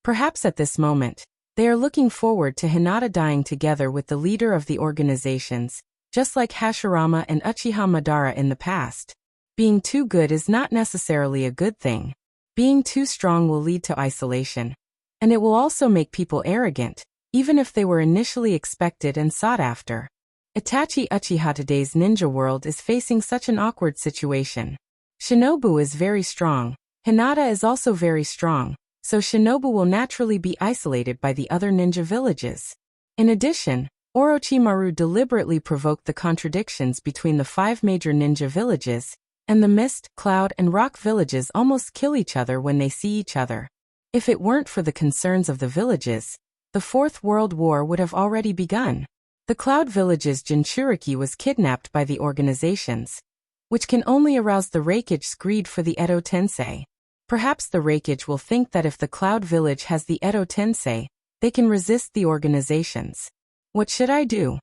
Perhaps at this moment, they are looking forward to Hinata dying together with the leader of the organizations, just like Hashirama and Uchiha Madara in the past. Being too good is not necessarily a good thing. Being too strong will lead to isolation. And it will also make people arrogant, even if they were initially expected and sought after. Itachi Uchiha today's ninja world is facing such an awkward situation. Shinobu is very strong. Hinata is also very strong, so Shinobu will naturally be isolated by the other ninja villages. In addition, Orochimaru deliberately provoked the contradictions between the 5 major ninja villages, and the Mist, Cloud, and Rock villages almost kill each other when they see each other. If it weren't for the concerns of the villages, the 4th World War would have already begun. The Cloud village's Jinchuriki was kidnapped by the organizations, which can only arouse the Raikage's greed for the Edo Tensei. Perhaps the Raikage will think that if the Cloud village has the Edo Tensei, they can resist the organizations. What should I do?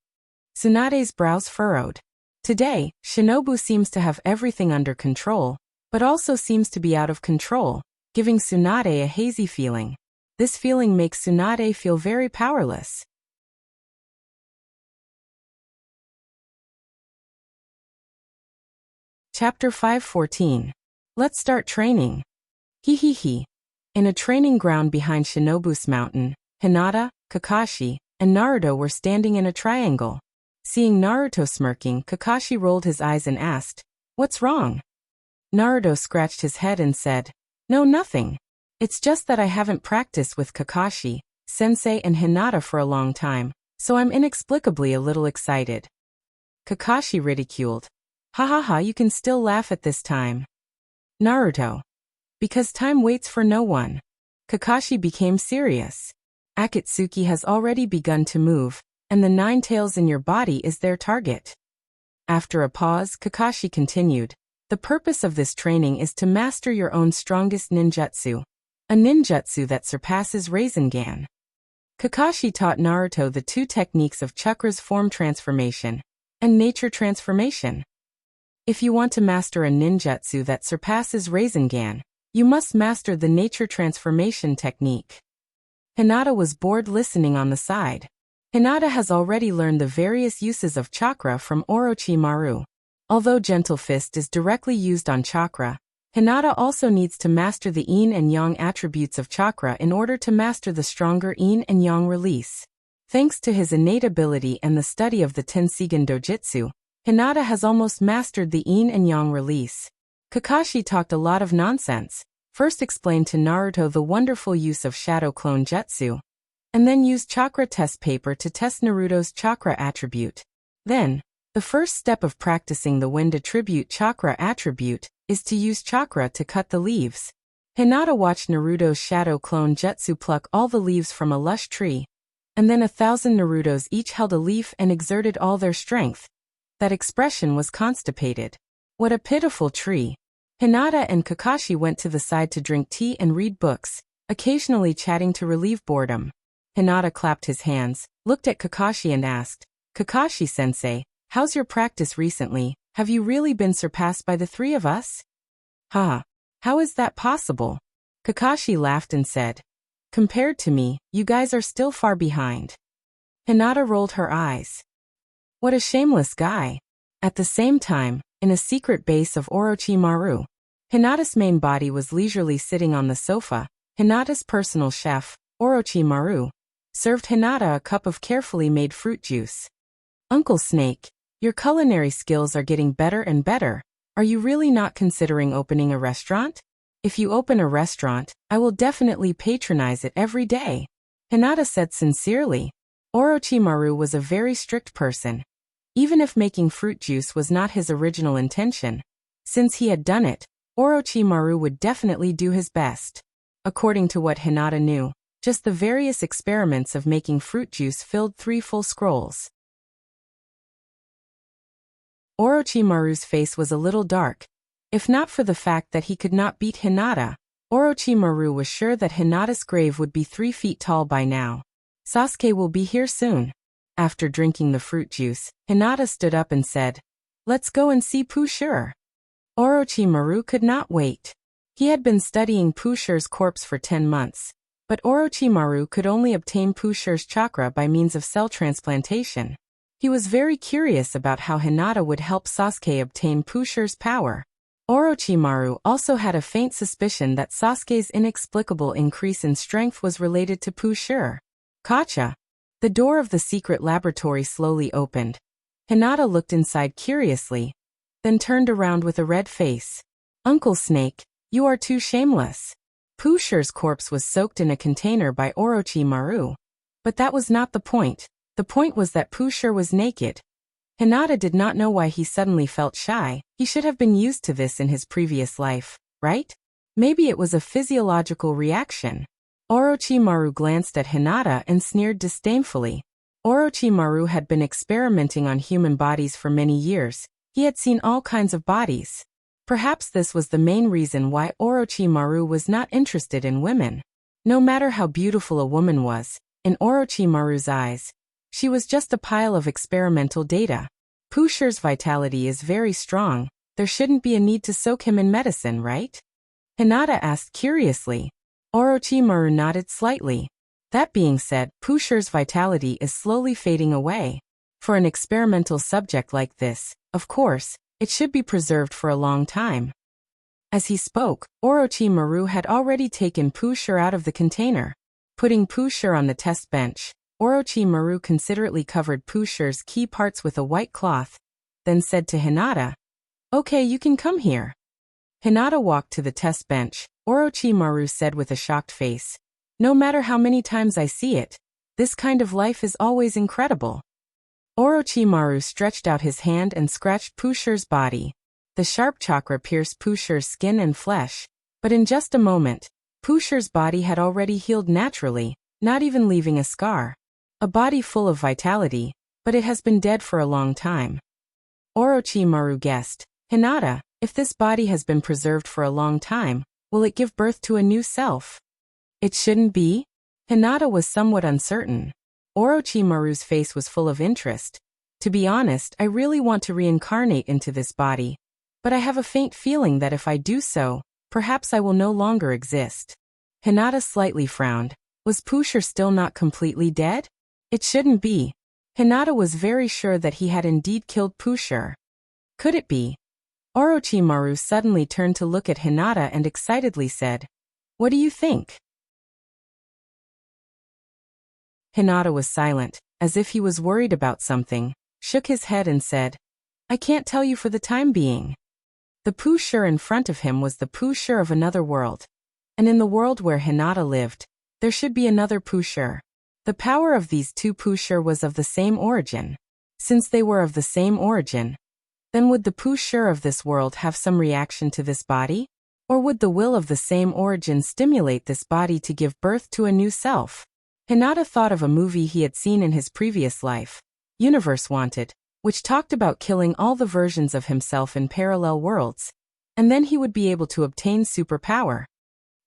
Tsunade's brows furrowed. Today, Shinobu seems to have everything under control, but also seems to be out of control, giving Tsunade a hazy feeling. This feeling makes Tsunade feel very powerless. Chapter 514. Let's start training. He. In a training ground behind Shinobu's mountain, Hinata, Kakashi, and Naruto were standing in a triangle. Seeing Naruto smirking, Kakashi rolled his eyes and asked, "What's wrong?" Naruto scratched his head and said, "No, nothing. It's just that I haven't practiced with Kakashi, Sensei and Hinata for a long time, so I'm inexplicably a little excited." Kakashi ridiculed. "Ha, you can still laugh at this time." Naruto. "Because time waits for no one." Kakashi became serious. "Akatsuki has already begun to move, and the 9 tails in your body is their target." After a pause, Kakashi continued. "The purpose of this training is to master your own strongest ninjutsu, a ninjutsu that surpasses Rasengan." Kakashi taught Naruto the 2 techniques of Chakra's form transformation and nature transformation. If you want to master a ninjutsu that surpasses Rasengan, you must master the nature transformation technique. Hinata was bored listening on the side. Hinata has already learned the various uses of chakra from Orochimaru. Although Gentle Fist is directly used on chakra, Hinata also needs to master the yin and yang attributes of chakra in order to master the stronger yin and yang release. Thanks to his innate ability and the study of the Tensigen Dojutsu, Hinata has almost mastered the yin and yang release. Kakashi talked a lot of nonsense, first explained to Naruto the wonderful use of Shadow Clone Jutsu, and then used chakra test paper to test Naruto's chakra attribute. Then, the first step of practicing the wind attribute chakra attribute is to use chakra to cut the leaves. Hinata watched Naruto's Shadow Clone Jutsu pluck all the leaves from a lush tree, and then 1,000 Narutos each held a leaf and exerted all their strength. That expression was constipated. What a pitiful tree. Hinata and Kakashi went to the side to drink tea and read books, occasionally chatting to relieve boredom. Hinata clapped his hands, looked at Kakashi and asked, "Kakashi-sensei, how's your practice recently? Have you really been surpassed by the three of us?" "Ha! How is that possible?" Kakashi laughed and said, "Compared to me, you guys are still far behind." Hinata rolled her eyes. What a shameless guy. At the same time, in a secret base of Orochimaru, Hinata's main body was leisurely sitting on the sofa. Hinata's personal chef, Orochimaru, served Hinata a cup of carefully made fruit juice. "Uncle Snake, your culinary skills are getting better and better. Are you really not considering opening a restaurant? If you open a restaurant, I will definitely patronize it every day," Hinata said sincerely. Orochimaru was a very strict person. Even if making fruit juice was not his original intention, since he had done it, Orochimaru would definitely do his best. According to what Hinata knew, just the various experiments of making fruit juice filled 3 full scrolls. Orochimaru's face was a little dark. If not for the fact that he could not beat Hinata, Orochimaru was sure that Hinata's grave would be 3 feet tall by now. "Sasuke will be here soon." After drinking the fruit juice, Hinata stood up and said, "Let's go and see Pooh." Orochimaru could not wait. He had been studying Pooh's corpse for 10 months, but Orochimaru could only obtain Pooh's chakra by means of cell transplantation. He was very curious about how Hinata would help Sasuke obtain Pooh's power. Orochimaru also had a faint suspicion that Sasuke's inexplicable increase in strength was related to Pooh. Gotcha. The door of the secret laboratory slowly opened. Hinata looked inside curiously, then turned around with a red face. "Uncle Snake, you are too shameless." Pooh's corpse was soaked in a container by Orochimaru. But that was not the point. The point was that Pooh was naked. Hinata did not know why he suddenly felt shy. He should have been used to this in his previous life, right? Maybe it was a physiological reaction. Orochimaru glanced at Hinata and sneered disdainfully. Orochimaru had been experimenting on human bodies for many years. He had seen all kinds of bodies. Perhaps this was the main reason why Orochimaru was not interested in women. No matter how beautiful a woman was, in Orochimaru's eyes, she was just a pile of experimental data. Pooh's vitality is very strong. There shouldn't be a need to soak him in medicine, right? Hinata asked curiously. Orochimaru nodded slightly. That being said, Pooh's vitality is slowly fading away. For an experimental subject like this, of course, it should be preserved for a long time. As he spoke, Orochimaru had already taken Pooh out of the container. Putting Pooh on the test bench, Orochimaru considerately covered Pooh's key parts with a white cloth, then said to Hinata, "Okay, you can come here." Hinata walked to the test bench. Orochimaru said with a shocked face, "No matter how many times I see it, this kind of life is always incredible." Orochimaru stretched out his hand and scratched Pooh's body. The sharp chakra pierced Pooh's skin and flesh, but in just a moment, Pooh's body had already healed naturally, not even leaving a scar. A body full of vitality, but it has been dead for a long time. Orochimaru guessed, "Hinata, if this body has been preserved for a long time, will it give birth to a new self?" "It shouldn't be?" Hinata was somewhat uncertain. Orochimaru's face was full of interest. "To be honest, I really want to reincarnate into this body. But I have a faint feeling that if I do so, perhaps I will no longer exist." Hinata slightly frowned. Was Pooh still not completely dead? It shouldn't be. Hinata was very sure that he had indeed killed Pooh. Could it be? Orochimaru suddenly turned to look at Hinata and excitedly said, "What do you think?" Hinata was silent, as if he was worried about something, shook his head and said, "I can't tell you for the time being." The Pooh in front of him was the Pooh of another world. And in the world where Hinata lived, there should be another Pooh. The power of these two Pooh was of the same origin. Since they were of the same origin, then would the Pooh of this world have some reaction to this body? Or would the will of the same origin stimulate this body to give birth to a new self? Hinata thought of a movie he had seen in his previous life, Universe Wanted, which talked about killing all the versions of himself in parallel worlds, and then he would be able to obtain superpower.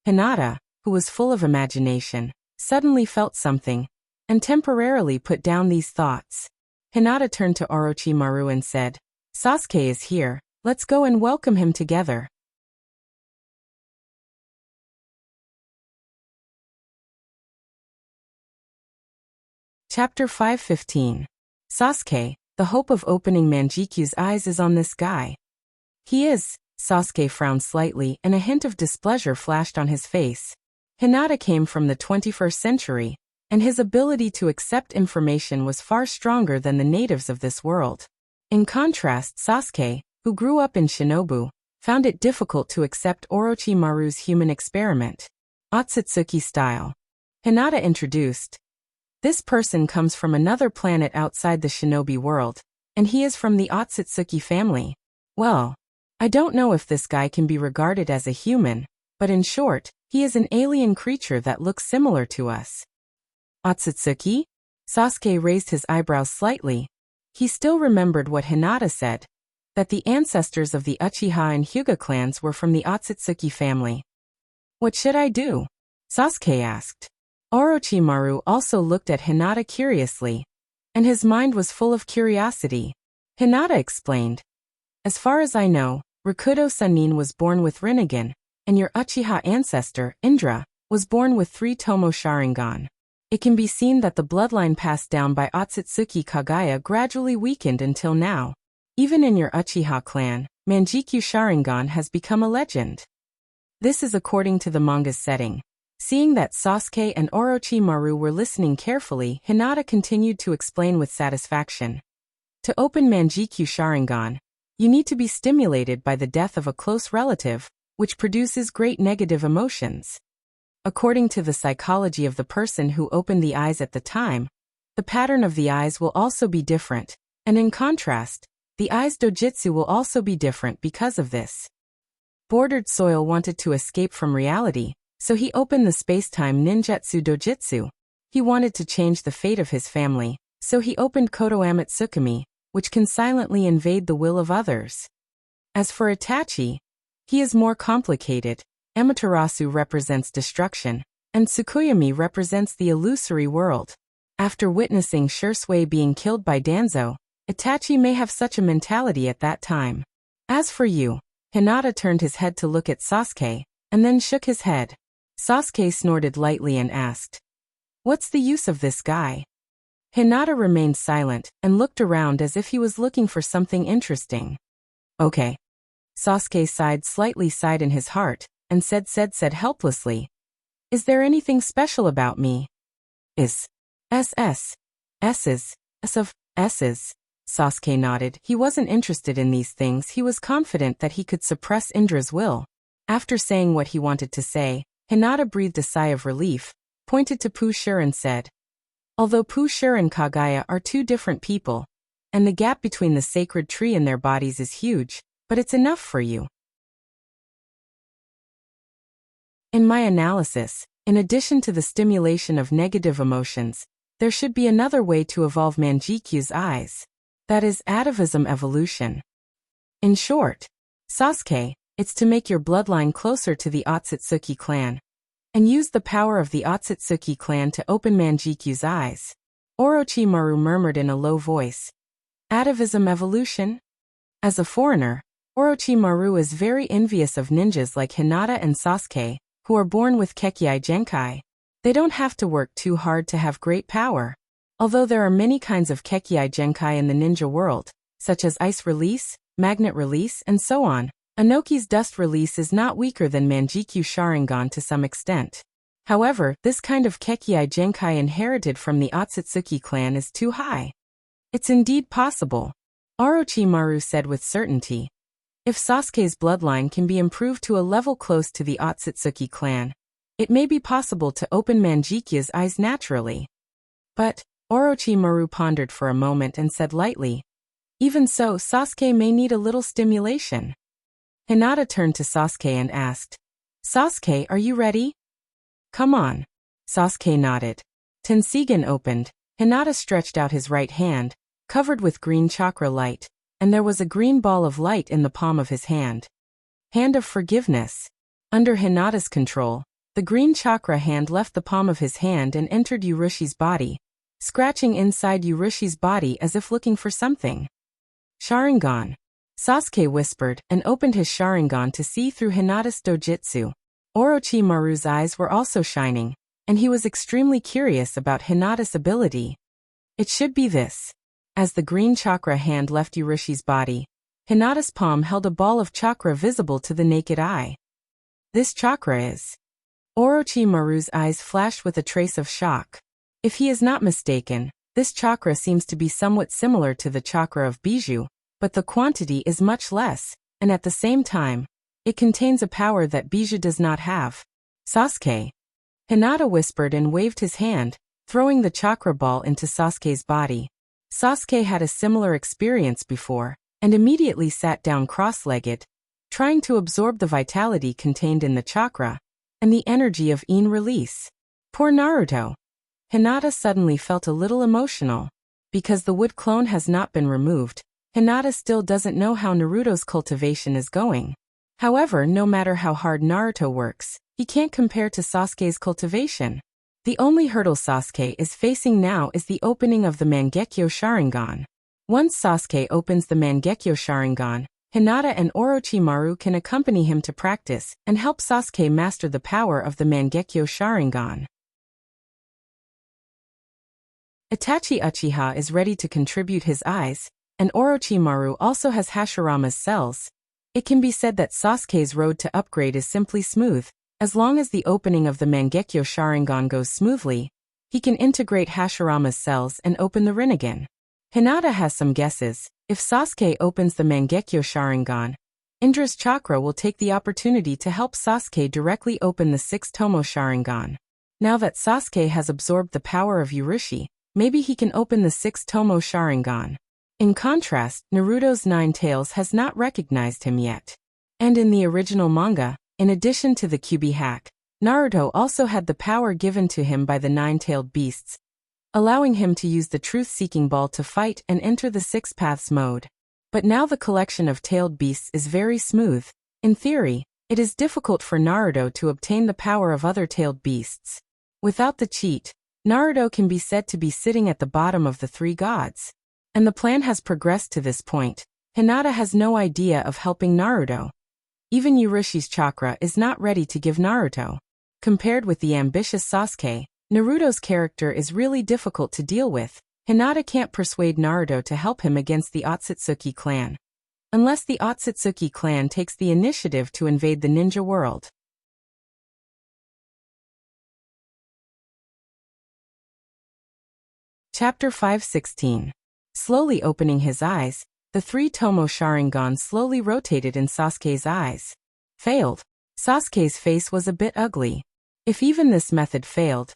Hinata, who was full of imagination, suddenly felt something, and temporarily put down these thoughts. Hinata turned to Orochimaru and said, "Sasuke is here, let's go and welcome him together." Chapter 5:15. Sasuke, the hope of opening Manjiku's eyes is on this guy. He is. Sasuke frowned slightly and a hint of displeasure flashed on his face. Hinata came from the 21st century, and his ability to accept information was far stronger than the natives of this world. In contrast, Sasuke, who grew up in Shinobu, found it difficult to accept Orochimaru's human experiment. Otsutsuki style. Hinata introduced. This person comes from another planet outside the shinobi world, and he is from the Otsutsuki family. Well, I don't know if this guy can be regarded as a human, but in short, he is an alien creature that looks similar to us. Otsutsuki? Sasuke raised his eyebrows slightly. He still remembered what Hinata said, that the ancestors of the Uchiha and Hyuga clans were from the Otsutsuki family. What should I do? Sasuke asked. Orochimaru also looked at Hinata curiously, and his mind was full of curiosity. Hinata explained, "As far as I know, Rakudo Sanin was born with Rinnegan, and your Uchiha ancestor, Indra, was born with 3 Tomo Sharingan. It can be seen that the bloodline passed down by Otsutsuki Kagaya gradually weakened until now. Even in your Uchiha clan, Manjiku Sharingan has become a legend." This is according to the manga's setting. Seeing that Sasuke and Orochimaru were listening carefully, Hinata continued to explain with satisfaction. To open Manjiku Sharingan, you need to be stimulated by the death of a close relative, which produces great negative emotions. According to the psychology of the person who opened the eyes at the time, the pattern of the eyes will also be different, and in contrast, the eyes dojutsu will also be different because of this. Bordered Soil wanted to escape from reality, so he opened the space-time ninjutsu dojutsu. He wanted to change the fate of his family, so he opened Koto Amatsukami, which can silently invade the will of others. As for Itachi, he is more complicated. Amaterasu represents destruction, and Tsukuyomi represents the illusory world. After witnessing Shursui being killed by Danzo, Itachi may have such a mentality at that time. As for you, Hinata turned his head to look at Sasuke, and then shook his head. Sasuke snorted lightly and asked, "What's the use of this guy?" Hinata remained silent and looked around as if he was looking for something interesting. "Okay." Sasuke sighed in his heart, and said helplessly, "Is there anything special about me?" "Is. S's. S's. S of S's." Sasuke nodded. He wasn't interested in these things. He was confident that he could suppress Indra's will. After saying what he wanted to say, Hinata breathed a sigh of relief, pointed to Pushur and said, "Although Pushur and Kagaya are 2 different people, and the gap between the sacred tree and their bodies is huge, but it's enough for you. In my analysis, in addition to the stimulation of negative emotions, there should be another way to evolve Manjiku's eyes. That is atavism evolution. In short, Sasuke, it's to make your bloodline closer to the Otsutsuki clan, and use the power of the Otsutsuki clan to open Manjiku's eyes." Orochimaru murmured in a low voice. Atavism evolution? As a foreigner, Orochimaru is very envious of ninjas like Hinata and Sasuke, who are born with Kekkei Genkai. They don't have to work too hard to have great power. Although there are many kinds of Kekkei Genkai in the ninja world, such as ice release, magnet release, and so on, Inoki's dust release is not weaker than Manjiku Sharingan to some extent. However, this kind of Kekkei Genkai inherited from the Otsutsuki clan is too high. It's indeed possible, Orochimaru said with certainty. If Sasuke's bloodline can be improved to a level close to the Otsutsuki clan, it may be possible to open Manjiku's eyes naturally. But, Orochimaru pondered for a moment and said lightly, "Even so, Sasuke may need a little stimulation." Hinata turned to Sasuke and asked, "Sasuke, are you ready?" "Come on." Sasuke nodded. Tensigen opened. Hinata stretched out his right hand, covered with green chakra light, and there was a green ball of light in the palm of his hand. Hand of forgiveness. Under Hinata's control, the green chakra hand left the palm of his hand and entered Urushi's body, scratching inside Urushi's body as if looking for something. Sharingan. Sasuke whispered and opened his Sharingan to see through Hinata's dojutsu. Orochimaru's eyes were also shining, and he was extremely curious about Hinata's ability. It should be this. As the green chakra hand left Urushi's body, Hinata's palm held a ball of chakra visible to the naked eye. This chakra is. Orochimaru's eyes flashed with a trace of shock. If he is not mistaken, this chakra seems to be somewhat similar to the chakra of Bijou, but the quantity is much less, and at the same time, it contains a power that Bijou does not have. Sasuke. Hinata whispered and waved his hand, throwing the chakra ball into Sasuke's body. Sasuke had a similar experience before, and immediately sat down cross-legged, trying to absorb the vitality contained in the chakra, and the energy of Yin release. Poor Naruto. Hinata suddenly felt a little emotional. Because the wood clone has not been removed, Hinata still doesn't know how Naruto's cultivation is going. However, no matter how hard Naruto works, he can't compare to Sasuke's cultivation. The only hurdle Sasuke is facing now is the opening of the Mangekyo Sharingan. Once Sasuke opens the Mangekyo Sharingan, Hinata and Orochimaru can accompany him to practice and help Sasuke master the power of the Mangekyo Sharingan. Itachi Uchiha is ready to contribute his eyes, and Orochimaru also has Hashirama's cells. It can be said that Sasuke's road to upgrade is simply smooth. As long as the opening of the Mangekyo Sharingan goes smoothly, he can integrate Hashirama's cells and open the Rinnegan. Hinata has some guesses. If Sasuke opens the Mangekyo Sharingan, Indra's chakra will take the opportunity to help Sasuke directly open the 6th Tomo Sharingan. Now that Sasuke has absorbed the power of Urushi, maybe he can open the 6th Tomo Sharingan. In contrast, Naruto's Nine Tails has not recognized him yet. And in the original manga, in addition to the Kyuubi hack, Naruto also had the power given to him by the nine-tailed beasts, allowing him to use the truth-seeking ball to fight and enter the Six Paths mode. But now the collection of tailed beasts is very smooth. In theory, it is difficult for Naruto to obtain the power of other tailed beasts. Without the cheat, Naruto can be said to be sitting at the bottom of the three gods. And the plan has progressed to this point. Hinata has no idea of helping Naruto. Even Urushi's chakra is not ready to give Naruto. Compared with the ambitious Sasuke, Naruto's character is really difficult to deal with. Hinata can't persuade Naruto to help him against the Otsutsuki clan. Unless the Otsutsuki clan takes the initiative to invade the ninja world. Chapter 5:16. Slowly opening his eyes, the 3 Tomo Sharingan slowly rotated in Sasuke's eyes. Failed. Sasuke's face was a bit ugly. If even this method failed,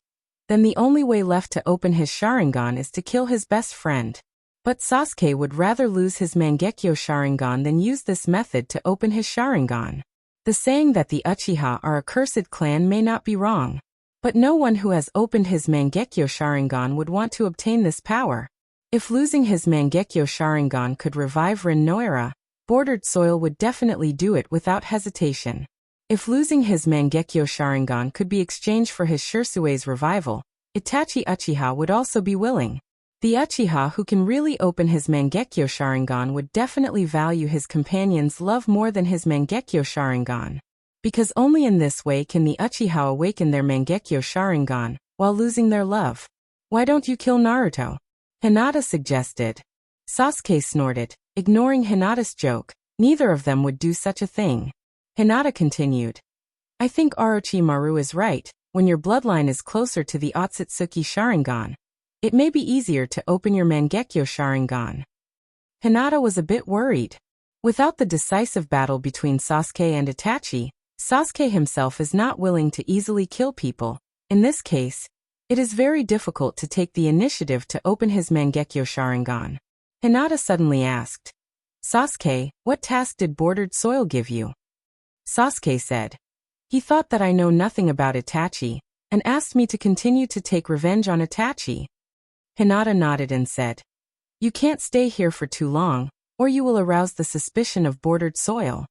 then the only way left to open his Sharingan is to kill his best friend. But Sasuke would rather lose his Mangekyo Sharingan than use this method to open his Sharingan. The saying that the Uchiha are a cursed clan may not be wrong. But no one who has opened his Mangekyo Sharingan would want to obtain this power. If losing his Mangekyo Sharingan could revive Rin Noira, Bordered Soil would definitely do it without hesitation. If losing his Mangekyo Sharingan could be exchanged for his Shirsui's revival, Itachi Uchiha would also be willing. The Uchiha who can really open his Mangekyo Sharingan would definitely value his companion's love more than his Mangekyo Sharingan. Because only in this way can the Uchiha awaken their Mangekyo Sharingan, while losing their love. Why don't you kill Naruto? Hinata suggested. Sasuke snorted, ignoring Hinata's joke. Neither of them would do such a thing. Hinata continued. I think Orochimaru is right. When your bloodline is closer to the Otsutsuki Sharingan, it may be easier to open your Mangekyo Sharingan. Hinata was a bit worried. Without the decisive battle between Sasuke and Itachi, Sasuke himself is not willing to easily kill people. In this case, it is very difficult to take the initiative to open his Mangekyo Sharingan. Hinata suddenly asked. Sasuke, what task did Bordered Soil give you? Sasuke said. He thought that I know nothing about Itachi, and asked me to continue to take revenge on Itachi. Hinata nodded and said. You can't stay here for too long, or you will arouse the suspicion of bordered soil.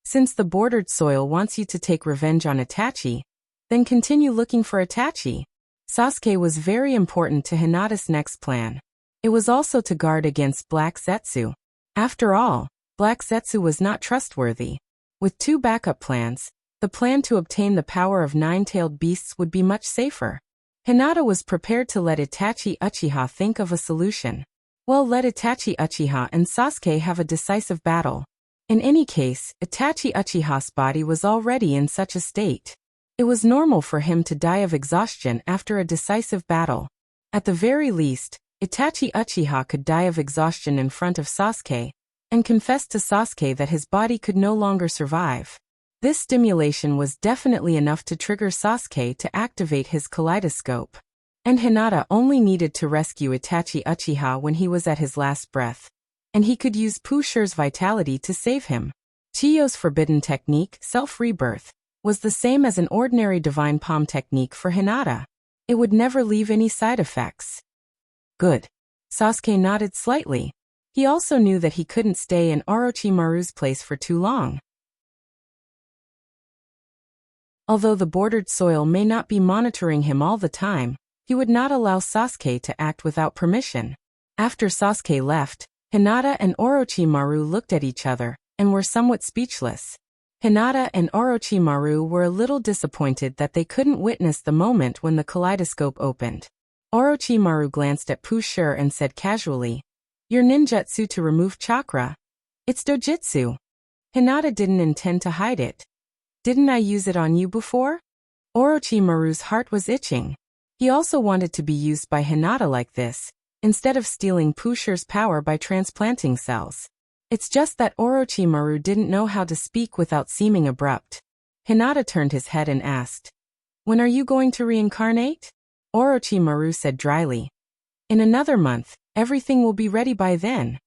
Since the bordered soil wants you to take revenge on Itachi, then continue looking for Itachi. Sasuke was very important to Hinata's next plan. It was also to guard against Black Zetsu. After all, Black Zetsu was not trustworthy. With 2 backup plans, the plan to obtain the power of 9-tailed beasts would be much safer. Hinata was prepared to let Itachi Uchiha think of a solution. Well, let Itachi Uchiha and Sasuke have a decisive battle. In any case, Itachi Uchiha's body was already in such a state. It was normal for him to die of exhaustion after a decisive battle. At the very least, Itachi Uchiha could die of exhaustion in front of Sasuke, and confess to Sasuke that his body could no longer survive. This stimulation was definitely enough to trigger Sasuke to activate his kaleidoscope. And Hinata only needed to rescue Itachi Uchiha when he was at his last breath. And he could use Pusher's vitality to save him. Chiyo's forbidden technique, self-rebirth, was the same as an ordinary divine palm technique for Hinata. It would never leave any side effects. Good. Sasuke nodded slightly. He also knew that he couldn't stay in Orochimaru's place for too long. Although the bordered soil may not be monitoring him all the time, he would not allow Sasuke to act without permission. After Sasuke left, Hinata and Orochimaru looked at each other, and were somewhat speechless. Hinata and Orochimaru were a little disappointed that they couldn't witness the moment when the kaleidoscope opened. Orochimaru glanced at Pusher and said casually, "Your ninjutsu to remove chakra? It's dojutsu." Hinata didn't intend to hide it. "Didn't I use it on you before?" Orochimaru's heart was itching. He also wanted to be used by Hinata like this, instead of stealing Pusher's power by transplanting cells. It's just that Orochimaru didn't know how to speak without seeming abrupt. Hinata turned his head and asked, "When are you going to reincarnate?" Orochimaru said dryly, "In another month, everything will be ready by then."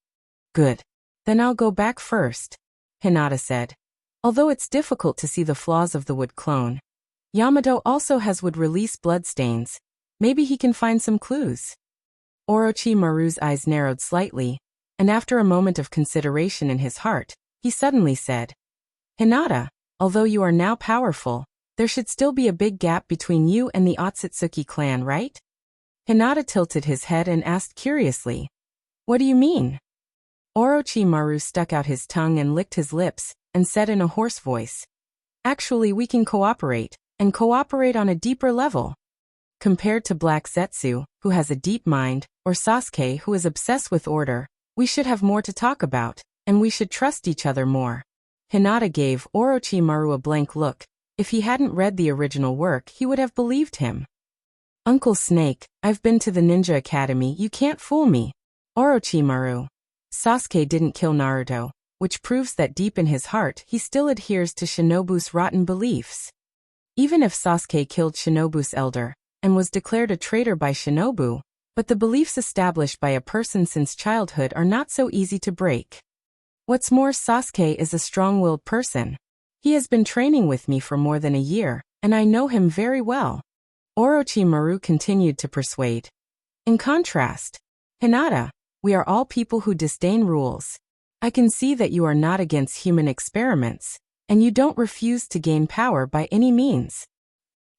"Good. Then I'll go back first," Hinata said. Although it's difficult to see the flaws of the wood clone, Yamato also has wood-release bloodstains. Maybe he can find some clues. Orochimaru's eyes narrowed slightly, and after a moment of consideration in his heart, he suddenly said, "Hinata, although you are now powerful, there should still be a big gap between you and the Otsutsuki clan, right?" Hinata tilted his head and asked curiously, "What do you mean?" Orochimaru stuck out his tongue and licked his lips, and said in a hoarse voice, "Actually, we can cooperate, and cooperate on a deeper level. Compared to Black Zetsu, who has a deep mind, or Sasuke, who is obsessed with order, we should have more to talk about, and we should trust each other more." Hinata gave Orochimaru a blank look. If he hadn't read the original work, he would have believed him. "Uncle Snake, I've been to the Ninja Academy, you can't fool me." Orochimaru. Sasuke didn't kill Naruto, which proves that deep in his heart he still adheres to Shinobu's rotten beliefs. Even if Sasuke killed Shinobu's elder, and was declared a traitor by Shinobu, but the beliefs established by a person since childhood are not so easy to break. What's more, Sasuke is a strong-willed person. He has been training with me for more than a year, and I know him very well. Orochimaru continued to persuade. In contrast, Hinata, we are all people who disdain rules. I can see that you are not against human experiments, and you don't refuse to gain power by any means.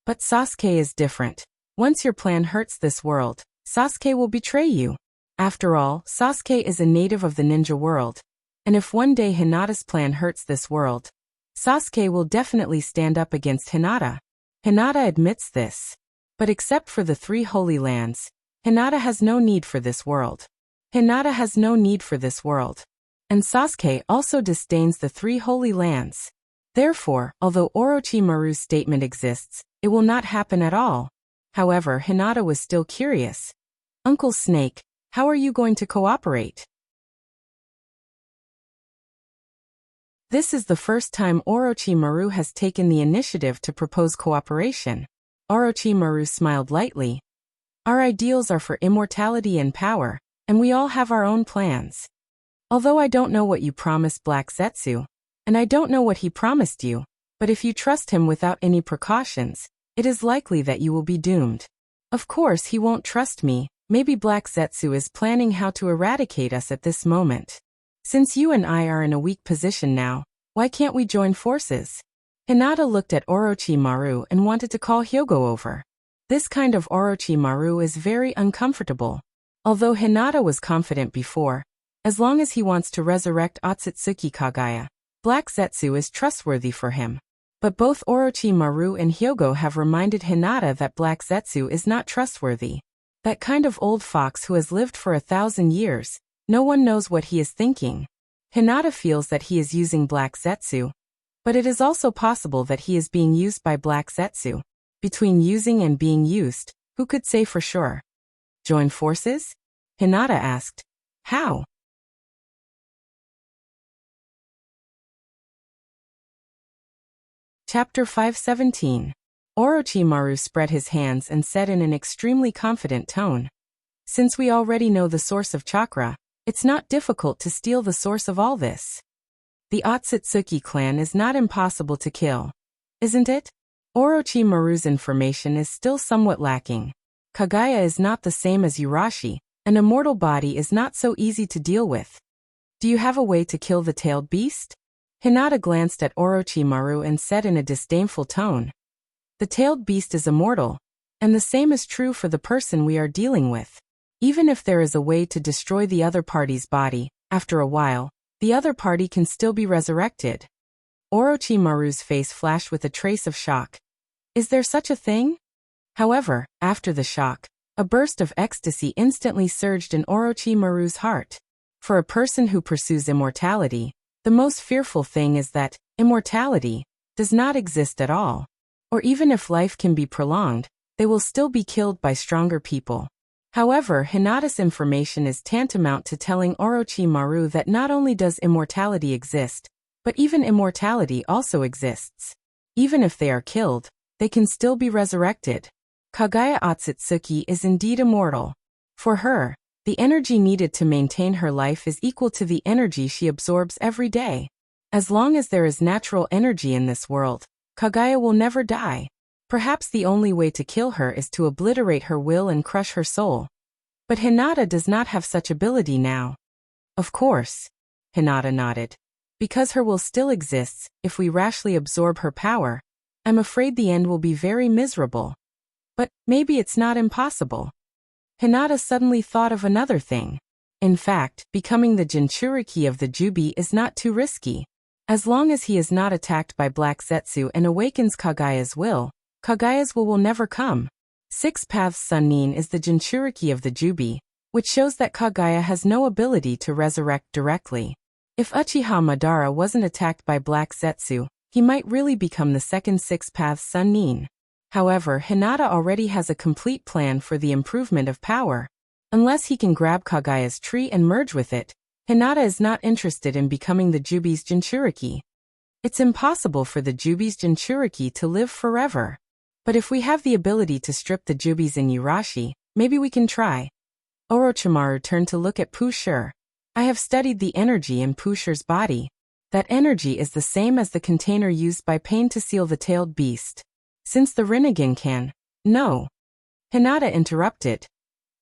But Sasuke is different. Once your plan hurts this world, Sasuke will betray you. After all, Sasuke is a native of the ninja world, and if one day Hinata's plan hurts this world, Sasuke will definitely stand up against Hinata. Hinata admits this. But except for the 3 Holy Lands, Hinata has no need for this world. Hinata has no need for this world. And Sasuke also disdains the 3 Holy Lands. Therefore, although Orochimaru's statement exists, it will not happen at all. However, Hinata was still curious. "Uncle Snake, how are you going to cooperate?" This is the first time Orochimaru has taken the initiative to propose cooperation. Orochimaru smiled lightly. "Our ideals are for immortality and power, and we all have our own plans. Although I don't know what you promised Black Zetsu, and I don't know what he promised you, but if you trust him without any precautions, it is likely that you will be doomed. Of course he won't trust me, Maybe Black Zetsu is planning how to eradicate us at this moment. Since you and I are in a weak position now, why can't we join forces? Hinata looked at Orochimaru and wanted to call Hyogo over. This kind of Orochimaru is very uncomfortable. Although Hinata was confident before, as long as he wants to resurrect Otsutsuki Kagaya, Black Zetsu is trustworthy for him. But both Orochimaru and Hyogo have reminded Hinata that Black Zetsu is not trustworthy. That kind of old fox who has lived for 1,000 years, no one knows what he is thinking. Hinata feels that he is using Black Zetsu, but it is also possible that he is being used by Black Zetsu. Between using and being used, who could say for sure? Join forces? Hinata asked. How? Chapter 517. Orochimaru spread his hands and said in an extremely confident tone. Since we already know the source of chakra, it's not difficult to steal the source of all this. The Otsutsuki clan is not impossible to kill, isn't it? Orochimaru's information is still somewhat lacking. Kagaya is not the same as Urashi, an immortal body is not so easy to deal with. Do you have a way to kill the tailed beast? Hinata glanced at Orochimaru and said in a disdainful tone. The tailed beast is immortal, and the same is true for the person we are dealing with. Even if there is a way to destroy the other party's body, after a while, the other party can still be resurrected. Orochimaru's face flashed with a trace of shock. Is there such a thing? However, after the shock, a burst of ecstasy instantly surged in Orochimaru's heart. For a person who pursues immortality, the most fearful thing is that immortality does not exist at all. Or even if life can be prolonged, they will still be killed by stronger people. However, Hinata's information is tantamount to telling Orochimaru that not only does immortality exist, but even immortality also exists. Even if they are killed, they can still be resurrected. Kagaya Otsutsuki is indeed immortal. For her, the energy needed to maintain her life is equal to the energy she absorbs every day. As long as there is natural energy in this world, Kagaya will never die. Perhaps the only way to kill her is to obliterate her will and crush her soul. But Hinata does not have such ability now. Of course. Hinata nodded. Because her will still exists, if we rashly absorb her power, I'm afraid the end will be very miserable. But maybe it's not impossible. Hinata suddenly thought of another thing. In fact, becoming the Jinchuriki of the Jubi is not too risky. As long as he is not attacked by Black Zetsu and awakens Kagaya's will will never come. 6 Paths Sun-nin is the Jinchuriki of the Jubi, which shows that Kagaya has no ability to resurrect directly. If Uchiha Madara wasn't attacked by Black Zetsu, he might really become the second 6 Paths Sun-nin. However, Hinata already has a complete plan for the improvement of power. Unless he can grab Kagaya's tree and merge with it, Hinata is not interested in becoming the Jubi's Jinchuriki. It's impossible for the Jubi's Jinchuriki to live forever. But if we have the ability to strip the Jubis in Urashi, maybe we can try. Orochimaru turned to look at Pushur. I have studied the energy in Pushur's body. That energy is the same as the container used by Pain to seal the tailed beast. Since the Rinnegan can. No. Hinata interrupted.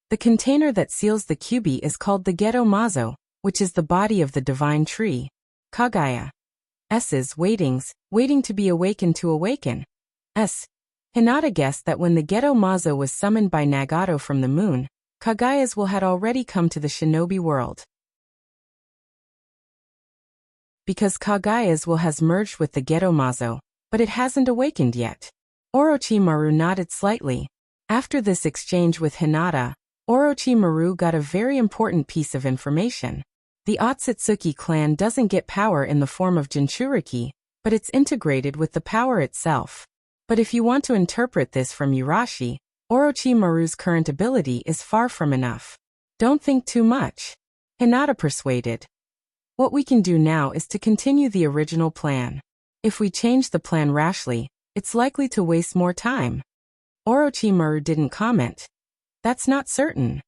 The container that seals the Kyubi is called the Geto Mazo, which is the body of the divine tree. Kagaya. S's waiting to be awakened to awaken. S. Hinata guessed that when the Geto Mazo was summoned by Nagato from the moon, Kagaya's will had already come to the shinobi world. Because Kagaya's will has merged with the Geto Mazo, but it hasn't awakened yet. Orochimaru nodded slightly. After this exchange with Hinata, Orochimaru got a very important piece of information. The Otsutsuki clan doesn't get power in the form of Jinchuriki, but it's integrated with the power itself. But if you want to interpret this from Urashi, Orochimaru's current ability is far from enough. Don't think too much. Hinata persuaded. What we can do now is to continue the original plan. If we change the plan rashly, it's likely to waste more time. Orochimaru didn't comment. That's not certain.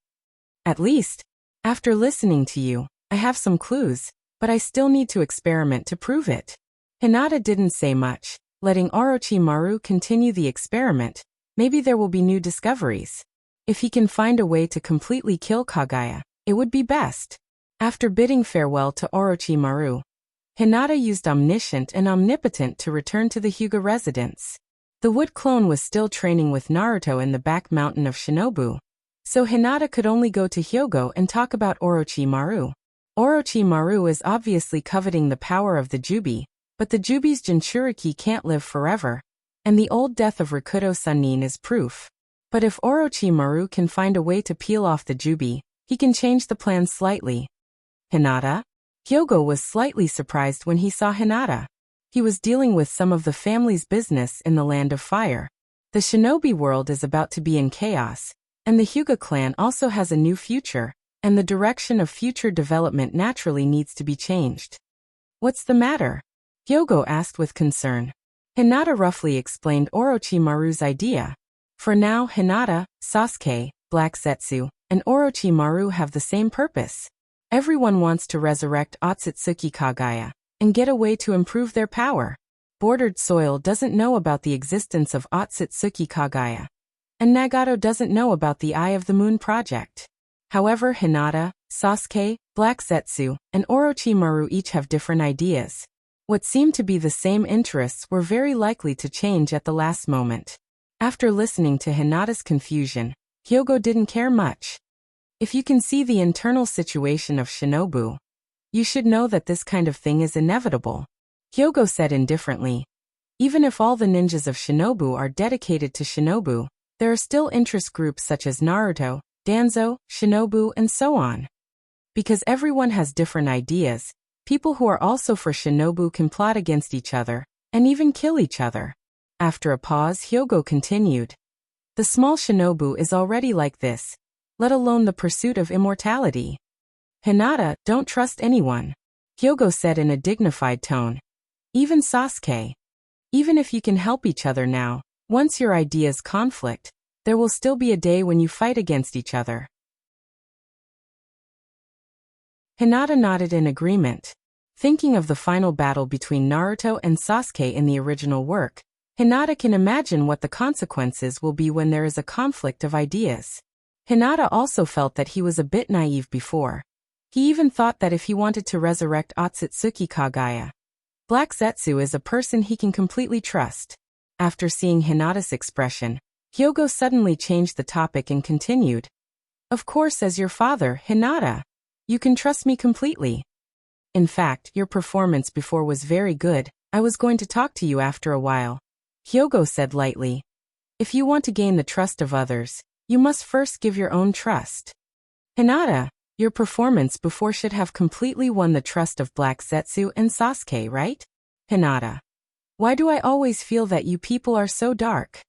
At least, after listening to you, I have some clues, but I still need to experiment to prove it. Hinata didn't say much, letting Orochimaru continue the experiment. Maybe there will be new discoveries. If he can find a way to completely kill Kaguya, it would be best. After bidding farewell to Orochimaru, Hinata used Omniscient and Omnipotent to return to the Hyuga residence. The wood clone was still training with Naruto in the back mountain of Shinobu, so Hinata could only go to Hyogo and talk about Orochimaru. Orochimaru is obviously coveting the power of the Jubi, but the Jubi's Jinchuriki can't live forever, and the old death of Rakuto Sannin is proof. But if Orochimaru can find a way to peel off the Jubi, he can change the plan slightly. Hinata? Hyogo was slightly surprised when he saw Hinata. He was dealing with some of the family's business in the Land of Fire. The shinobi world is about to be in chaos, and the Hyuga clan also has a new future, and the direction of future development naturally needs to be changed. What's the matter? Hyogo asked with concern. Hinata roughly explained Orochimaru's idea. For now, Hinata, Sasuke, Black Zetsu, and Orochimaru have the same purpose. Everyone wants to resurrect Otsutsuki Kaguya and get a way to improve their power. Bordered Soil doesn't know about the existence of Otsutsuki Kaguya, and Nagato doesn't know about the Eye of the Moon project. However, Hinata, Sasuke, Black Zetsu, and Orochimaru each have different ideas. What seemed to be the same interests were very likely to change at the last moment. After listening to Hinata's confusion, Hyogo didn't care much. If you can see the internal situation of Shinobu, you should know that this kind of thing is inevitable. Hyogo said indifferently. Even if all the ninjas of Shinobu are dedicated to Shinobu, there are still interest groups such as Naruto, Danzo, Shinobu, and so on. Because everyone has different ideas, people who are also for Shinobu can plot against each other, and even kill each other. After a pause, Hyogo continued. The small Shinobu is already like this, let alone the pursuit of immortality. Hinata, don't trust anyone. Hyogo said in a dignified tone. Even Sasuke. Even if you can help each other now, once your ideas conflict, there will still be a day when you fight against each other. Hinata nodded in agreement. Thinking of the final battle between Naruto and Sasuke in the original work, Hinata can imagine what the consequences will be when there is a conflict of ideas. Hinata also felt that he was a bit naive before. He even thought that if he wanted to resurrect Otsutsuki Kaguya, Black Zetsu is a person he can completely trust. After seeing Hinata's expression, Hyogo suddenly changed the topic and continued. Of course, as your father, Hinata, you can trust me completely. In fact, your performance before was very good. I was going to talk to you after a while. Hyogo said lightly. If you want to gain the trust of others, you must first give your own trust. Hinata, your performance before should have completely won the trust of Black Zetsu and Sasuke, right? Hinata. Why do I always feel that you people are so dark?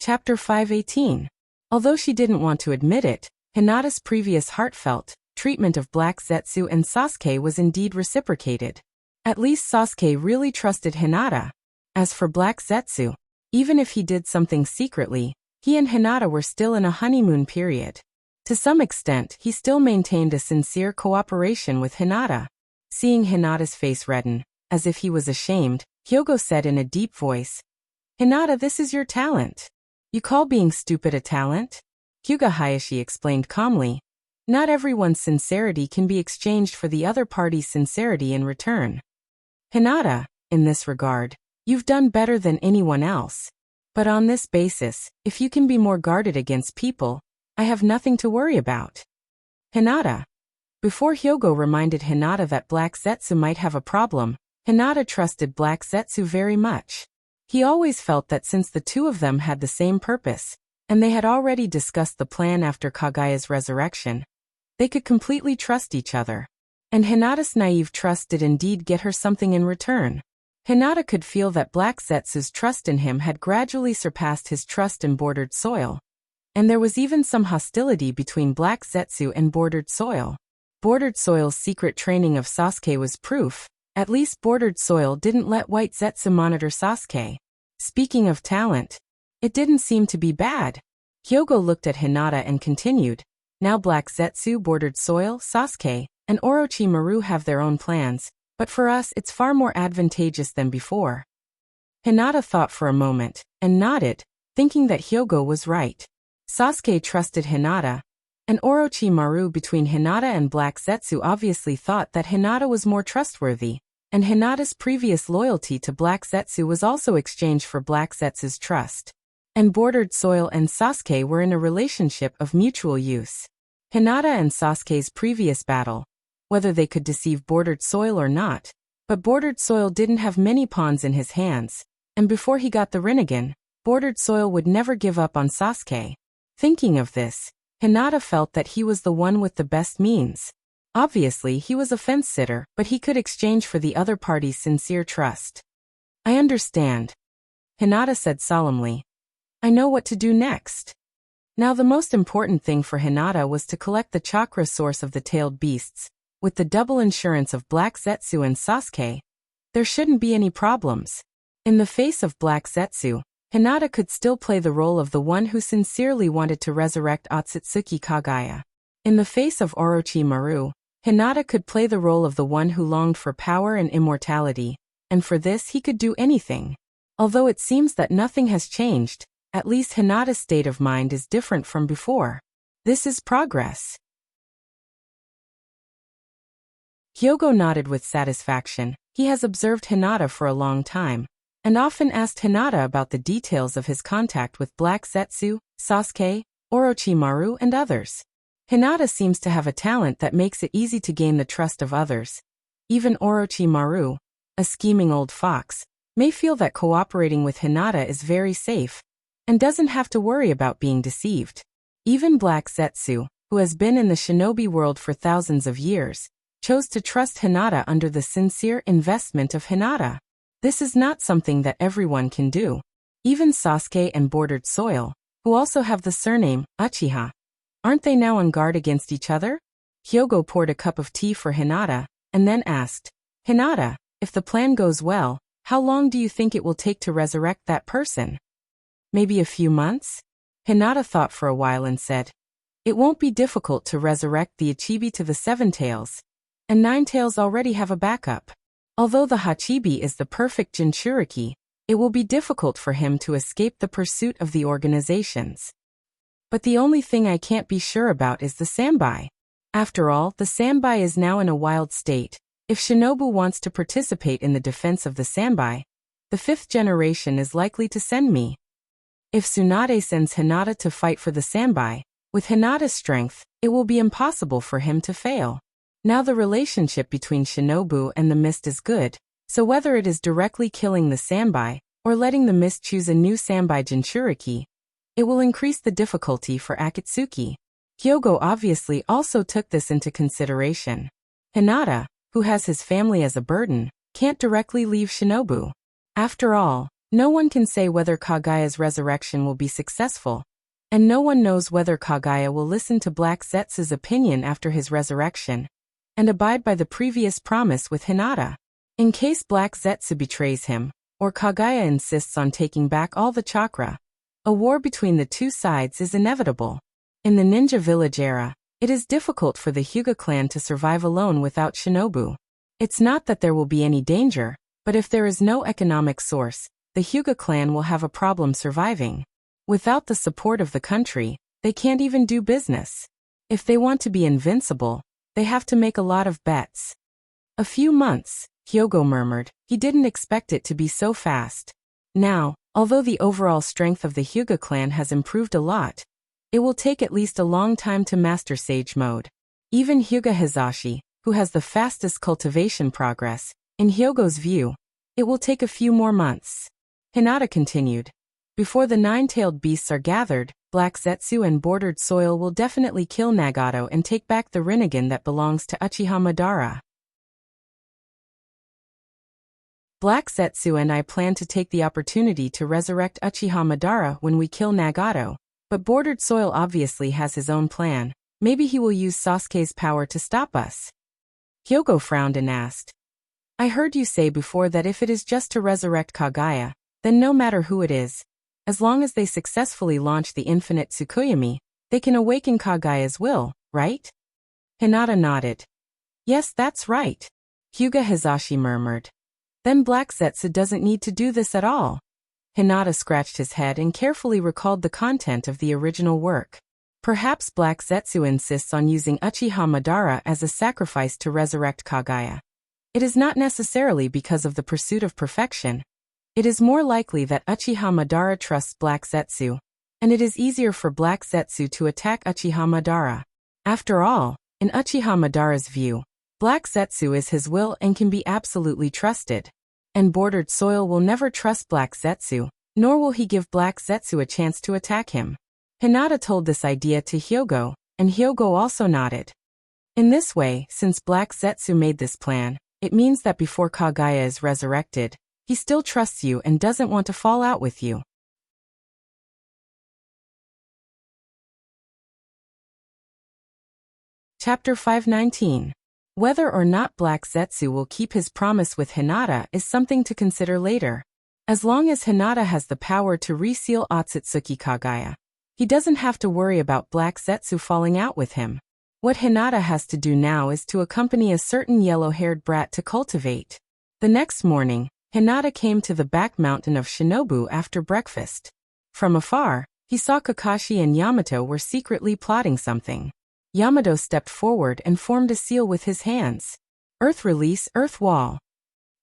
Chapter 518. Although she didn't want to admit it, Hinata's previous heartfelt treatment of Black Zetsu and Sasuke was indeed reciprocated. At least Sasuke really trusted Hinata. As for Black Zetsu, even if he did something secretly, he and Hinata were still in a honeymoon period. To some extent, he still maintained a sincere cooperation with Hinata. Seeing Hinata's face redden, as if he was ashamed, Hyogo said in a deep voice, Hinata, this is your talent. You call being stupid a talent? Hyuga Hayashi explained calmly. Not everyone's sincerity can be exchanged for the other party's sincerity in return. Hinata, in this regard, you've done better than anyone else. But on this basis, if you can be more guarded against people, I have nothing to worry about. Hinata. Before Hyogo reminded Hinata that Black Zetsu might have a problem, Hinata trusted Black Zetsu very much. He always felt that since the two of them had the same purpose, and they had already discussed the plan after Kaguya's resurrection, they could completely trust each other. And Hinata's naive trust did indeed get her something in return. Hinata could feel that Black Zetsu's trust in him had gradually surpassed his trust in Bordered Soil. And there was even some hostility between Black Zetsu and Bordered Soil. Bordered Soil's secret training of Sasuke was proof. At least Bordered Soil didn't let White Zetsu monitor Sasuke. Speaking of talent, it didn't seem to be bad. Hyogo looked at Hinata and continued. Now Black Zetsu, Bordered Soil, Sasuke, and Orochimaru have their own plans, but for us it's far more advantageous than before. Hinata thought for a moment, and nodded, thinking that Hyogo was right. Sasuke trusted Hinata, and Orochimaru between Hinata and Black Zetsu obviously thought that Hinata was more trustworthy, and Hinata's previous loyalty to Black Zetsu was also exchanged for Black Zetsu's trust. And Bordered Soil and Sasuke were in a relationship of mutual use. Hinata and Sasuke's previous battle, whether they could deceive Bordered Soil or not, but Bordered Soil didn't have many pawns in his hands, and before he got the Rinnegan, Bordered Soil would never give up on Sasuke. Thinking of this, Hinata felt that he was the one with the best means. Obviously, he was a fence-sitter, but he could exchange for the other party's sincere trust. I understand, Hinata said solemnly. I know what to do next. Now the most important thing for Hinata was to collect the chakra source of the tailed beasts. With the double insurance of Black Zetsu and Sasuke, there shouldn't be any problems. In the face of Black Zetsu, Hinata could still play the role of the one who sincerely wanted to resurrect Otsutsuki Kagaya. In the face of Orochimaru, Hinata could play the role of the one who longed for power and immortality, and for this he could do anything. Although it seems that nothing has changed, at least Hinata's state of mind is different from before. This is progress. Hyogo nodded with satisfaction. He has observed Hinata for a long time, and often asked Hinata about the details of his contact with Black Zetsu, Sasuke, Orochimaru and others. Hinata seems to have a talent that makes it easy to gain the trust of others. Even Orochimaru, a scheming old fox, may feel that cooperating with Hinata is very safe, and doesn't have to worry about being deceived. Even Black Zetsu, who has been in the shinobi world for thousands of years, chose to trust Hinata under the sincere investment of Hinata. This is not something that everyone can do. Even Sasuke and Bordered Soil, who also have the surname Uchiha, aren't they now on guard against each other? Hyogo poured a cup of tea for Hinata, and then asked, Hinata, if the plan goes well, how long do you think it will take to resurrect that person? Maybe a few months? Hinata thought for a while and said, it won't be difficult to resurrect the Ichibi to the Seven Tails, and Nine Tails already have a backup. Although the Hachibi is the perfect Jinchuriki, it will be difficult for him to escape the pursuit of the organizations. But the only thing I can't be sure about is the Sanbai. After all, the Sanbai is now in a wild state. If Shinobu wants to participate in the defense of the Sanbai, the fifth generation is likely to send me. If Tsunade sends Hinata to fight for the Sanbai, with Hinata's strength, it will be impossible for him to fail. Now the relationship between Shinobu and the Mist is good, so whether it is directly killing the Sanbai, or letting the Mist choose a new Sanbai Jinchuriki, it will increase the difficulty for Akatsuki. Hyogo obviously also took this into consideration. Hinata, who has his family as a burden, can't directly leave Shinobu. After all, no one can say whether Kagaya's resurrection will be successful, and no one knows whether Kagaya will listen to Black Zetsu's opinion after his resurrection, and abide by the previous promise with Hinata. In case Black Zetsu betrays him, or Kagaya insists on taking back all the chakra, a war between the two sides is inevitable. In the ninja village era, it is difficult for the Hyuga clan to survive alone without Shinobu. It's not that there will be any danger, but if there is no economic source, the Hyuga clan will have a problem surviving. Without the support of the country, they can't even do business. If they want to be invincible, they have to make a lot of bets. A few months, Hyogo murmured. He didn't expect it to be so fast. Now, although the overall strength of the Hyuga clan has improved a lot, it will take at least a long time to master Sage Mode. Even Hyuga Hizashi, who has the fastest cultivation progress, in Hyogo's view, it will take a few more months. Hinata continued. Before the nine-tailed beasts are gathered, Black Zetsu and Bordered Soil will definitely kill Nagato and take back the Rinnegan that belongs to Uchiha Madara. Black Zetsu and I plan to take the opportunity to resurrect Uchiha Madara when we kill Nagato, but Bordered Soil obviously has his own plan. Maybe he will use Sasuke's power to stop us. Hyogo frowned and asked, I heard you say before that if it is just to resurrect Kagaya, then no matter who it is, as long as they successfully launch the infinite Tsukuyomi, they can awaken Kagaya's will, right? Hinata nodded. Yes, that's right. Hyuga Hizashi murmured. Then Black Zetsu doesn't need to do this at all. Hinata scratched his head and carefully recalled the content of the original work. Perhaps Black Zetsu insists on using Uchiha Madara as a sacrifice to resurrect Kaguya. It is not necessarily because of the pursuit of perfection. It is more likely that Uchiha Madara trusts Black Zetsu, and it is easier for Black Zetsu to attack Uchiha Madara. After all, in Uchiha Madara's view, Black Zetsu is his will and can be absolutely trusted. And Bordered Soil will never trust Black Zetsu, nor will he give Black Zetsu a chance to attack him. Hinata told this idea to Hyogo, and Hyogo also nodded. In this way, since Black Zetsu made this plan, it means that before Kaguya is resurrected, he still trusts you and doesn't want to fall out with you. Chapter 519. Whether or not Black Zetsu will keep his promise with Hinata is something to consider later. As long as Hinata has the power to reseal Otsutsuki Kaguya, he doesn't have to worry about Black Zetsu falling out with him. What Hinata has to do now is to accompany a certain yellow-haired brat to cultivate. The next morning, Hinata came to the back mountain of Shinobu after breakfast. From afar, he saw Kakashi and Yamato were secretly plotting something. Yamato stepped forward and formed a seal with his hands. Earth release, earth wall.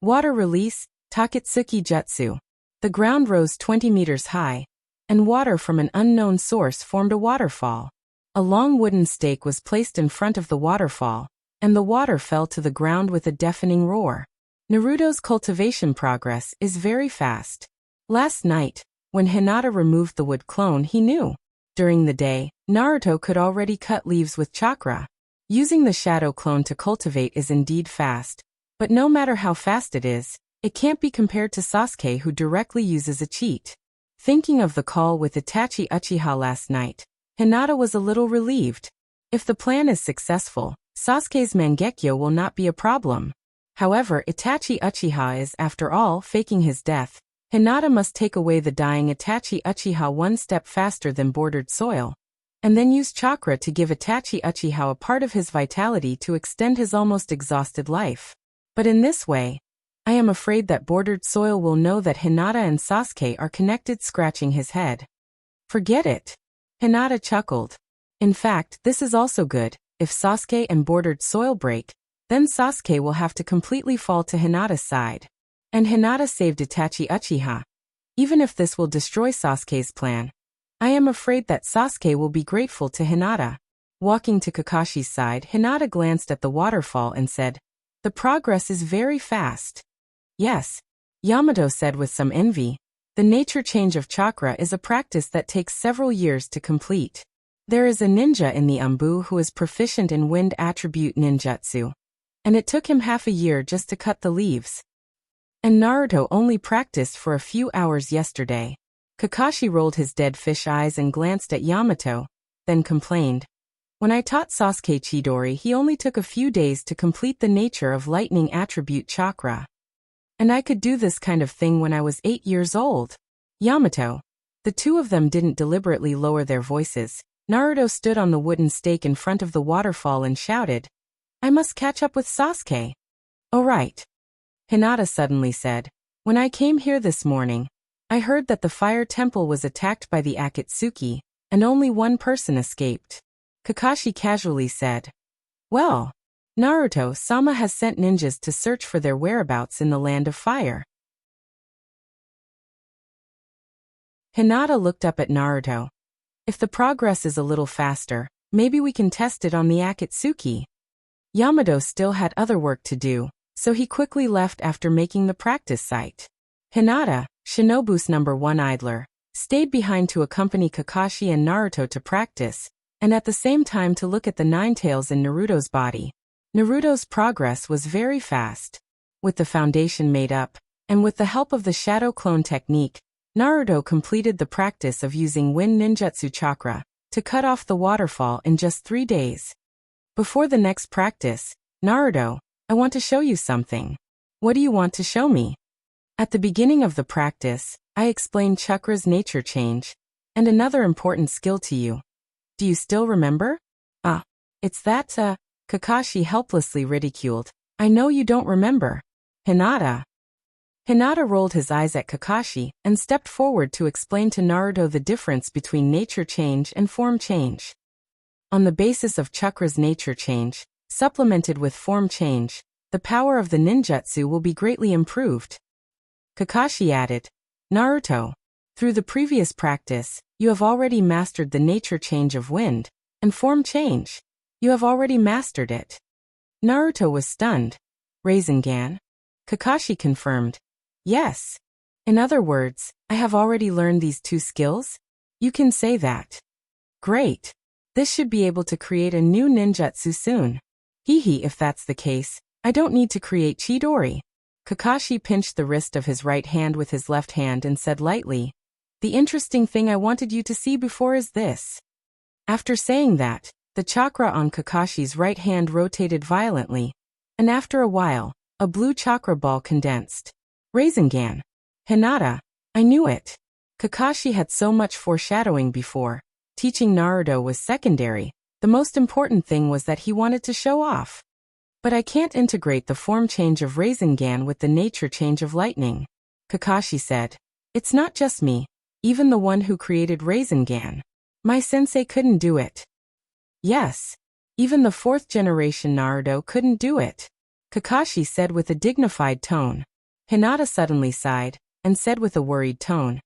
Water release, Taketsuki Jutsu. The ground rose 20 meters high, and water from an unknown source formed a waterfall. A long wooden stake was placed in front of the waterfall, and the water fell to the ground with a deafening roar. Naruto's cultivation progress is very fast. Last night, when Hinata removed the wood clone, he knew. During the day, Naruto could already cut leaves with chakra. Using the shadow clone to cultivate is indeed fast, but no matter how fast it is, it can't be compared to Sasuke, who directly uses a cheat. Thinking of the call with Itachi Uchiha last night, Hinata was a little relieved. If the plan is successful, Sasuke's Mangekyo will not be a problem. However, Itachi Uchiha is, after all, faking his death. Hinata must take away the dying Itachi Uchiha one step faster than Bordered Soil, and then use chakra to give Itachi Uchiha a part of his vitality to extend his almost exhausted life. But in this way, I am afraid that Bordered Soil will know that Hinata and Sasuke are connected, scratching his head. Forget it. Hinata chuckled. In fact, this is also good. If Sasuke and Bordered Soil break, then Sasuke will have to completely fall to Hinata's side. And Hinata saved Itachi Uchiha. Even if this will destroy Sasuke's plan, I am afraid that Sasuke will be grateful to Hinata. Walking to Kakashi's side, Hinata glanced at the waterfall and said, "The progress is very fast." Yes, Yamato said with some envy. The nature change of chakra is a practice that takes several years to complete. There is a ninja in the Umbu who is proficient in wind attribute ninjutsu, and it took him half a year just to cut the leaves. And Naruto only practiced for a few hours yesterday. Kakashi rolled his dead fish eyes and glanced at Yamato, then complained. When I taught Sasuke Chidori, he only took a few days to complete the nature of lightning attribute chakra. And I could do this kind of thing when I was 8 years old. Yamato. The two of them didn't deliberately lower their voices. Naruto stood on the wooden stake in front of the waterfall and shouted, "I must catch up with Sasuke." "Oh right." Hinata suddenly said, "When I came here this morning, I heard that the fire temple was attacked by the Akatsuki, and only one person escaped." Kakashi casually said, "Well, Naruto-sama has sent ninjas to search for their whereabouts in the land of fire." Hinata looked up at Naruto. "If the progress is a little faster, maybe we can test it on the Akatsuki." Yamato still had other work to do, so he quickly left after making the practice site. Hinata, Shinobu's #1 idler, stayed behind to accompany Kakashi and Naruto to practice, and at the same time to look at the nine tails in Naruto's body. Naruto's progress was very fast. With the foundation made up, and with the help of the shadow clone technique, Naruto completed the practice of using wind ninjutsu chakra to cut off the waterfall in just 3 days. Before the next practice, "Naruto, I want to show you something." "What do you want to show me?" "At the beginning of the practice, I explained chakra's nature change, and another important skill to you. Do you still remember?" "Ah, it's that, Kakashi helplessly ridiculed. "I know you don't remember." "Hinata." Hinata rolled his eyes at Kakashi and stepped forward to explain to Naruto the difference between nature change and form change. On the basis of chakra's nature change, supplemented with form change, the power of the ninjutsu will be greatly improved. Kakashi added, Naruto, through the previous practice, you have already mastered the nature change of wind, and form change. You have already mastered it. Naruto was stunned. Rasengan? Kakashi confirmed. Yes. In other words, I have already learned these two skills? You can say that. Great. This should be able to create a new ninjutsu soon. Hehe, if that's the case, I don't need to create Chidori. Kakashi pinched the wrist of his right hand with his left hand and said lightly, the interesting thing I wanted you to see before is this. After saying that, the chakra on Kakashi's right hand rotated violently, and after a while, a blue chakra ball condensed. Rasengan. Hinata. I knew it. Kakashi had so much foreshadowing before. Teaching Naruto was secondary. The most important thing was that he wanted to show off. But I can't integrate the form change of Rasengan with the nature change of lightning. Kakashi said. It's not just me. Even the one who created Rasengan. My sensei couldn't do it. Yes. Even the fourth generation Naruto couldn't do it. Kakashi said with a dignified tone. Hinata suddenly sighed, and said with a worried tone.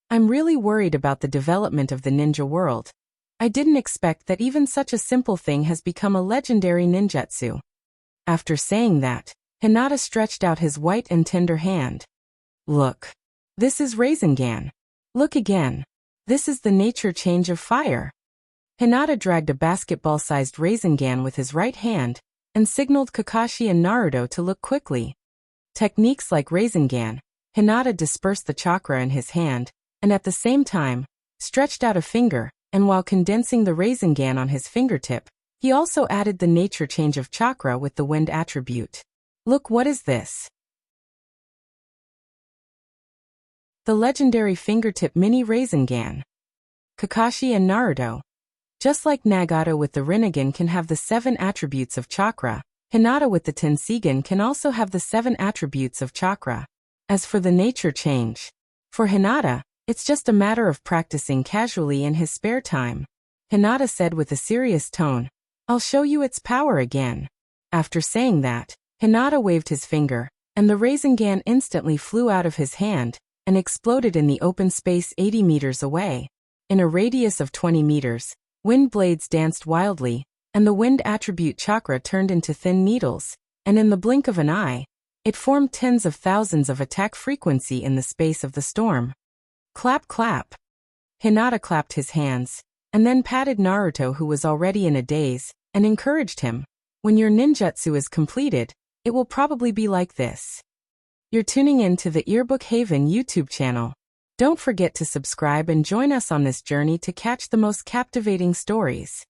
I'm really worried about the development of the ninja world. I didn't expect that even such a simple thing has become a legendary ninjutsu. After saying that, Hinata stretched out his white and tender hand. Look. This is Rasengan. Look again. This is the nature change of fire. Hinata dragged a basketball-sized Rasengan with his right hand, and signaled Kakashi and Naruto to look quickly. Techniques like Rasengan, Hinata dispersed the chakra in his hand, and at the same time, stretched out a finger, and while condensing the Rasengan on his fingertip, he also added the nature change of chakra with the wind attribute. Look, what is this? The legendary fingertip mini Rasengan. Kakashi and Naruto. Just like Nagato with the Rinnegan can have the 7 attributes of chakra, Hinata with the Tensegan can also have the 7 attributes of chakra. As for the nature change, for Hinata, it's just a matter of practicing casually in his spare time. Hinata said with a serious tone, I'll show you its power again. After saying that, Hinata waved his finger, and the Rasengan instantly flew out of his hand, and exploded in the open space 80 meters away. In a radius of 20 meters, wind blades danced wildly, and the wind attribute chakra turned into thin needles, and in the blink of an eye, it formed tens of thousands of attack frequency in the space of the storm. Clap clap. Hinata clapped his hands, and then patted Naruto who was already in a daze, and encouraged him. When your ninjutsu is completed, it will probably be like this. You're tuning in to the Earbook Haven YouTube channel. Don't forget to subscribe and join us on this journey to catch the most captivating stories.